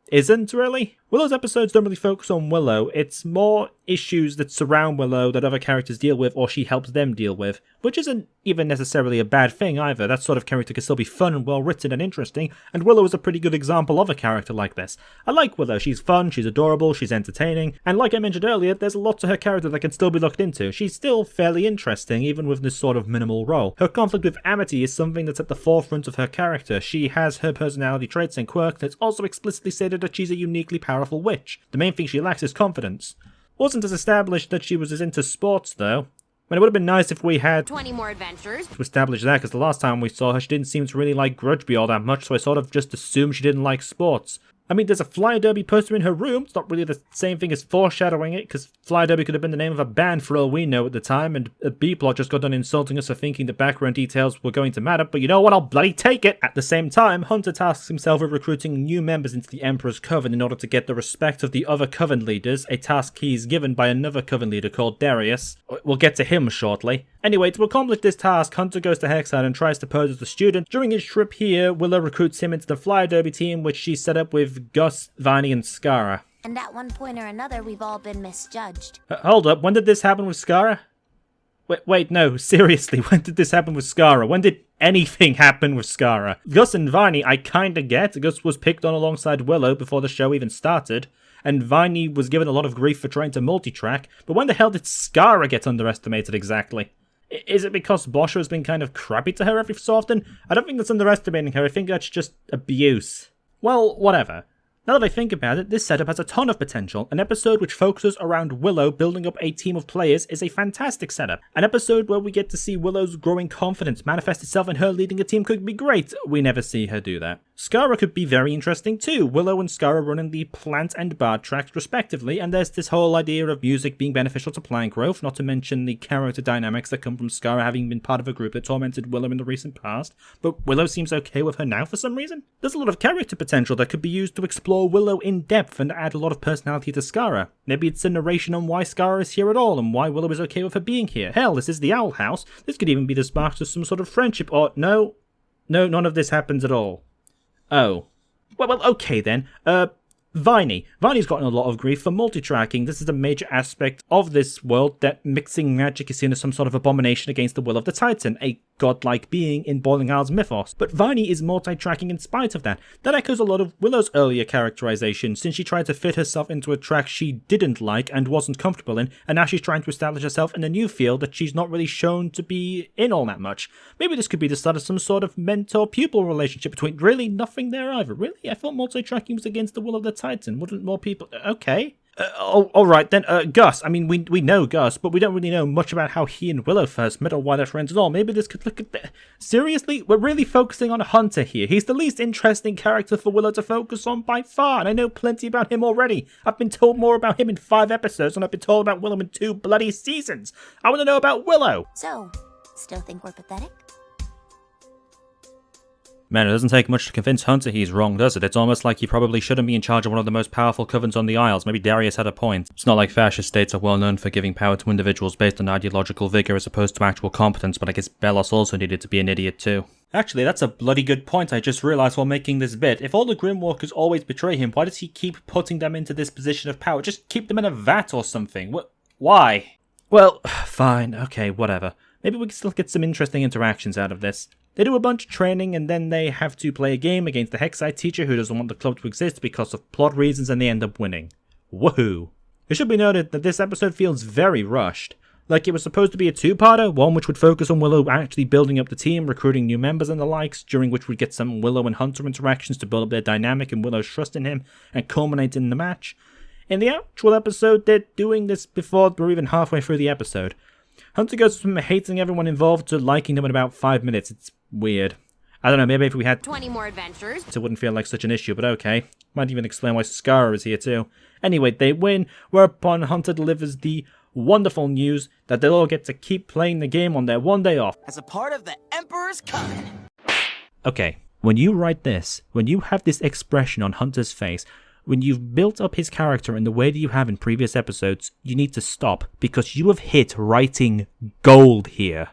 isn't really. Willow's episodes don't really focus on Willow, it's more issues that surround Willow that other characters deal with or she helps them deal with, which isn't even necessarily a bad thing either. That sort of character can still be fun and well written and interesting, and Willow is a pretty good example of a character like this. I like Willow, she's fun, she's adorable, she's entertaining, and like I mentioned earlier, there's a lot to her character that can still be looked into. She's still fairly interesting, even with this sort of minimal role. Her conflict with Amity is something that's at the forefront of her character. She has her personality traits and quirks, and it's also explicitly stated that she's a uniquely powerful witch. The main thing she lacks is confidence. Wasn't as established that she was as into sports, though. I mean, it would have been nice if we had 20 more adventures to establish that, because the last time we saw her, she didn't seem to really like Grudgeby all that much, so I sort of just assumed she didn't like sports. I mean, there's a Fly Derby poster in her room. It's not really the same thing as foreshadowing it, because Fly Derby could have been the name of a band for all we know at the time, and a B-plot just got done insulting us for thinking the background details were going to matter, but you know what, I'll bloody take it! At the same time, Hunter tasks himself with recruiting new members into the Emperor's Coven in order to get the respect of the other Coven leaders, a task he's given by another Coven leader called Darius. We'll get to him shortly. Anyway, to accomplish this task, Hunter goes to Hexside and tries to pose as a student. During his trip here, Willow recruits him into the Fly Derby team, which she set up with Gus, Viney, and Skara. And at one point or another, we've all been misjudged. Hold up, when did this happen with Skara? Wait, no, seriously, when did this happen with Skara? When did anything happen with Skara? Gus and Viney, I kinda get. Gus was picked on alongside Willow before the show even started, and Viney was given a lot of grief for trying to multi-track, but when the hell did Skara get underestimated exactly? Is it because Boscher has been kind of crappy to her every so often? I don't think that's underestimating her, I think that's just abuse. Well, whatever. Now that I think about it, this setup has a ton of potential. An episode which focuses around Willow building up a team of players is a fantastic setup. An episode where we get to see Willow's growing confidence manifest itself in her leading a team could be great. We never see her do that. Skara could be very interesting too. Willow and Skara running the plant and bard tracks respectively, and there's this whole idea of music being beneficial to plant growth, not to mention the character dynamics that come from Skara having been part of a group that tormented Willow in the recent past, but Willow seems okay with her now for some reason. There's a lot of character potential that could be used to explore Willow in depth and add a lot of personality to Skara. Maybe it's a narration on why Skara is here at all and why Willow is okay with her being here. Hell, this is the Owl House. This could even be the spark to some sort of friendship, or no, none of this happens at all. Oh. Well, okay then. Viney. Viney's gotten a lot of grief for multi-tracking. This is a major aspect of this world that mixing magic is seen as some sort of abomination against the will of the Titan, a godlike being in Boiling Isles mythos. But Viney is multi-tracking in spite of that. That echoes a lot of Willow's earlier characterization, since she tried to fit herself into a track she didn't like and wasn't comfortable in, and now she's trying to establish herself in a new field that she's not really shown to be in all that much. Maybe this could be the start of some sort of mentor-pupil relationship between really nothing there either. Really? I thought multi-tracking was against the will of the Titan. Wouldn't more people... Okay. Alright then, Gus. I mean, we know Gus, but we don't really know much about how he and Willow first met or why they're friends at all. Maybe this could look at the... Seriously? We're really focusing on Hunter here. He's the least interesting character for Willow to focus on by far, and I know plenty about him already. I've been told more about him in 5 episodes than I've been told about Willow in 2 bloody seasons. I want to know about Willow! So, still think we're pathetic? Man, it doesn't take much to convince Hunter he's wrong, does it? It's almost like he probably shouldn't be in charge of one of the most powerful covens on the Isles. Maybe Darius had a point. It's not like fascist states are well known for giving power to individuals based on ideological vigor as opposed to actual competence, but I guess Belos also needed to be an idiot too. Actually, that's a bloody good point I just realised while making this bit. If all the Grimwalkers always betray him, why does he keep putting them into this position of power? Just keep them in a vat or something. Why? Well, fine, okay, whatever. Maybe we can still get some interesting interactions out of this. They do a bunch of training and then they have to play a game against the Hexside teacher who doesn't want the club to exist because of plot reasons, and they end up winning. Woohoo! It should be noted that this episode feels very rushed. Like it was supposed to be a 2-parter, one which would focus on Willow actually building up the team, recruiting new members and the likes, during which we'd get some Willow and Hunter interactions to build up their dynamic and Willow's trust in him, and culminate in the match. In the actual episode, they're doing this before we're even halfway through the episode. Hunter goes from hating everyone involved to liking them in about 5 minutes. It's weird. I don't know, maybe if we had 20 more adventures. it wouldn't feel like such an issue, but okay. Might even explain why Scar is here too. Anyway, they win, whereupon Hunter delivers the wonderful news that they'll all get to keep playing the game on their one day off. As a part of the Emperor's Coven. Okay, when you write this, when you have this expression on Hunter's face, when you've built up his character in the way that you have in previous episodes, you need to stop, because you have hit writing gold here.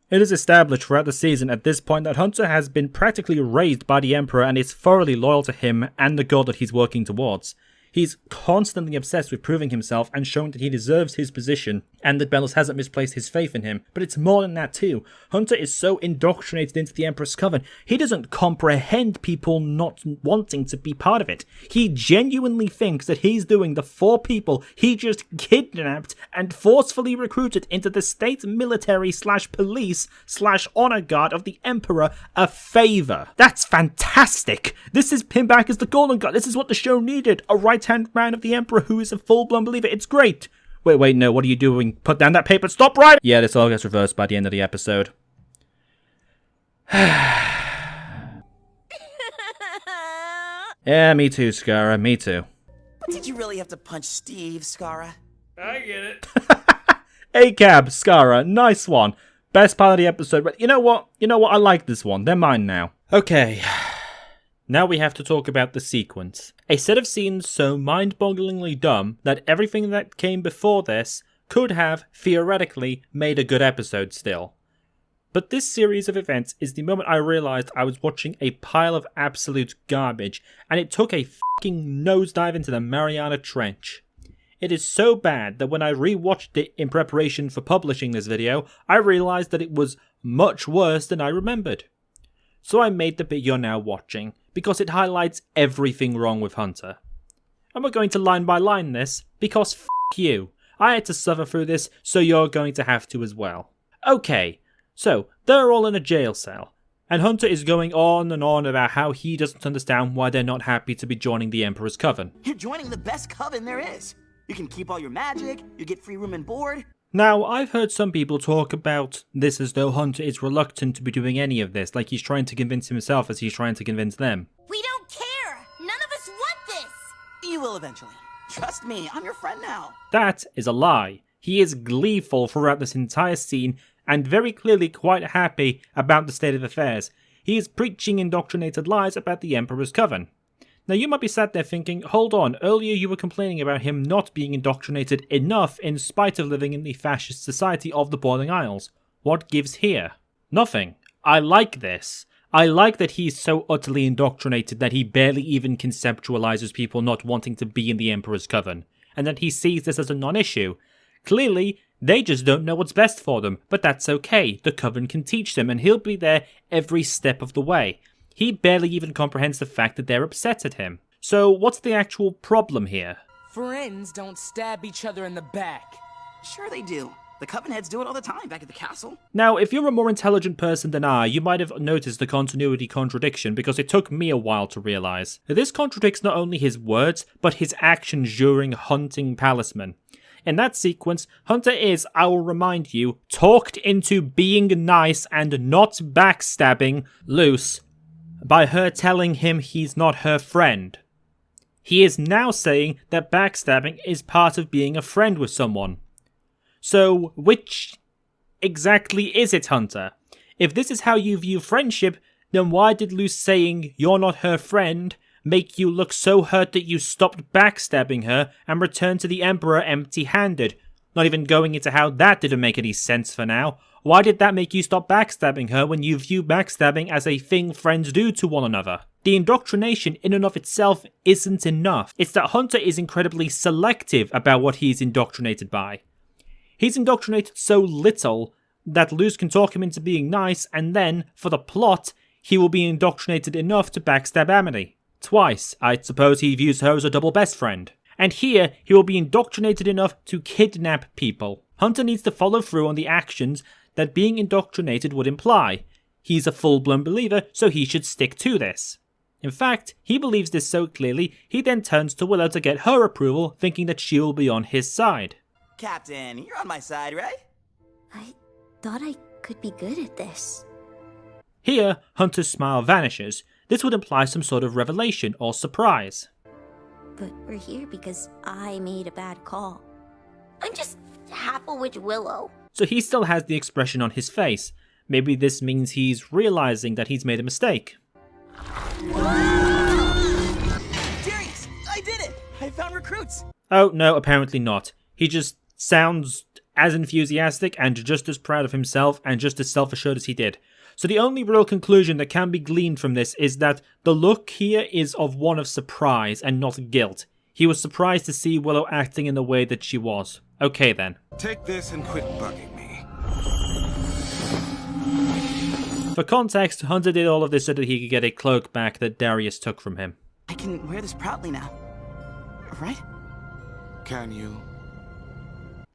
It is established throughout the season at this point that Hunter has been practically raised by the Emperor and is thoroughly loyal to him and the goal that he's working towards. He's constantly obsessed with proving himself and showing that he deserves his position, and that Belos hasn't misplaced his faith in him. But it's more than that too. Hunter is so indoctrinated into the Emperor's Coven, he doesn't comprehend people not wanting to be part of it. He genuinely thinks that he's doing the 4 people he just kidnapped and forcefully recruited into the state military / police / honor guard of the Emperor a favor. That's fantastic! This is him back as the Golden God. This is what the show needed. A right-hand man of the Emperor who is a full-blown believer. It's great. Wait, no, what are you doing? Put down that paper, stop writing! Yeah, this all gets reversed by the end of the episode. Yeah, me too, Skara, me too. Did you really have to punch Steve, Skara? I get it. A-cab, Skara, nice one. Best part of the episode, but you know what? I like this one. They're mine now. Okay. Now we have to talk about the sequence. A set of scenes so mind-bogglingly dumb that everything that came before this could have, theoretically, made a good episode still. But this series of events is the moment I realized I was watching a pile of absolute garbage, and it took a fucking nosedive into the Mariana Trench. It is so bad that when I rewatched it in preparation for publishing this video, I realized that it was much worse than I remembered. So I made the bit you're now watching, because it highlights everything wrong with Hunter. And we're going to line by line this, because f*** you. I had to suffer through this, so you're going to have to as well. Okay, so they're all in a jail cell, and Hunter is going on and on about how he doesn't understand why they're not happy to be joining the Emperor's Coven. You're joining the best coven there is. You can keep all your magic, you get free room and board. Now, I've heard some people talk about this as though Hunter is reluctant to be doing any of this, like he's trying to convince himself as he's trying to convince them. We don't care! None of us want this! You will eventually. Trust me, I'm your friend now. That is a lie. He is gleeful throughout this entire scene, and very clearly quite happy about the state of affairs. He is preaching indoctrinated lies about the Emperor's Coven. Now you might be sat there thinking, hold on, earlier you were complaining about him not being indoctrinated enough in spite of living in the fascist society of the Boiling Isles. What gives here? Nothing. I like this. I like that he's so utterly indoctrinated that he barely even conceptualizes people not wanting to be in the Emperor's Coven, and that he sees this as a non-issue. Clearly, they just don't know what's best for them, but that's okay. The Coven can teach them, and he'll be there every step of the way. He barely even comprehends the fact that they're upset at him. So what's the actual problem here? Friends don't stab each other in the back. Sure they do. The coven heads do it all the time back at the castle. Now, if you're a more intelligent person than I, you might have noticed the continuity contradiction because it took me a while to realize. This contradicts not only his words, but his actions during hunting Palisman. In that sequence, Hunter is, I will remind you, talked into being nice and not backstabbing Luce by her telling him he's not her friend. He is now saying that backstabbing is part of being a friend with someone. So, which exactly is it, Hunter? If this is how you view friendship, then why did Luce saying you're not her friend make you look so hurt that you stopped backstabbing her and returned to the Emperor empty-handed? Not even going into how that didn't make any sense for now. Why did that make you stop backstabbing her when you view backstabbing as a thing friends do to one another? The indoctrination in and of itself isn't enough. It's that Hunter is incredibly selective about what he's indoctrinated by. He's indoctrinated so little that Luce can talk him into being nice, and then, for the plot, he will be indoctrinated enough to backstab Amity. Twice, I suppose he views her as a double best friend. And here, he will be indoctrinated enough to kidnap people. Hunter needs to follow through on the actions that being indoctrinated would imply. He's a full-blown believer, so he should stick to this. In fact, he believes this so clearly, he then turns to Willow to get her approval, thinking that she will be on his side. Captain, you're on my side, right? I thought I could be good at this. Here, Hunter's smile vanishes. This would imply some sort of revelation or surprise. But we're here because I made a bad call. I'm just half a witch Willow. So he still has the expression on his face. Maybe this means he's realizing that he's made a mistake. Darius, I did it! I found recruits! Oh, no, apparently not. He just sounds as enthusiastic and just as proud of himself and just as self-assured as he did. So the only real conclusion that can be gleaned from this is that the look here is of one of surprise and not guilt. He was surprised to see Willow acting in the way that she was. Okay then. Take this and quit bugging me. For context, Hunter did all of this so that he could get a cloak back that Darius took from him. I can wear this proudly now. Right? Can you?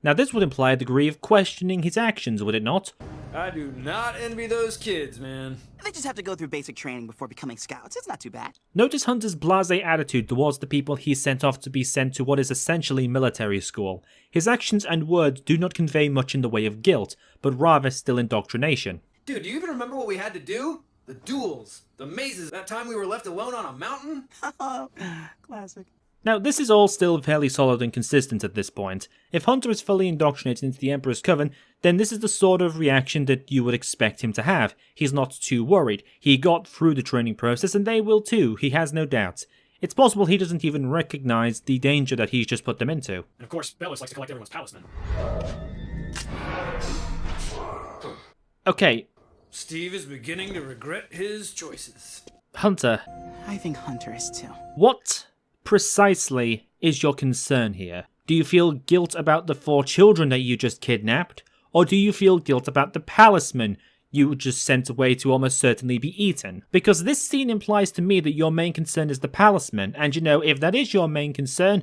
Now this would imply a degree of questioning his actions, would it not? I do not envy those kids, man. They just have to go through basic training before becoming scouts. It's not too bad. Notice Hunter's blasé attitude towards the people he sent off to be sent to what is essentially military school. His actions and words do not convey much in the way of guilt, but rather still indoctrination. Dude, do you even remember what we had to do? The duels, the mazes, that time we were left alone on a mountain? Classic. Now, this is all still fairly solid and consistent at this point. If Hunter is fully indoctrinated into the Emperor's Coven, then this is the sort of reaction that you would expect him to have. He's not too worried. He got through the training process, and they will too, he has no doubt. It's possible he doesn't even recognize the danger that he's just put them into. And of course, Bellows likes to collect everyone's talisman. Okay. Steve is beginning to regret his choices. Hunter. I think Hunter is too. What precisely is your concern here? Do you feel guilt about the 4 children that you just kidnapped? Or do you feel guilt about the talisman you just sent away to almost certainly be eaten? Because this scene implies to me that your main concern is the talisman, and you know, if that is your main concern,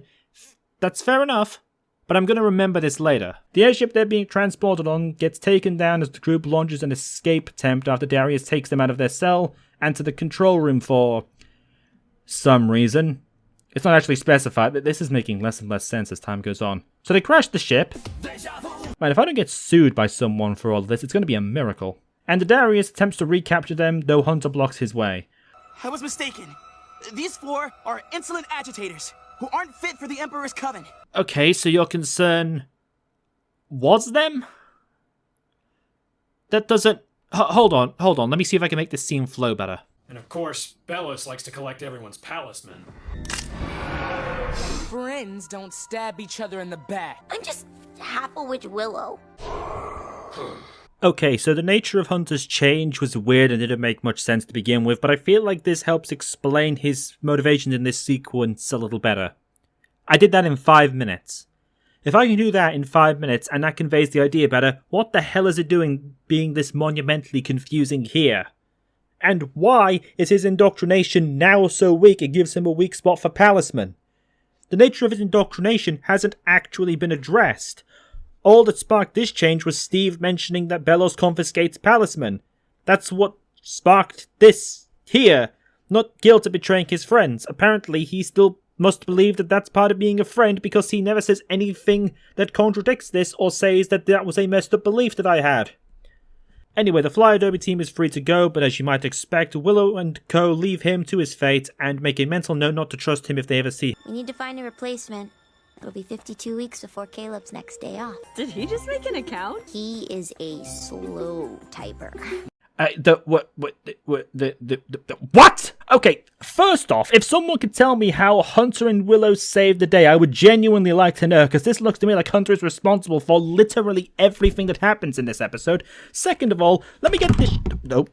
that's fair enough. But I'm going to remember this later. The airship they're being transported on gets taken down as the group launches an escape attempt after Darius takes them out of their cell and to the control room for some reason. It's not actually specified, but this is making less and less sense as time goes on. So they crash the ship. Man, if I don't get sued by someone for all of this, it's going to be a miracle. And Darius attempts to recapture them, though Hunter blocks his way. I was mistaken. These 4 are insolent agitators who aren't fit for the Emperor's Coven. Okay, so your concern was them? That doesn't... Hold on. Let me see if I can make this scene flow better. And of course, Bellows likes to collect everyone's talisman. Friends don't stab each other in the back. I'm just half a witch Willow. Okay, so the nature of Hunter's change was weird and didn't make much sense to begin with, but I feel like this helps explain his motivations in this sequence a little better. I did that in 5 minutes. If I can do that in 5 minutes and that conveys the idea better, what the hell is it doing being this monumentally confusing here? And why is his indoctrination now so weak it gives him a weak spot for talisman? The nature of his indoctrination hasn't actually been addressed. All that sparked this change was Steve mentioning that Bellows confiscates talisman. That's what sparked this here, not guilt of betraying his friends. Apparently he still must believe that that's part of being a friend because he never says anything that contradicts this or says that that was a messed up belief that I had. Anyway, the Fly Adobe team is free to go, but as you might expect, Willow and co leave him to his fate and make a mental note not to trust him if they ever see him. We need to find a replacement. It'll be 52 weeks before Caleb's next day off. Did he just make an account? He is a slow typer. What? Okay, first off, if someone could tell me how Hunter and Willow saved the day, I would genuinely like to know, because this looks to me like Hunter is responsible for literally everything that happens in this episode. Second of all, let me get this... Nope,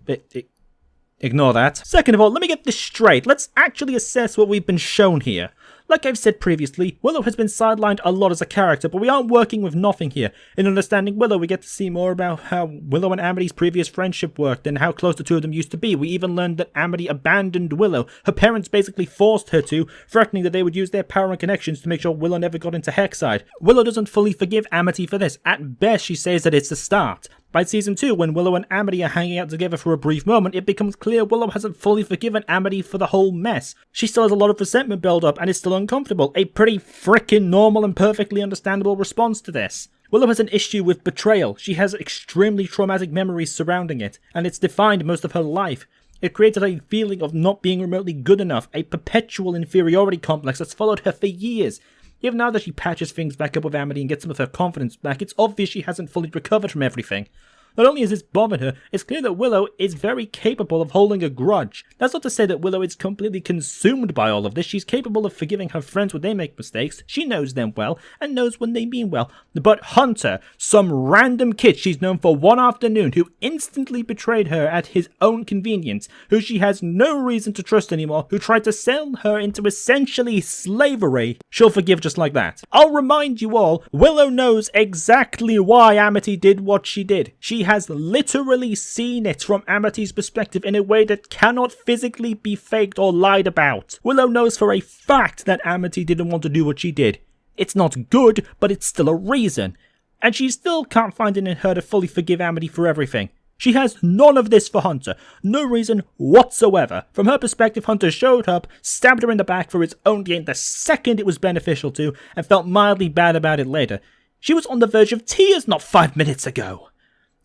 ignore that. Second of all, let me get this straight. Let's actually assess what we've been shown here. Like I've said previously, Willow has been sidelined a lot as a character, but we aren't working with nothing here. In understanding Willow, we get to see more about how Willow and Amity's previous friendship worked and how close the two of them used to be. We even learned that Amity abandoned Willow. Her parents basically forced her to, threatening that they would use their power and connections to make sure Willow never got into Hexside. Willow doesn't fully forgive Amity for this. At best, she says that it's the start. By season 2, when Willow and Amity are hanging out together for a brief moment, it becomes clear Willow hasn't fully forgiven Amity for the whole mess. She still has a lot of resentment build up and is still uncomfortable. A pretty frickin' normal and perfectly understandable response to this. Willow has an issue with betrayal. She has extremely traumatic memories surrounding it, and it's defined most of her life. It created a feeling of not being remotely good enough, a perpetual inferiority complex that's followed her for years. Even now that she patches things back up with Amity and gets some of her confidence back, it's obvious she hasn't fully recovered from everything. Not only has this bothered her, it's clear that Willow is very capable of holding a grudge. That's not to say that Willow is completely consumed by all of this. She's capable of forgiving her friends when they make mistakes. She knows them well, and knows when they mean well. But Hunter, some random kid she's known for one afternoon, who instantly betrayed her at his own convenience, who she has no reason to trust anymore, who tried to sell her into essentially slavery, she'll forgive just like that. I'll remind you all, Willow knows exactly why Amity did what she did. She has literally seen it from Amity's perspective in a way that cannot physically be faked or lied about. Willow knows for a fact that Amity didn't want to do what she did. It's not good, but it's still a reason. And she still can't find it in her to fully forgive Amity for everything. She has none of this for Hunter. No reason whatsoever. From her perspective, Hunter showed up, stabbed her in the back for his own gain the second it was beneficial to, and felt mildly bad about it later. She was on the verge of tears not 5 minutes ago.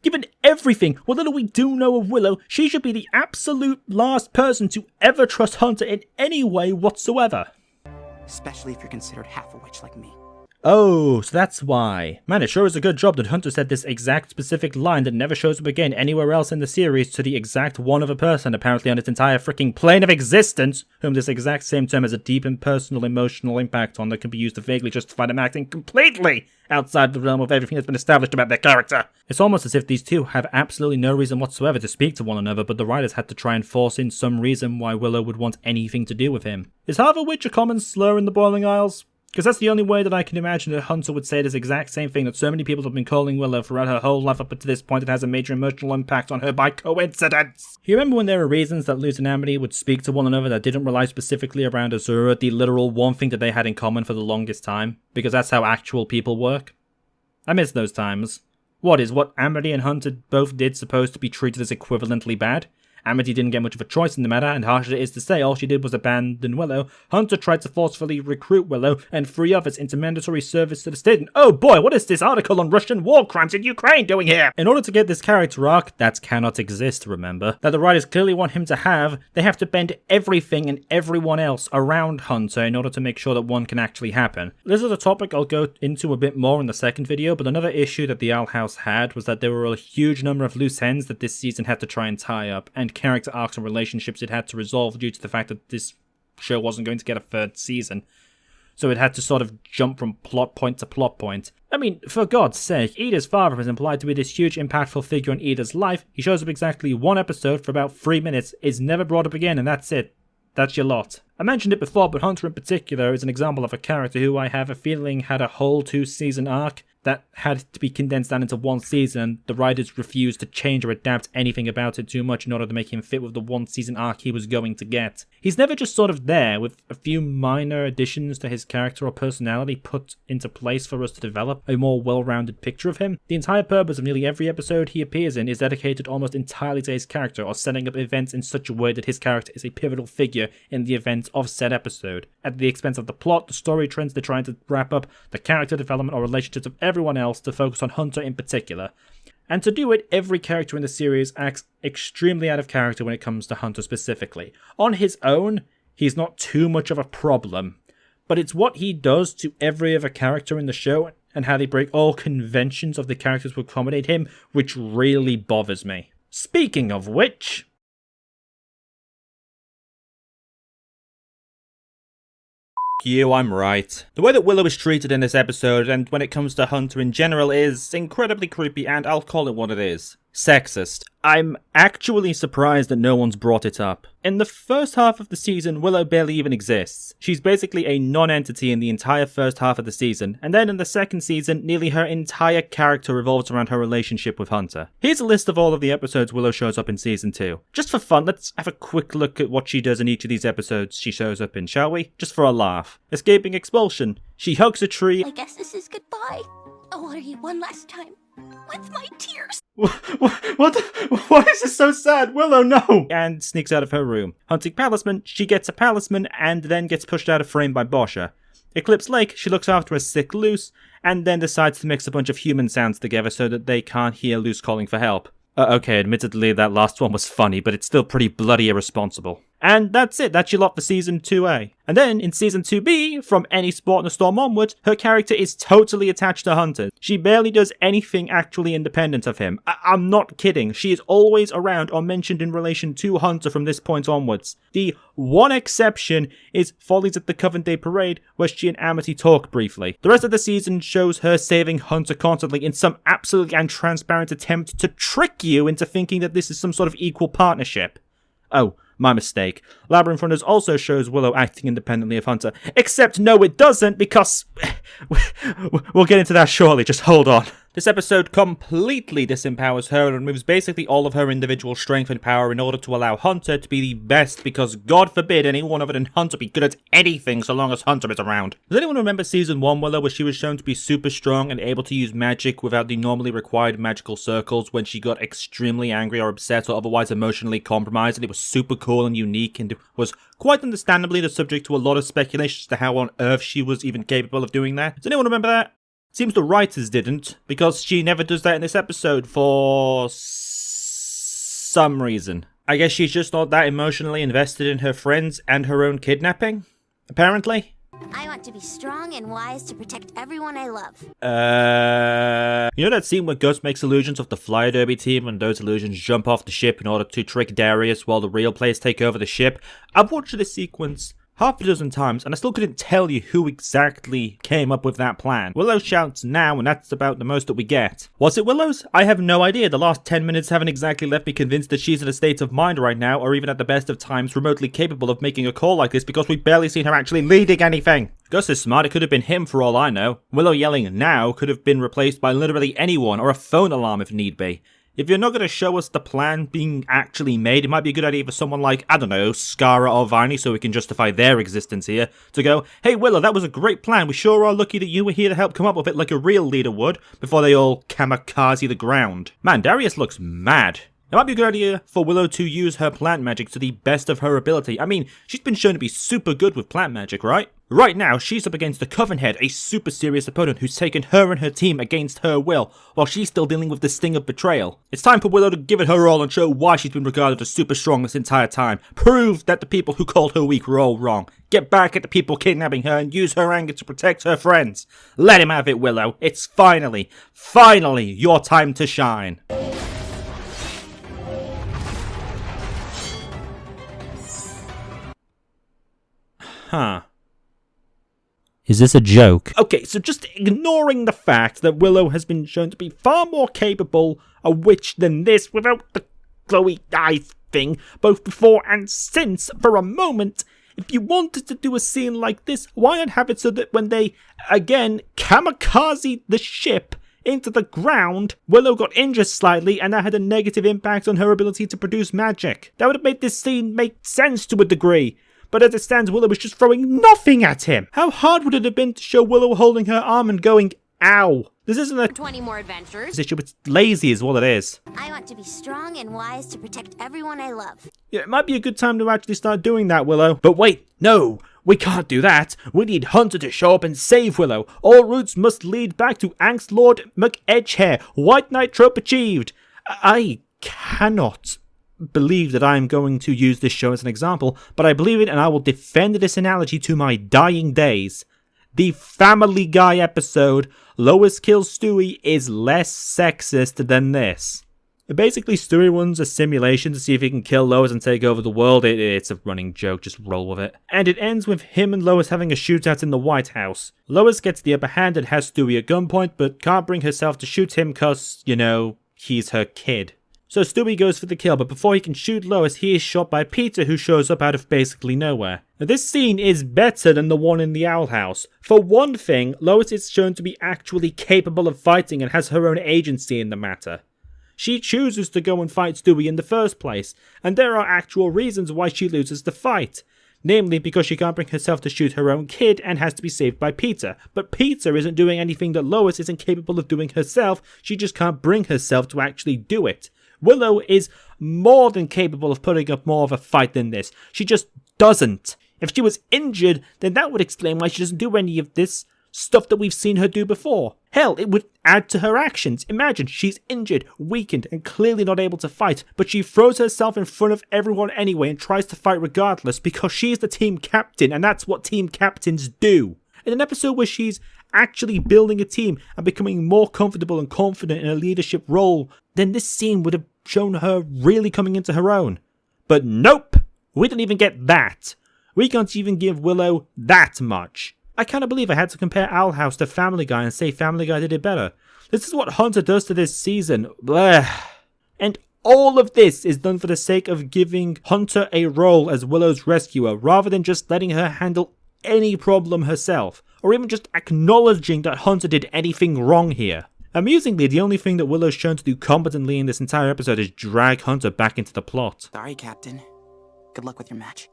Given everything, what little we do know of Willow, she should be the absolute last person to ever trust Hunter in any way whatsoever. Especially if you're considered half a witch like me. Oh, so that's why. Man, it sure is a good job that Hunter said this exact specific line that never shows up again anywhere else in the series to the exact one of a person apparently on its entire freaking plane of existence, whom this exact same term has a deep and personal emotional impact on that can be used to vaguely justify them acting completely outside the realm of everything that's been established about their character. It's almost as if these two have absolutely no reason whatsoever to speak to one another, but the writers had to try and force in some reason why Willow would want anything to do with him. Is half a witch a common slur in the Boiling Isles? Because that's the only way that I can imagine that Hunter would say this exact same thing that so many people have been calling Willow throughout her whole life up to this point. It has a major emotional impact on her by coincidence. You remember when there were reasons that Luz and Amity would speak to one another that didn't rely specifically around Azura, the literal one thing that they had in common for the longest time? Because that's how actual people work. I miss those times. What is what Amity and Hunter both did supposed to be treated as equivalently bad? Amity didn't get much of a choice in the matter, and harsh as it is to say, all she did was abandon Willow. Hunter tried to forcefully recruit Willow and 3 others into mandatory service to the state. And oh boy, what is this article on Russian war crimes in Ukraine doing here? In order to get this character arc, that cannot exist, remember, that the writers clearly want him to have, they have to bend everything and everyone else around Hunter in order to make sure that one can actually happen. This is a topic I'll go into a bit more in the second video, but another issue that the Owl House had was that there were a huge number of loose ends that this season had to try and tie up, and character arcs and relationships it had to resolve due to the fact that this show wasn't going to get a 3rd season. So it had to sort of jump from plot point to plot point. I mean, for God's sake, Ida's father is implied to be this huge impactful figure in Ida's life. He shows up exactly 1 episode for about 3 minutes, is never brought up again, and that's it. That's your lot. I mentioned it before, but Hunter in particular is an example of a character who I have a feeling had a whole 2-season arc that had to be condensed down into 1 season, and the writers refused to change or adapt anything about it too much in order to make him fit with the 1-season arc he was going to get. He's never just sort of there, with a few minor additions to his character or personality put into place for us to develop a more well-rounded picture of him. The entire purpose of nearly every episode he appears in is dedicated almost entirely to his character, or setting up events in such a way that his character is a pivotal figure in the events of said episode, at the expense of the plot, the story trends they're trying to wrap up, the character development or relationships of everyone else, to focus on Hunter in particular. And to do it, every character in the series acts extremely out of character when it comes to Hunter specifically. On his own, he's not too much of a problem, but it's what he does to every other character in the show and how they break all conventions of the characters to accommodate him, which really bothers me. Speaking of which, you, I'm right. The way that Willow is treated in this episode, and when it comes to Hunter in general, is incredibly creepy, and I'll call it what it is. Sexist. I'm actually surprised that no one's brought it up. In the first half of the season, Willow barely even exists. She's basically a non-entity in the entire first half of the season, and then in the second season, nearly her entire character revolves around her relationship with Hunter. Here's a list of all of the episodes Willow shows up in season 2. Just for fun, let's have a quick look at what she does in each of these episodes she shows up in, shall we? Just for a laugh. Escaping expulsion. She hugs a tree. I guess this is goodbye. I'll water you one last time. With my tears. Why is this so sad? Willow, no! And sneaks out of her room. Hunting Palisman, she gets a Palisman and then gets pushed out of frame by Boscha. Eclipse Lake, she looks after a sick Luce, and then decides to mix a bunch of human sounds together so that they can't hear Luce calling for help. Okay, admittedly that last one was funny, but it's still pretty bloody irresponsible. And that's it, that's your lot for Season 2A. And then, in Season 2B, from Any Sport in the Storm onwards, her character is totally attached to Hunter. She barely does anything actually independent of him. I'm not kidding, she is always around or mentioned in relation to Hunter from this point onwards. The one exception is Follies at the Coven Day Parade, where she and Amity talk briefly. The rest of the season shows her saving Hunter constantly in some absolutely untransparent attempt to trick you into thinking that this is some sort of equal partnership. Oh, my mistake. Labyrinth Runners also shows Willow acting independently of Hunter. Except no, it doesn't, because we'll get into that shortly, just hold on. This episode completely disempowers her and removes basically all of her individual strength and power in order to allow Hunter to be the best, because God forbid anyone other than Hunter be good at anything so long as Hunter is around. Does anyone remember Season 1 Willow, where she was shown to be super strong and able to use magic without the normally required magical circles when she got extremely angry or upset or otherwise emotionally compromised, and it was super cool and unique and was quite understandably the subject to a lot of speculation as to how on earth she was even capable of doing that? Does anyone remember that? Seems the writers didn't, because she never does that in this episode for some reason. I guess she's just not that emotionally invested in her friends and her own kidnapping, apparently. I want to be strong and wise to protect everyone I love. You know that scene where Gus makes illusions of the Flyer Derby team and those illusions jump off the ship in order to trick Darius while the real players take over the ship? I've watched this sequence half a dozen times, and I still couldn't tell you who exactly came up with that plan. Willow shouts now, and that's about the most that we get. Was it Willow's? I have no idea. The last 10 minutes haven't exactly left me convinced that she's in a state of mind right now, or even at the best of times remotely capable of making a call like this, because we've barely seen her actually leading anything. Gus is smart, it could have been him for all I know. Willow yelling now could have been replaced by literally anyone, or a phone alarm if need be. If you're not going to show us the plan being actually made, it might be a good idea for someone like, I don't know, Skara or Viney, so we can justify their existence here, to go, hey Willow, that was a great plan, we sure are lucky that you were here to help come up with it like a real leader would, before they all kamikaze the ground. Man, Darius looks mad. It might be a good idea for Willow to use her plant magic to the best of her ability. I mean, she's been shown to be super good with plant magic, right? Right now, she's up against the Coven Head, a super serious opponent who's taken her and her team against her will, while she's still dealing with the sting of betrayal. It's time for Willow to give it her all and show why she's been regarded as super strong this entire time. Prove that the people who called her weak were all wrong. Get back at the people kidnapping her and use her anger to protect her friends. Let him have it, Willow. It's finally your time to shine. Huh. Is this a joke? Okay, so just ignoring the fact that Willow has been shown to be far more capable a witch than this without the glowy eyes thing, both before and since, for a moment, if you wanted to do a scene like this, why not have it so that when they, again, kamikaze the ship into the ground, Willow got injured slightly and that had a negative impact on her ability to produce magic? That would have made this scene make sense to a degree. But as it stands, Willow was just throwing nothing at him. How hard would it have been to show Willow holding her arm and going, ow? This isn't a 20 more adventures. issue, it's lazy is what it is. I want to be strong and wise to protect everyone I love. Yeah, it might be a good time to actually start doing that, Willow. But wait, no, we can't do that. We need Hunter to show up and save Willow. All routes must lead back to Angst Lord McEdgehair. White Knight trope achieved. I cannot believe that I am going to use this show as an example, but I believe it and I will defend this analogy to my dying days. The Family Guy episode, Lois Kills Stewie, is less sexist than this. Basically, Stewie runs a simulation to see if he can kill Lois and take over the world. It's a running joke, just roll with it. And it ends with him and Lois having a shootout in the White House. Lois gets the upper hand and has Stewie at gunpoint, but can't bring herself to shoot him cause, you know, he's her kid. So Stewie goes for the kill, but before he can shoot Lois, he is shot by Peter, who shows up out of basically nowhere. Now, this scene is better than the one in the Owl House. For one thing, Lois is shown to be actually capable of fighting and has her own agency in the matter. She chooses to go and fight Stewie in the first place, and there are actual reasons why she loses the fight. Namely, because she can't bring herself to shoot her own kid and has to be saved by Peter. But Peter isn't doing anything that Lois isn't capable of doing herself, she just can't bring herself to actually do it. Willow is more than capable of putting up more of a fight than this. She just doesn't. If she was injured, then that would explain why she doesn't do any of this stuff that we've seen her do before. Hell, it would add to her actions. Imagine, she's injured, weakened, and clearly not able to fight, but she throws herself in front of everyone anyway and tries to fight regardless because she's the team captain, and that's what team captains do. In an episode where she's actually building a team and becoming more comfortable and confident in a leadership role, then this scene would have shown her really coming into her own. But nope! We didn't even get that. We can't even give Willow that much. I cannot believe I had to compare Owl House to Family Guy and say Family Guy did it better. This is what Hunter does to this season. Blech. And all of this is done for the sake of giving Hunter a role as Willow's rescuer, rather than just letting her handle any problem herself, or even just acknowledging that Hunter did anything wrong here. Amusingly, the only thing that Willow's shown to do competently in this entire episode is drag Hunter back into the plot. Sorry, Captain. Good luck with your match.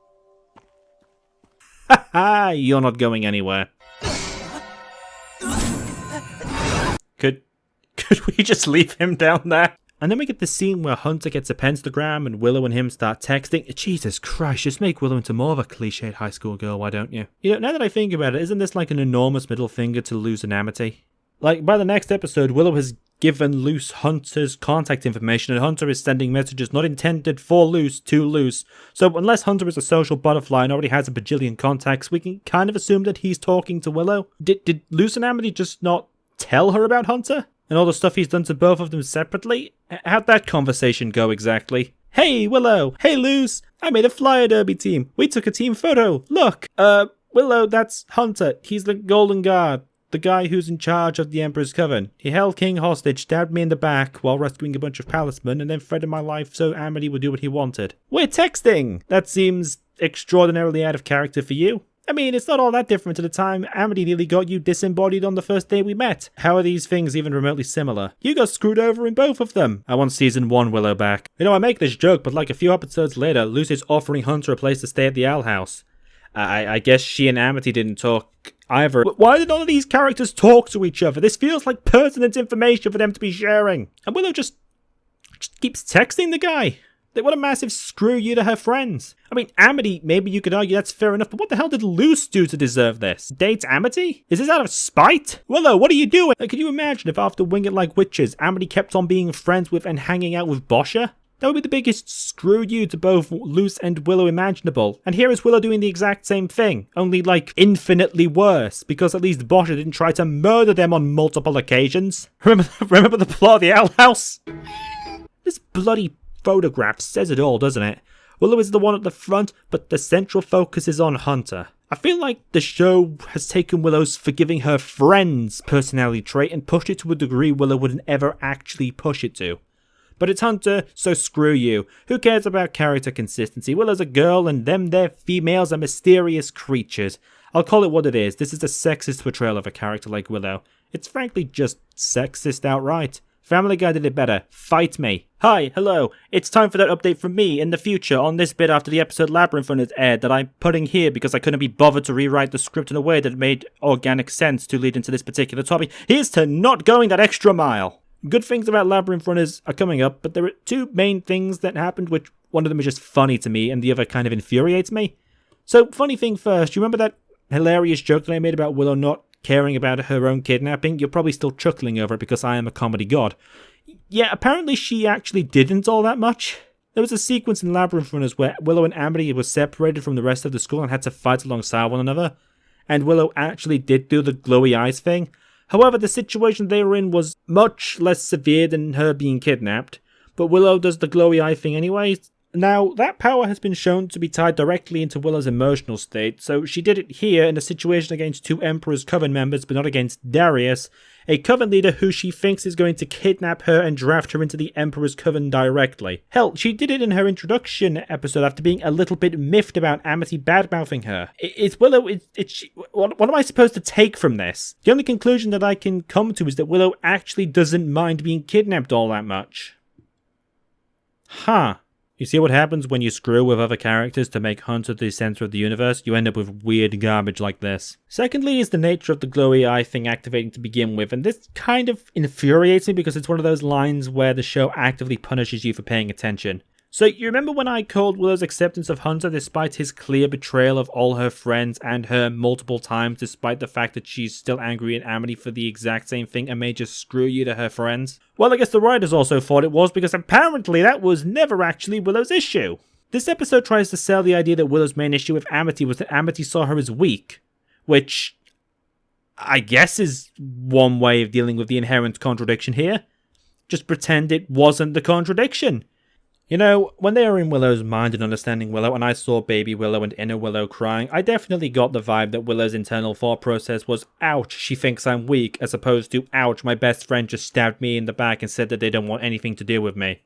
Haha, you're not going anywhere. Could we just leave him down there? And then we get the scene where Hunter gets a pentagram and Willow and him start texting. Jesus Christ, just make Willow into more of a cliched high school girl, why don't you? You know, now that I think about it, isn't this like an enormous middle finger to Luce and Amity? Like, by the next episode, Willow has given Luce Hunter's contact information, and Hunter is sending messages not intended for Luce to Luce. So unless Hunter is a social butterfly and already has a bajillion contacts, we can kind of assume that he's talking to Willow. Did Luce and Amity just not tell her about Hunter? And all the stuff he's done to both of them separately? How'd that conversation go exactly? Hey, Willow! Hey, Luce! I made a flyer derby team! We took a team photo! Look! Willow, that's Hunter. He's the Golden Guard. The guy who's in charge of the Emperor's Coven. He held King hostage, stabbed me in the back while rescuing a bunch of palismen, and then threatened my life so Amity would do what he wanted. We're texting! That seems extraordinarily out of character for you. I mean, it's not all that different to the time Amity nearly got you disembodied on the first day we met. How are these things even remotely similar? You got screwed over in both of them. I want season 1 Willow back. You know, I make this joke, but like a few episodes later, Lucy's offering Hunter a place to stay at the Owl House. I guess she and Amity didn't talk either. Why did none of these characters talk to each other? This feels like pertinent information for them to be sharing. And Willow just keeps texting the guy. What a massive screw you to her friends. I mean, Amity, maybe you could argue that's fair enough, but what the hell did Luce do to deserve this? Date Amity? Is this out of spite? Willow, what are you doing? Can you imagine if after Wing It Like Witches, Amity kept on being friends with and hanging out with Boscha? That would be the biggest screw you to both Luce and Willow imaginable. And here is Willow doing the exact same thing, only like infinitely worse, because at least Boscha didn't try to murder them on multiple occasions. Remember the plot of the Owl House? This bloody photograph says it all, doesn't it? Willow is the one at the front, but the central focus is on Hunter. I feel like the show has taken Willow's forgiving her friends personality trait and pushed it to a degree Willow wouldn't ever actually push it to. But it's Hunter, so screw you. Who cares about character consistency? Willow's a girl and them their females are mysterious creatures. I'll call it what it is. This is a sexist portrayal of a character like Willow. It's frankly just sexist outright. Family Guy did it better. Fight me. Hi, hello. It's time for that update from me in the future on this bit after the episode Labyrinth Run is aired that I'm putting here because I couldn't be bothered to rewrite the script in a way that made organic sense to lead into this particular topic. Here's to not going that extra mile. Good things about Labyrinth Runners are coming up, but there are two main things that happened, which one of them is just funny to me and the other kind of infuriates me. So, funny thing first, you remember that hilarious joke that I made about Willow not caring about her own kidnapping? You're probably still chuckling over it because I am a comedy god. Yeah, apparently she actually didn't all that much. There was a sequence in Labyrinth Runners where Willow and Amity were separated from the rest of the school and had to fight alongside one another, and Willow actually did do the glowy eyes thing. However, the situation they were in was much less severe than her being kidnapped, but Willow does the glowy eye thing anyway. Now, that power has been shown to be tied directly into Willow's emotional state, so she did it here in a situation against two Emperor's Coven members, but not against Darius, a Coven leader who she thinks is going to kidnap her and draft her into the Emperor's Coven directly. Hell, she did it in her introduction episode after being a little bit miffed about Amity badmouthing her. It's Willow, what am I supposed to take from this? The only conclusion that I can come to is that Willow actually doesn't mind being kidnapped all that much. Huh. You see what happens when you screw with other characters to make Hunter the center of the universe? You end up with weird garbage like this. Secondly is the nature of the glowy eye thing activating to begin with, and this kind of infuriates me because it's one of those lines where the show actively punishes you for paying attention. So you remember when I called Willow's acceptance of Hunter despite his clear betrayal of all her friends and her multiple times, despite the fact that she's still angry at Amity for the exact same thing and may just screw you to her friends? Well, I guess the writers also thought it was, because apparently that was never actually Willow's issue. This episode tries to sell the idea that Willow's main issue with Amity was that Amity saw her as weak, which I guess is one way of dealing with the inherent contradiction here. Just pretend it wasn't the contradiction. You know, when they are in Willow's mind and understanding Willow, and I saw baby Willow and inner Willow crying, I definitely got the vibe that Willow's internal thought process was, ouch, she thinks I'm weak, as opposed to, ouch, my best friend just stabbed me in the back and said that they don't want anything to do with me.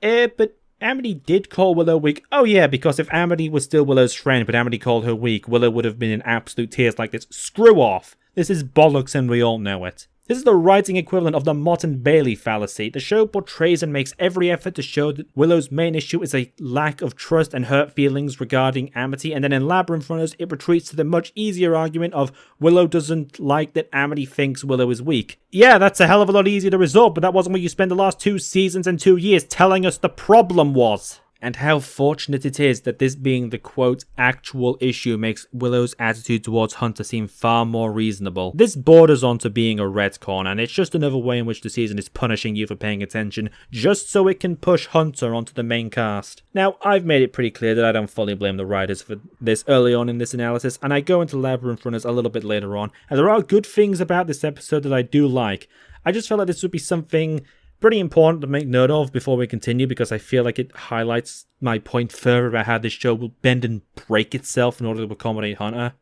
But Amity did call Willow weak. Oh yeah, because if Amity was still Willow's friend, but Amity called her weak, Willow would have been in absolute tears like this. Screw off! This is bollocks and we all know it. This is the writing equivalent of the Mott and Bailey fallacy. The show portrays and makes every effort to show that Willow's main issue is a lack of trust and hurt feelings regarding Amity, and then in Labyrinth Runners it retreats to the much easier argument of Willow doesn't like that Amity thinks Willow is weak. Yeah, that's a hell of a lot easier to resolve, but that wasn't what you spent the last 2 seasons and 2 years telling us the problem was. And how fortunate it is that this being the quote actual issue makes Willow's attitude towards Hunter seem far more reasonable. This borders on to being a retcon, and it's just another way in which the season is punishing you for paying attention, just so it can push Hunter onto the main cast. Now, I've made it pretty clear that I don't fully blame the writers for this early on in this analysis, and I go into Labyrinth Runners a little bit later on, and there are good things about this episode that I do like. I just felt like this would be something pretty important to make note of before we continue, because I feel like it highlights my point further about how this show will bend and break itself in order to accommodate Hunter.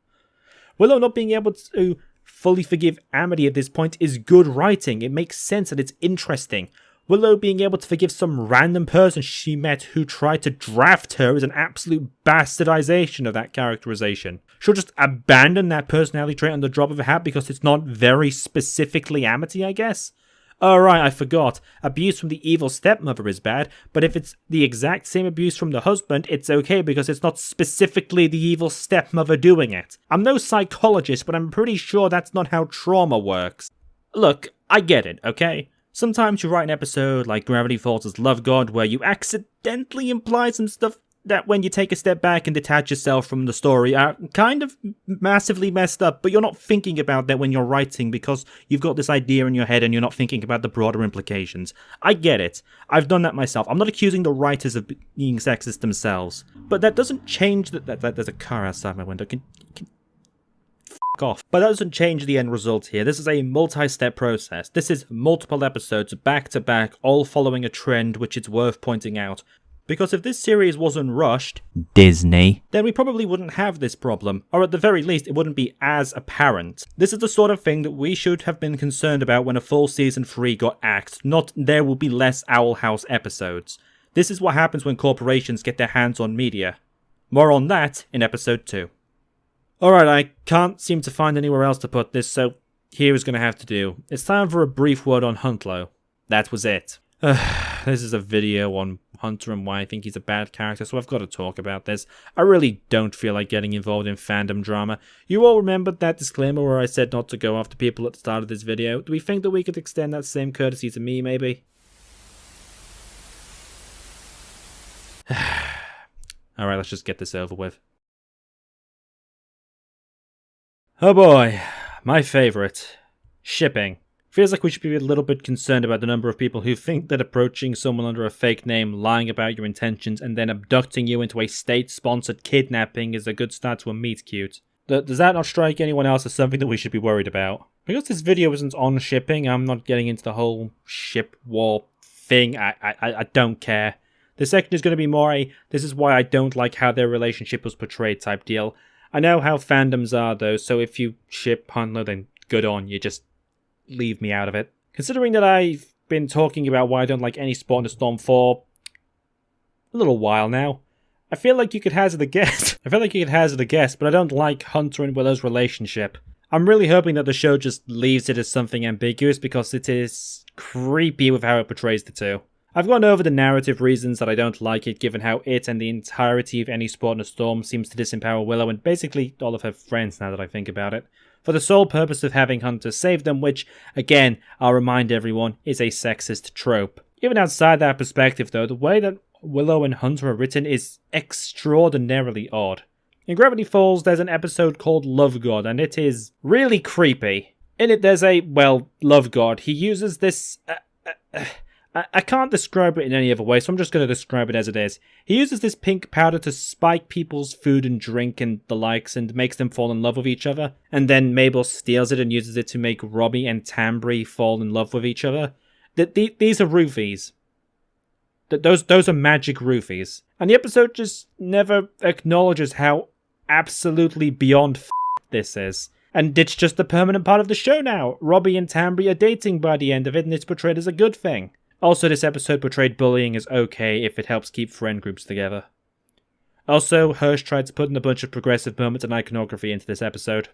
Willow not being able to fully forgive Amity at this point is good writing. It makes sense and it's interesting. Willow being able to forgive some random person she met who tried to draft her is an absolute bastardization of that characterization. She'll just abandon that personality trait on the drop of a hat because it's not very specifically Amity, I guess? Oh right, I forgot. Abuse from the evil stepmother is bad, but if it's the exact same abuse from the husband, it's okay because it's not specifically the evil stepmother doing it. I'm no psychologist, but I'm pretty sure that's not how trauma works. Look, I get it, okay? Sometimes you write an episode like Gravity Falls' Love God where you accidentally imply some stuff that when you take a step back and detach yourself from the story are kind of massively messed up, but you're not thinking about that when you're writing because you've got this idea in your head and you're not thinking about the broader implications. I get it. I've done that myself. I'm not accusing the writers of being sexist themselves, but that doesn't change that there's a car outside my window. Can f*** off. But that doesn't change the end result here. This is a multi-step process. This is multiple episodes back to back, all following a trend which it's worth pointing out. Because if this series wasn't rushed, Disney, then we probably wouldn't have this problem, or at the very least it wouldn't be as apparent. This is the sort of thing that we should have been concerned about when a full season 3 got axed, not there will be less Owl House episodes. This is what happens when corporations get their hands on media. More on that in episode 2. Alright, I can't seem to find anywhere else to put this, so here is going to have to do. It's time for a brief word on Huntlow. That was it. This is a video on Hunter and why I think he's a bad character, so I've got to talk about this. I really don't feel like getting involved in fandom drama. You all remembered that disclaimer where I said not to go after people at the start of this video? Do we think that we could extend that same courtesy to me, maybe? Alright, let's just get this over with. Oh boy, my favourite. Shipping. Feels like we should be a little bit concerned about the number of people who think that approaching someone under a fake name, lying about your intentions, and then abducting you into a state-sponsored kidnapping is a good start to a meet cute. Does that not strike anyone else as something that we should be worried about? Because this video isn't on shipping, I'm not getting into the whole ship war thing. I don't care. The second is going to be more a, this is why I don't like how their relationship was portrayed type deal. I know how fandoms are though, so if you ship Huntlow, then good on you, just leave me out of it. Considering that I've been talking about why I don't like any Spot in the Storm for a little while now, I feel like you could hazard a guess. But I don't like Hunter and Willow's relationship. I'm really hoping that the show just leaves it as something ambiguous because it is creepy with how it portrays the two. I've gone over the narrative reasons that I don't like it, given how it and the entirety of any Spot in the Storm seems to disempower Willow and basically all of her friends now that I think about it, for the sole purpose of having Hunter save them, which, again, I'll remind everyone, is a sexist trope. Even outside that perspective though, the way that Willow and Hunter are written is extraordinarily odd. In Gravity Falls, there's an episode called Love God, and it is really creepy. In it, there's a, love god. He uses this... I can't describe it in any other way, so I'm just going to describe it as it is. He uses this pink powder to spike people's food and drink and the likes and makes them fall in love with each other. And then Mabel steals it and uses it to make Robbie and Tambry fall in love with each other. These are roofies. Those are magic roofies. And the episode just never acknowledges how absolutely beyond this is. And it's just a permanent part of the show now. Robbie and Tambry are dating by the end of it, and it's portrayed as a good thing. Also, this episode portrayed bullying as okay if it helps keep friend groups together. Also, Hirsch tried to put in a bunch of progressive moments and iconography into this episode.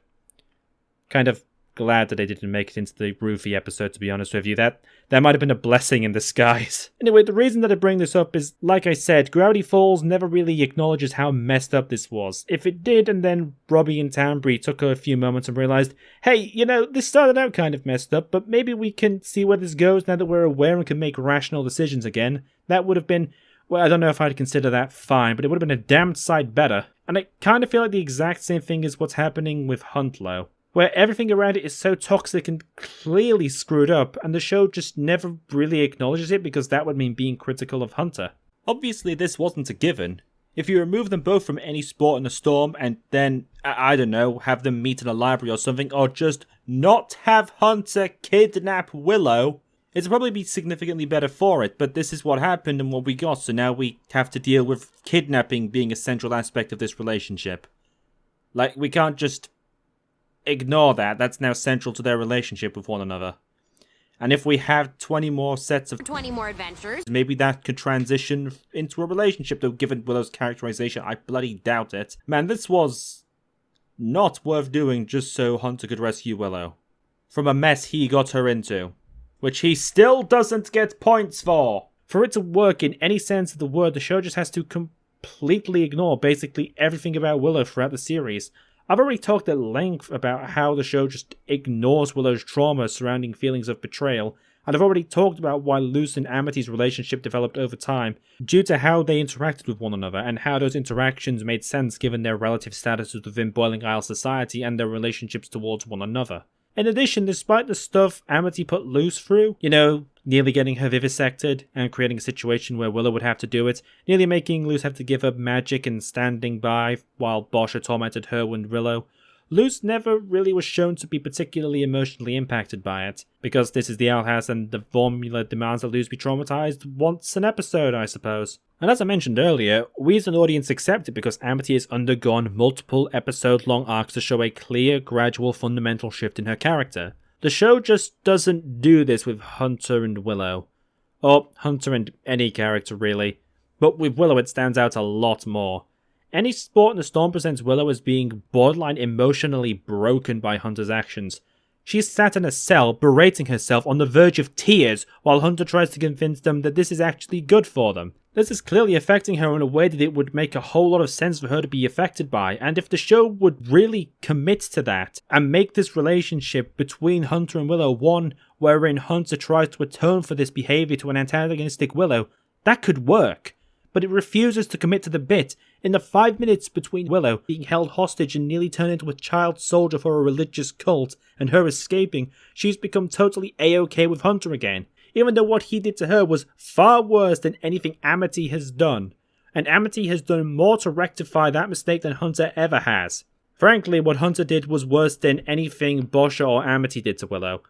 Kind of glad that they didn't make it into the roofie episode, to be honest with you. That might have been a blessing in disguise. Anyway, the reason that I bring this up is, like I said, Gravity Falls never really acknowledges how messed up this was. If it did, and then Robbie and Tambry took a few moments and realized, hey, this started out kind of messed up, but maybe we can see where this goes now that we're aware and can make rational decisions again, that would have been, well, I don't know if I'd consider that fine, but it would have been a damn sight better. And I kind of feel like the exact same thing is what's happening with Huntlow, where everything around it is so toxic and clearly screwed up, and the show just never really acknowledges it because that would mean being critical of Hunter. Obviously, this wasn't a given. If you remove them both from any sport in a storm and then, I don't know, have them meet in a library or something, or just not have Hunter kidnap Willow, it'd probably be significantly better for it, but this is what happened and what we got, so now we have to deal with kidnapping being a central aspect of this relationship. Like, we can't just ignore that. That's now central to their relationship with one another. And if we have 20 more sets of 20 more adventures, maybe that could transition into a relationship, though given Willow's characterization, I bloody doubt it. Man, this was not worth doing just so Hunter could rescue Willow from a mess he got her into, which he still doesn't get points for. For it to work in any sense of the word, the show just has to completely ignore basically everything about Willow throughout the series. I've already talked at length about how the show just ignores Willow's trauma surrounding feelings of betrayal, and I've already talked about why Luce and Amity's relationship developed over time due to how they interacted with one another, and how those interactions made sense given their relative statuses within Boiling Isle society and their relationships towards one another. In addition, despite the stuff Amity put Luce through, nearly getting her vivisected and creating a situation where Willow would have to do it, nearly making Luce have to give up magic and standing by while Boscha tormented her and Willow, Luce never really was shown to be particularly emotionally impacted by it, because this is the Owl House and the formula demands that Luce be traumatized once an episode, I suppose. And as I mentioned earlier, we as an audience accept it because Amity has undergone multiple episode-long arcs to show a clear, gradual, fundamental shift in her character. The show just doesn't do this with Hunter and Willow. Or Hunter and any character, really. But with Willow it stands out a lot more. Any Sport in the Storm presents Willow as being borderline emotionally broken by Hunter's actions. She's sat in a cell, berating herself on the verge of tears, while Hunter tries to convince them that this is actually good for them. This is clearly affecting her in a way that it would make a whole lot of sense for her to be affected by, and if the show would really commit to that, and make this relationship between Hunter and Willow one wherein Hunter tries to atone for this behaviour to an antagonistic Willow, that could work. But it refuses to commit to the bit. In the 5 minutes between Willow being held hostage and nearly turned into a child soldier for a religious cult, and her escaping, she's become totally A-okay with Hunter again, even though what he did to her was far worse than anything Amity has done. And Amity has done more to rectify that mistake than Hunter ever has. Frankly, what Hunter did was worse than anything Boscha or Amity did to Willow.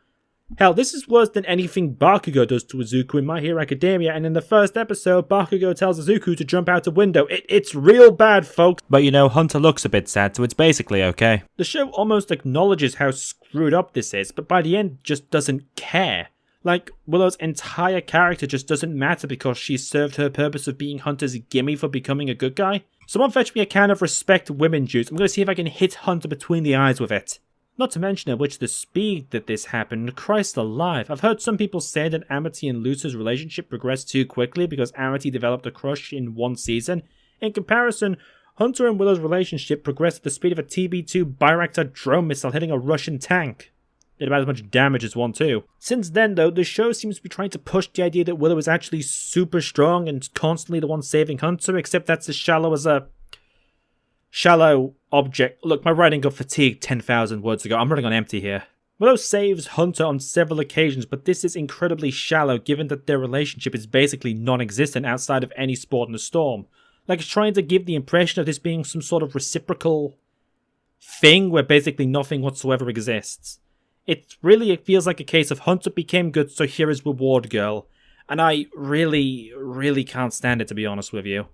Hell, this is worse than anything Bakugo does to Izuku in My Hero Academia, and in the first episode, Bakugo tells Izuku to jump out a window. It's real bad, folks. But Hunter looks a bit sad, so it's basically okay. The show almost acknowledges how screwed up this is, but by the end just doesn't care. Like, Willow's entire character just doesn't matter because she served her purpose of being Hunter's gimme for becoming a good guy. Someone fetch me a can of Respect Women juice. I'm going to see if I can hit Hunter between the eyes with it. Not to mention at which the speed that this happened, Christ alive. I've heard some people say that Amity and Luce's relationship progressed too quickly because Amity developed a crush in one season. In comparison, Hunter and Willow's relationship progressed at the speed of a TB2 Bayraktar drone missile hitting a Russian tank. did about as much damage as 1 too. Since then though, the show seems to be trying to push the idea that Willow is actually super strong and constantly the one saving Hunter, except that's as shallow as a shallow object. Look, my writing got fatigued 10,000 words ago. I'm running on empty here. Willow saves Hunter on several occasions, but this is incredibly shallow given that their relationship is basically non-existent outside of any sport in the storm. Like, it's trying to give the impression of this being some sort of reciprocal thing where basically nothing whatsoever exists. It feels like a case of Hunter became good, so here is reward girl. And I really can't stand it, to be honest with you.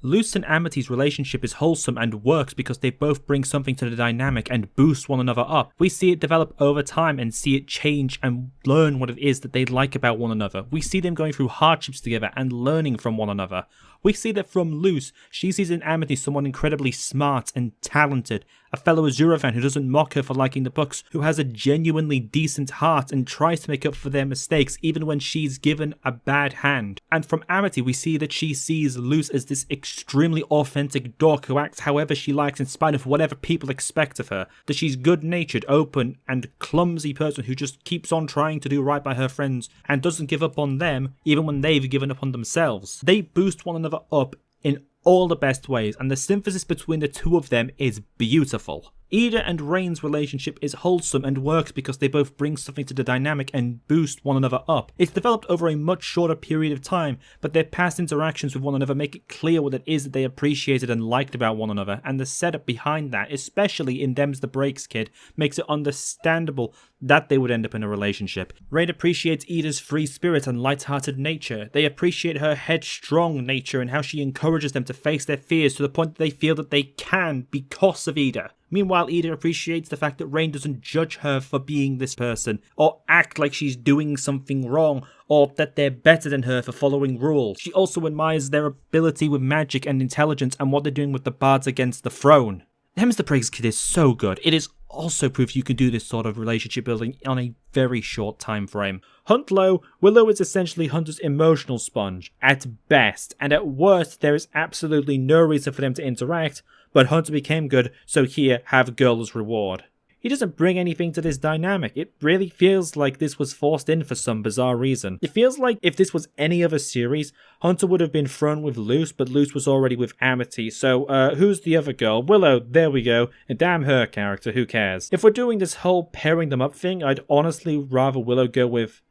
Luce and Amity's relationship is wholesome and works because they both bring something to the dynamic and boost one another up. We see it develop over time and see it change and learn what it is that they like about one another. We see them going through hardships together and learning from one another. We see that from Luce, she sees in Amity someone incredibly smart and talented, a fellow Azura fan who doesn't mock her for liking the books, who has a genuinely decent heart and tries to make up for their mistakes even when she's given a bad hand. And from Amity, we see that she sees Luce as this extremely authentic dork who acts however she likes in spite of whatever people expect of her, that she's good-natured, open, and clumsy person who just keeps on trying to do right by her friends and doesn't give up on them even when they've given up on themselves. They boost one another up in all the best ways, and the synthesis between the two of them is beautiful. Ida and Rain's relationship is wholesome and works because they both bring something to the dynamic and boost one another up. It's developed over a much shorter period of time, but their past interactions with one another make it clear what it is that they appreciated and liked about one another, and the setup behind that, especially in Them's the Breaks kid, makes it understandable that they would end up in a relationship. Rain appreciates Ida's free spirit and light-hearted nature. They appreciate her headstrong nature and how she encourages them to face their fears to the point that they feel that they can because of Ida. Meanwhile, Ida appreciates the fact that Rain doesn't judge her for being this person, or act like she's doing something wrong, or that they're better than her for following rules. She also admires their ability with magic and intelligence and what they're doing with the bards against the throne. Them's the Breaks kid is so good. It is also proof you can do this sort of relationship building on a very short time frame. Huntlow, Willow is essentially Hunter's emotional sponge, at best, and at worst there is absolutely no reason for them to interact, but Hunter became good, so here, have girl's reward. He doesn't bring anything to this dynamic. It really feels like this was forced in for some bizarre reason. It feels like if this was any other series, Hunter would have been thrown with Luce, but Luce was already with Amity. So, who's the other girl? Willow, there we go. And damn her character, who cares? If we're doing this whole pairing them up thing, I'd honestly rather Willow go with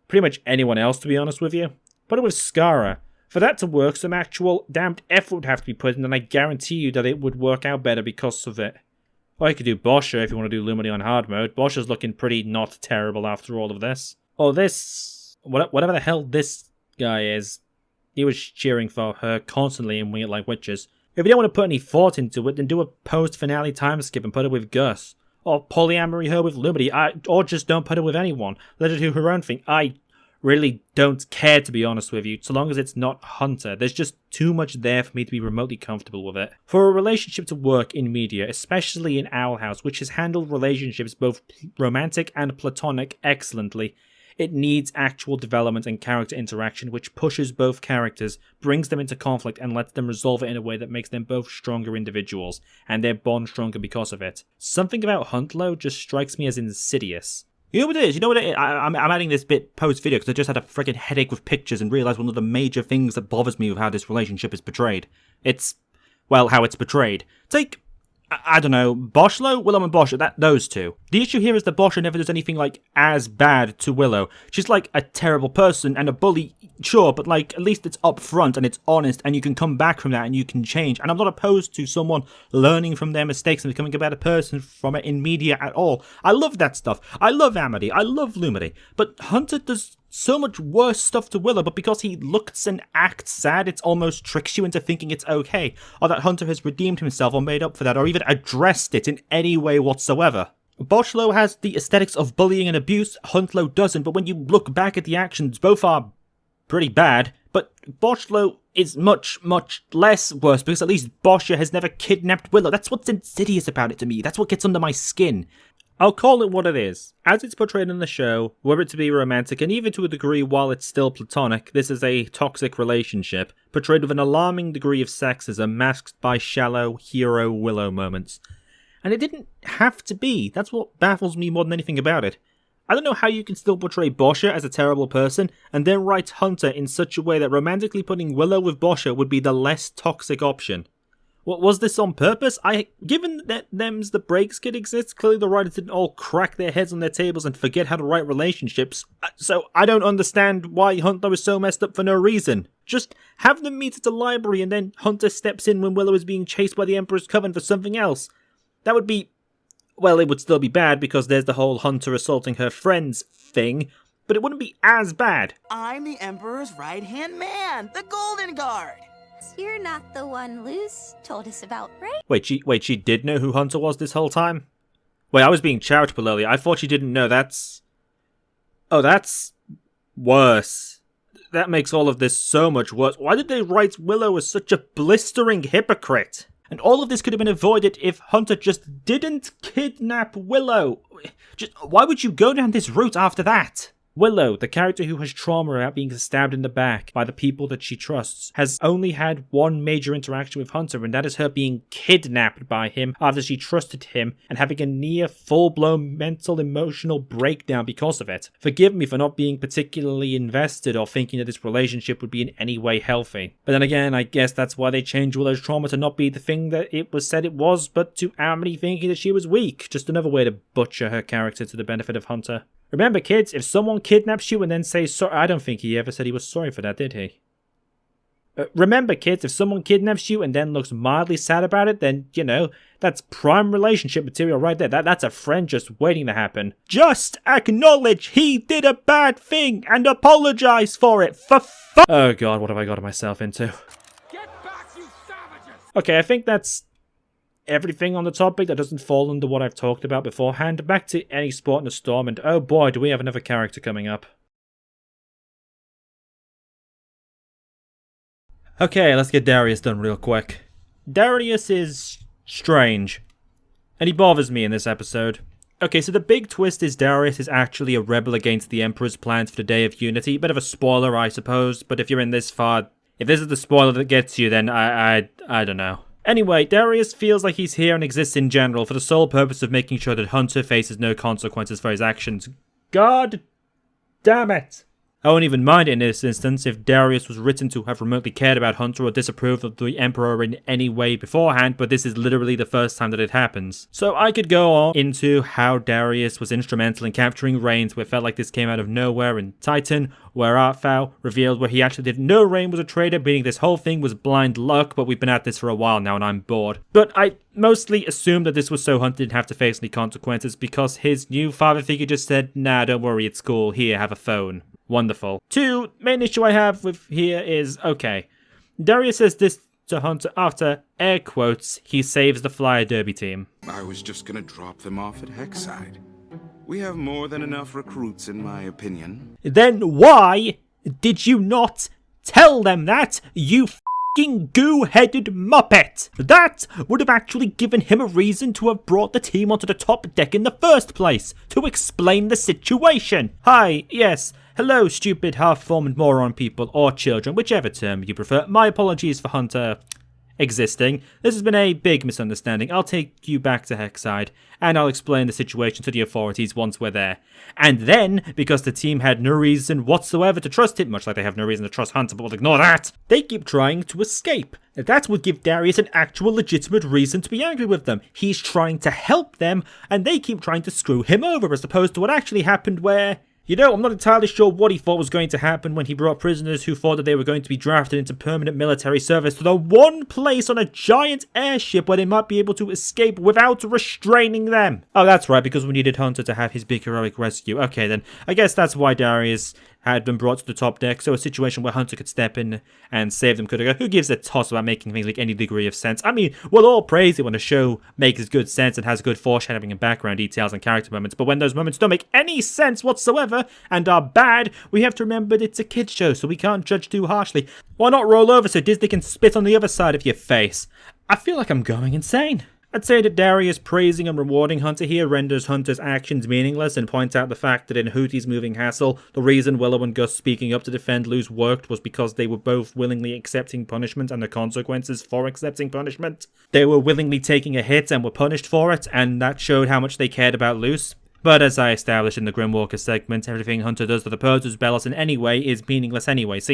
pretty much anyone else, to be honest with you. Put it with Skara. For that to work, some actual damned effort would have to be put in, and I guarantee you that it would work out better because of it. Or you could do Boscha if you want to do Lumity on hard mode. Boscha's looking pretty not terrible after all of this. Or this... whatever the hell this guy is. He was cheering for her constantly in Wing It Like Witches. If you don't want to put any thought into it, then do a post-finale time skip and put it with Gus. Or polyamory her with Lumity. Or just don't put it with anyone. Let her do her own thing. I really don't care, to be honest with you, so long as it's not Hunter. There's just too much there for me to be remotely comfortable with it. For a relationship to work in media, especially in Owl House, which has handled relationships both romantic and platonic excellently, it needs actual development and character interaction which pushes both characters, brings them into conflict, and lets them resolve it in a way that makes them both stronger individuals, and their bond stronger because of it. Something about Huntlow just strikes me as insidious. You know what it is? I'm adding this bit post-video because I just had a freaking headache with pictures and realised one of the major things that bothers me with how this relationship is portrayed. It's, well, how it's portrayed. Take, I don't know, Boschlo? Willow and Boscha, those two. The issue here is that Boscha never does anything, like, as bad to Willow. She's, like, a terrible person and a bully, sure, but, like, at least it's upfront and it's honest and you can come back from that and you can change. And I'm not opposed to someone learning from their mistakes and becoming a better person from it in media at all. I love that stuff. I love Amity. I love Lumity. But Hunter does so much worse stuff to Willow, but because he looks and acts sad, it almost tricks you into thinking it's okay, or that Hunter has redeemed himself or made up for that, or even addressed it in any way whatsoever. Boschlo has the aesthetics of bullying and abuse, Huntlow doesn't, but when you look back at the actions, both are pretty bad, but Boschlo is much less worse, because at least Boscha has never kidnapped Willow. That's what's insidious about it to me. That's what gets under my skin. I'll call it what it is. As it's portrayed in the show, were it to be romantic, and even to a degree while it's still platonic, this is a toxic relationship, portrayed with an alarming degree of sexism masked by shallow hero Willow moments. And it didn't have to be. That's what baffles me more than anything about it. I don't know how you can still portray Boscha as a terrible person and then write Hunter in such a way that romantically putting Willow with Boscha would be the less toxic option. What was this on purpose? Given that them's the breaks kid exists, clearly the writers didn't all crack their heads on their tables and forget how to write relationships. So I don't understand why Hunter is so messed up for no reason. Just have them meet at the library and then Hunter steps in when Willow is being chased by the Emperor's Coven for something else. That would be... well, it would still be bad because there's the whole Hunter assaulting her friends thing, but it wouldn't be as bad. I'm the Emperor's right-hand man, the Golden Guard. You're not the one Luz told us about, right? Wait, she did know who Hunter was this whole time? Wait, I was being charitable earlier. I thought she didn't know. That's... oh, that's... worse. That makes all of this so much worse. Why did they write Willow as such a blistering hypocrite? And all of this could have been avoided if Hunter just didn't kidnap Willow. Why would you go down this route after that? Willow, the character who has trauma about being stabbed in the back by the people that she trusts, has only had one major interaction with Hunter, and that is her being kidnapped by him after she trusted him and having a near full-blown mental emotional breakdown because of it. Forgive me for not being particularly invested or thinking that this relationship would be in any way healthy. But then again, I guess that's why they changed Willow's trauma to not be the thing that it was said it was, but to Amity thinking that she was weak. Just another way to butcher her character to the benefit of Hunter. Remember, kids, if someone kidnaps you and then says sorry... I don't think he ever said he was sorry for that, did he? Remember, kids, if someone kidnaps you and then looks mildly sad about it, then, you know, that's prime relationship material right there. That's a friend just waiting to happen. Just acknowledge he did a bad thing and apologize for it, for oh god, what have I got myself into? Get back, you savages! Okay, I think that's everything on the topic that doesn't fall under what I've talked about beforehand. Back to Any Sport in a Storm, and oh boy, do we have another character coming up. Okay, let's get Darius done real quick. Darius is strange, and he bothers me in this episode. Okay, so the big twist is Darius is actually a rebel against the Emperor's plans for the Day of Unity. Bit of a spoiler, I suppose, but if you're in this far, if this is the spoiler that gets you, then I don't know. Anyway, Darius feels like he's here and exists in general for the sole purpose of making sure that Hunter faces no consequences for his actions. God damn it! I won't even mind it in this instance if Darius was written to have remotely cared about Hunter or disapproved of the Emperor in any way beforehand, but this is literally the first time that it happens. So I could go on into how Darius was instrumental in capturing Reigns, where it felt like this came out of nowhere, in Titan, where Artfau revealed where he actually didn't know Reigns was a traitor, meaning this whole thing was blind luck, but we've been at this for a while now and I'm bored. But I mostly assumed that this was so Hunter didn't have to face any consequences because his new father figure just said, nah, don't worry, it's cool, here, have a phone. Wonderful. Main issue I have with here is, okay, Darius says this to Hunter after, air quotes, he saves the Flyer Derby team. I was just gonna drop them off at Hexside. We have more than enough recruits, in my opinion. Then why did you not tell them that, you f***ing goo-headed muppet? That would have actually given him a reason to have brought the team onto the top deck in the first place, to explain the situation. Hi, yes. Hello, stupid, half-formed moron people, or children, whichever term you prefer. My apologies for Hunter existing. This has been a big misunderstanding. I'll take you back to Hexside, and I'll explain the situation to the authorities once we're there. And then, because the team had no reason whatsoever to trust him, much like they have no reason to trust Hunter, but we'll ignore that, they keep trying to escape. That would give Darius an actual legitimate reason to be angry with them. He's trying to help them, and they keep trying to screw him over, as opposed to what actually happened where... You know, I'm not entirely sure what he thought was going to happen when he brought prisoners who thought that they were going to be drafted into permanent military service to the one place on a giant airship where they might be able to escape without restraining them. Oh, that's right, because we needed Hunter to have his big heroic rescue. Okay, then, I guess that's why Darius had been brought to the top deck, so a situation where Hunter could step in and save them could occur. Who gives a toss about making things make any degree of sense? I mean, we'll all praise it when a show makes good sense and has good foreshadowing and background details and character moments, but when those moments don't make any sense whatsoever and are bad, we have to remember that it's a kid's show, so we can't judge too harshly. Why not roll over so Disney can spit on the other side of your face? I feel like I'm going insane. I'd say that Darius praising and rewarding Hunter here renders Hunter's actions meaningless and points out the fact that in Hootie's moving hassle, the reason Willow and Gus speaking up to defend Luz worked was because they were both willingly accepting punishment and the consequences for accepting punishment. They were willingly taking a hit and were punished for it, and that showed how much they cared about Luz. But as I established in the Grimwalker segment, everything Hunter does that opposes Bellows in any way is meaningless anyway, so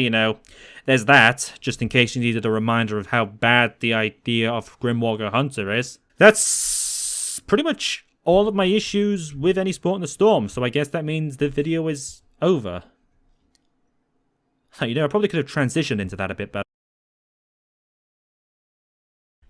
there's that, just in case you needed a reminder of how bad the idea of Grimwalker Hunter is. That's pretty much all of my issues with Any Sport in the Storm, so I guess that means the video is over. I probably could have transitioned into that a bit better.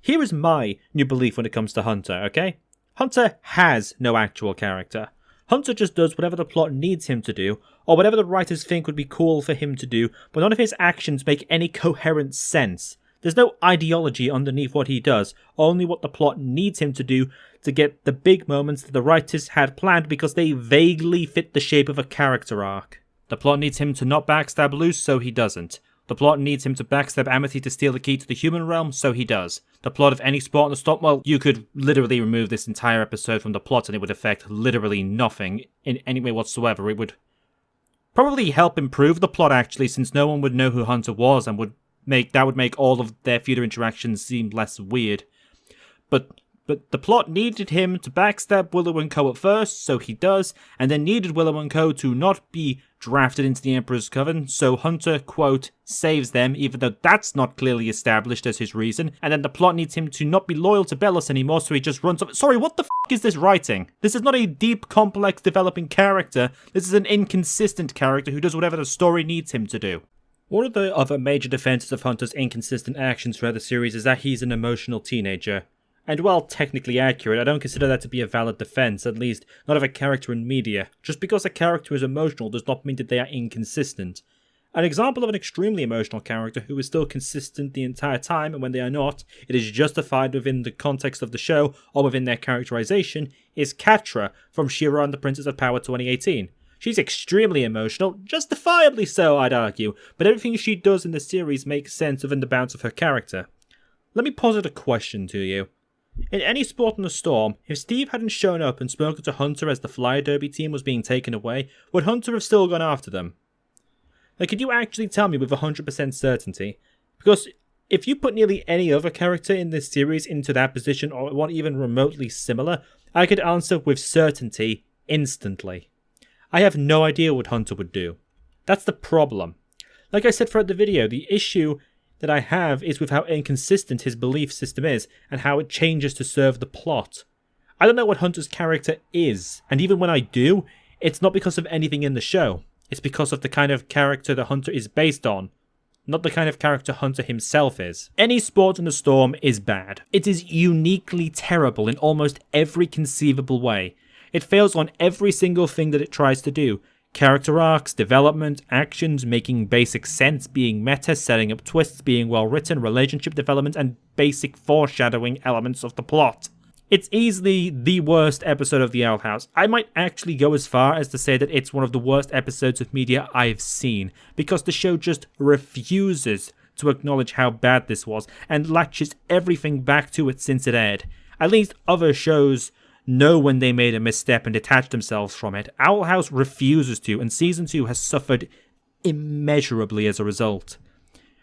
Here is my new belief when it comes to Hunter, okay? Hunter has no actual character. Hunter just does whatever the plot needs him to do, or whatever the writers think would be cool for him to do, but none of his actions make any coherent sense. There's no ideology underneath what he does, only what the plot needs him to do to get the big moments that the writers had planned because they vaguely fit the shape of a character arc. The plot needs him to not backstab Luz, so he doesn't. The plot needs him to backstab Amity to steal the key to the human realm, so he does. The plot of Any Sport in the Storm, well, you could literally remove this entire episode from the plot and it would affect literally nothing in any way whatsoever. It would probably help improve the plot, actually, since no one would know who Hunter was and would make all of their future interactions seem less weird. But the plot needed him to backstab Willow and Co. at first, so he does, and then needed Willow and Co. to not be drafted into the Emperor's Coven, so Hunter, quote, saves them, even though that's not clearly established as his reason, and then the plot needs him to not be loyal to Bellows anymore, so he just runs off. Sorry, what the f*** is this writing? This is not a deep, complex, developing character. This is an inconsistent character who does whatever the story needs him to do. One of the other major defenses of Hunter's inconsistent actions throughout the series is that he's an emotional teenager. And while technically accurate, I don't consider that to be a valid defense, at least not of a character in media. Just because a character is emotional does not mean that they are inconsistent. An example of an extremely emotional character who is still consistent the entire time, and when they are not, it is justified within the context of the show or within their characterization, is Catra from She-Ra and the Princess of Power 2018. She's extremely emotional, justifiably so, I'd argue, but everything she does in the series makes sense within the bounds of her character. Let me posit a question to you. In Any Sport in the Storm, if Steve hadn't shown up and spoken to Hunter as the Flyer Derby team was being taken away, would Hunter have still gone after them? Like, could you actually tell me with 100% certainty? Because if you put nearly any other character in this series into that position or one even remotely similar, I could answer with certainty instantly. I have no idea what Hunter would do. That's the problem. Like I said throughout the video, the issue that I have is with how inconsistent his belief system is and how it changes to serve the plot. I don't know what Hunter's character is, and even when I do, it's not because of anything in the show. It's because of the kind of character that Hunter is based on, not the kind of character Hunter himself is. Any Sport in the Storm is bad. It is uniquely terrible in almost every conceivable way. It fails on every single thing that it tries to do. Character arcs, development, actions, making basic sense, being meta, setting up twists, being well written, relationship development, and basic foreshadowing elements of the plot. It's easily the worst episode of the Owl House. I might actually go as far as to say that it's one of the worst episodes of media I've seen, because the show just refuses to acknowledge how bad this was, and latches everything back to it since it aired. At least other shows know when they made a misstep and detach themselves from it. Owl House refuses to, and Season 2 has suffered immeasurably as a result.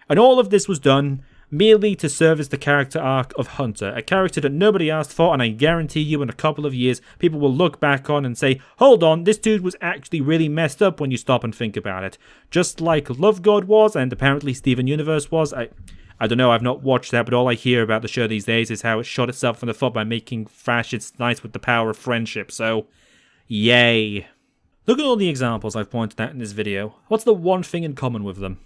And all of this was done merely to service the character arc of Hunter, a character that nobody asked for, and I guarantee you in a couple of years, people will look back on and say, hold on, this dude was actually really messed up when you stop and think about it. Just like Love God was, and apparently Steven Universe was. I don't know, I've not watched that, but all I hear about the show these days is how it shot itself in the foot by making fascists nice with the power of friendship, so yay. Look at all the examples I've pointed out in this video. What's the one thing in common with them?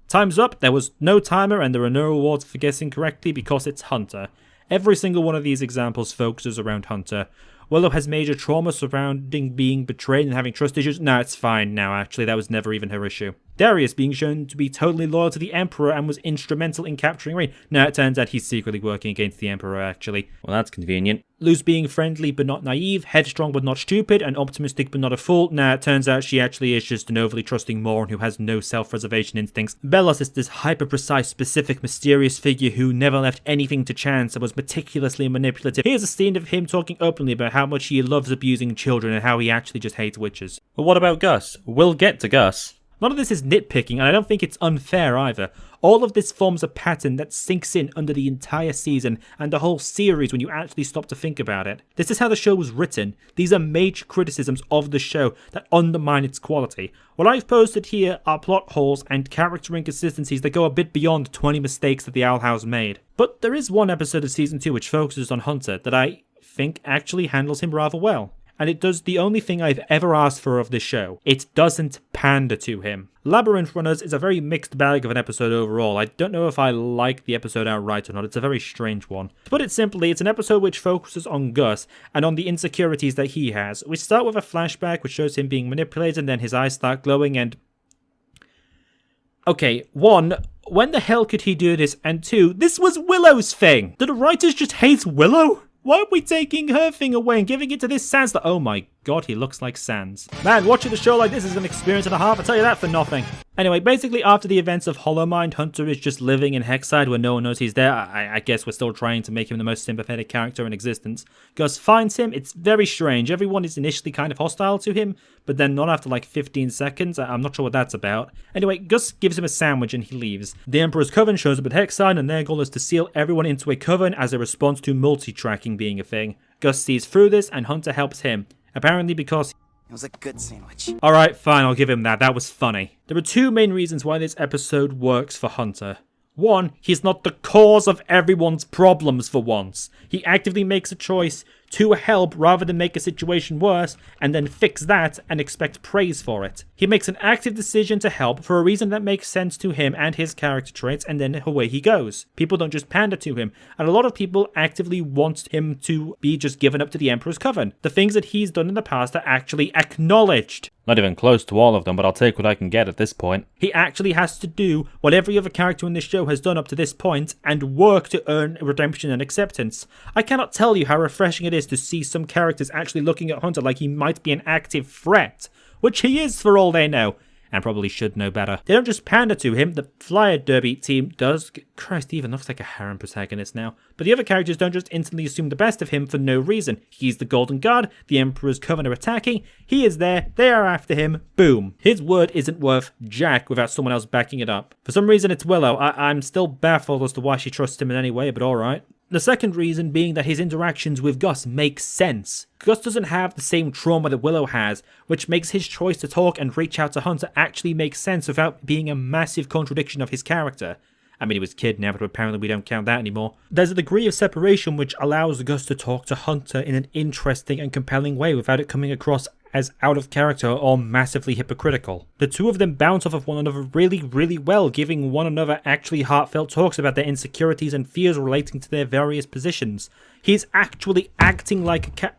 Time's up, there was no timer, and there are no rewards for guessing correctly because it's Hunter. Every single one of these examples focuses around Hunter. Willow has major trauma surrounding being betrayed and having trust issues. Nah, it's fine now, actually, that was never even her issue. Darius being shown to be totally loyal to the Emperor and was instrumental in capturing Reign. Now it turns out he's secretly working against the Emperor, actually. Well, that's convenient. Luz being friendly but not naive, headstrong but not stupid, and optimistic but not a fool. Now it turns out she actually is just an overly trusting moron who has no self-preservation instincts. Belos is this hyper-precise, specific, mysterious figure who never left anything to chance and was meticulously manipulative. Here's a scene of him talking openly about how much he loves abusing children and how he actually just hates witches. But what about Gus? We'll get to Gus. None of this is nitpicking, and I don't think it's unfair either. All of this forms a pattern that sinks in under the entire season and the whole series when you actually stop to think about it. This is how the show was written. These are major criticisms of the show that undermine its quality. What I've posted here are plot holes and character inconsistencies that go a bit beyond 20 mistakes that the Owl House made. But there is one episode of Season 2 which focuses on Hunter that I think actually handles him rather well. And it does the only thing I've ever asked for of this show. It doesn't pander to him. Labyrinth Runners is a very mixed bag of an episode overall. I don't know if I like the episode outright or not. It's a very strange one. To put it simply, it's an episode which focuses on Gus and on the insecurities that he has. We start with a flashback which shows him being manipulated and then his eyes start glowing and... Okay, 1, when the hell could he do this? And 2, this was Willow's thing! Did the writers just hate Willow? Why are we taking her thing away and giving it to this Sans? Oh my god, he looks like Sans. Man, watching the show like this is an experience and a half, I tell you that for nothing. Anyway, basically after the events of Hollow Mind, Hunter is just living in Hexside where no one knows he's there. I guess we're still trying to make him the most sympathetic character in existence. Gus finds him, it's very strange. Everyone is initially kind of hostile to him, but then not after like 15 seconds. I'm not sure what that's about. Anyway, Gus gives him a sandwich and he leaves. The Emperor's Coven shows up at Hexside and their goal is to seal everyone into a coven as a response to multi-tracking being a thing. Gus sees through this and Hunter helps him. Apparently because... It was a good sandwich. Alright, fine, I'll give him that. That was funny. There are 2 main reasons why this episode works for Hunter. 1, he's not the cause of everyone's problems for once. He actively makes a choice to help rather than make a situation worse and then fix that and expect praise for it. He makes an active decision to help for a reason that makes sense to him and his character traits, and then away he goes. People don't just pander to him, and a lot of people actively want him to be just given up to the Emperor's Coven. The things that he's done in the past are actually acknowledged. Not even close to all of them, but I'll take what I can get at this point. He actually has to do what every other character in this show has done up to this point and work to earn redemption and acceptance. I cannot tell you how refreshing it is to see some characters actually looking at Hunter like he might be an active threat, which he is for all they know, and probably should know better. They don't just pander to him, the Flyer Derby team does. Christ, he even looks like a harem protagonist now. But the other characters don't just instantly assume the best of him for no reason. He's the Golden Guard, the Emperor's Coven are attacking, he is there, they are after him, boom. His word isn't worth jack without someone else backing it up. For some reason it's Willow. I'm still baffled as to why she trusts him in any way, but alright. The second reason being that his interactions with Gus make sense. Gus doesn't have the same trauma that Willow has, which makes his choice to talk and reach out to Hunter actually make sense without being a massive contradiction of his character. I mean, he was kidnapped, but apparently we don't count that anymore. There's a degree of separation which allows Gus to talk to Hunter in an interesting and compelling way without it coming across as out of character or massively hypocritical. The 2 of them bounce off of one another really, really well, giving one another actually heartfelt talks about their insecurities and fears relating to their various positions. He's actually acting like a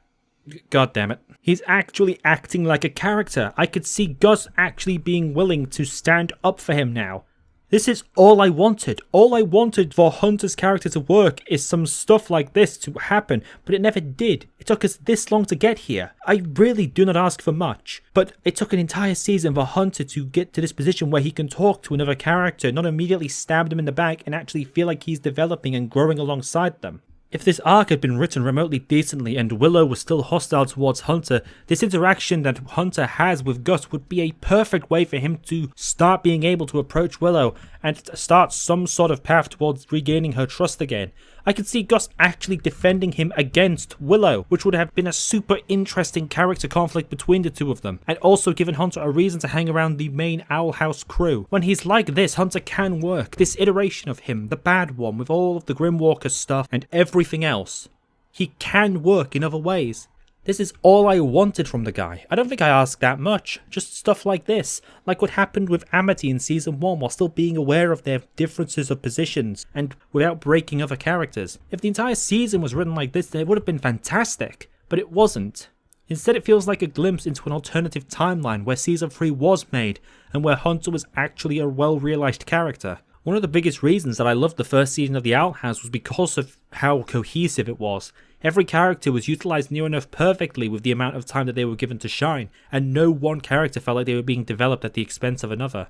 God damn it. He's actually acting like a character. I could see Gus actually being willing to stand up for him now. This is all I wanted. All I wanted for Hunter's character to work is some stuff like this to happen, but it never did. It took us this long to get here. I really do not ask for much, but it took an entire season for Hunter to get to this position where he can talk to another character, not immediately stab them in the back, and actually feel like he's developing and growing alongside them. If this arc had been written remotely decently and Willow was still hostile towards Hunter, this interaction that Hunter has with Gus would be a perfect way for him to start being able to approach Willow and start some sort of path towards regaining her trust again. I could see Gus actually defending him against Willow, which would have been a super interesting character conflict between the 2 of them, and also given Hunter a reason to hang around the main Owl House crew. When he's like this, Hunter can work. This iteration of him, the bad one, with all of the Grimwalker stuff and everything else, he can work in other ways. This is all I wanted from the guy. I don't think I asked that much. Just stuff like this. Like what happened with Amity in Season 1 while still being aware of their differences of positions and without breaking other characters. If the entire season was written like this, then it would have been fantastic. But it wasn't. Instead, it feels like a glimpse into an alternative timeline where Season 3 was made, and where Hunter was actually a well-realised character. One of the biggest reasons that I loved the first season of the Owl House was because of how cohesive it was. Every character was utilised near enough perfectly with the amount of time that they were given to shine, and no one character felt like they were being developed at the expense of another.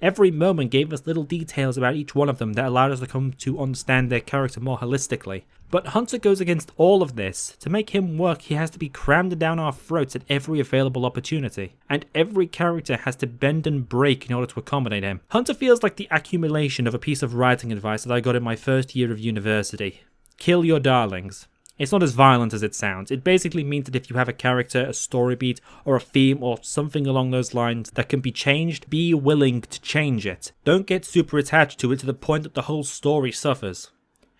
Every moment gave us little details about each one of them that allowed us to come to understand their character more holistically. But Hunter goes against all of this. To make him work, he has to be crammed down our throats at every available opportunity. And every character has to bend and break in order to accommodate him. Hunter feels like the accumulation of a piece of writing advice that I got in my first year of university. Kill your darlings. It's not as violent as it sounds. It basically means that if you have a character, a story beat, or a theme, or something along those lines that can be changed, be willing to change it. Don't get super attached to it to the point that the whole story suffers.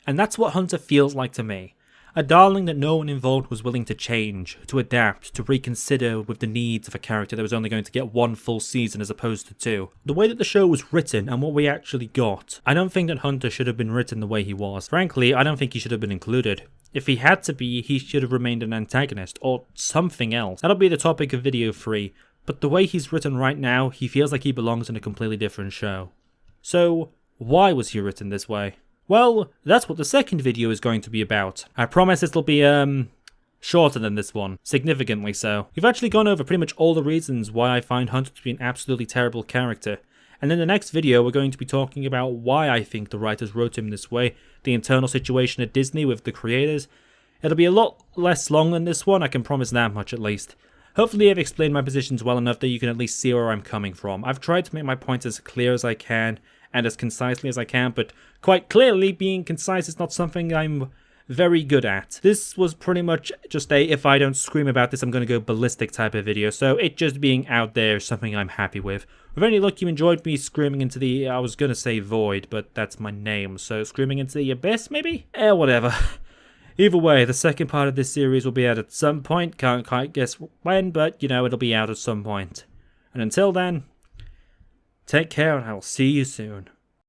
And that's what Hunter feels like to me. A darling that no one involved was willing to change, to adapt, to reconsider with the needs of a character that was only going to get one full season as opposed to two. The way that the show was written and what we actually got, I don't think that Hunter should have been written the way he was. Frankly, I don't think he should have been included. If he had to be, he should have remained an antagonist, or something else. That'll be the topic of video 3, but the way he's written right now, he feels like he belongs in a completely different show. So, why was he written this way? Well, that's what the second video is going to be about. I promise it'll be, shorter than this one. Significantly so. We've actually gone over pretty much all the reasons why I find Hunter to be an absolutely terrible character. And in the next video, we're going to be talking about why I think the writers wrote him this way, the internal situation at Disney with the creators. It'll be a lot less long than this one, I can promise that much at least. Hopefully I've explained my positions well enough that you can at least see where I'm coming from. I've tried to make my points as clear as I can, and as concisely as I can, but quite clearly being concise is not something I'm very good at. This was pretty much just a if I don't scream about this I'm going to go ballistic type of video, so it just being out there is something I'm happy with. With any luck you enjoyed me screaming into the, I was going to say void, but that's my name, so screaming into the abyss maybe? Whatever. Either way, the second part of this series will be out at some point, can't quite guess when, but you know it'll be out at some point. And until then, take care and I'll see you soon.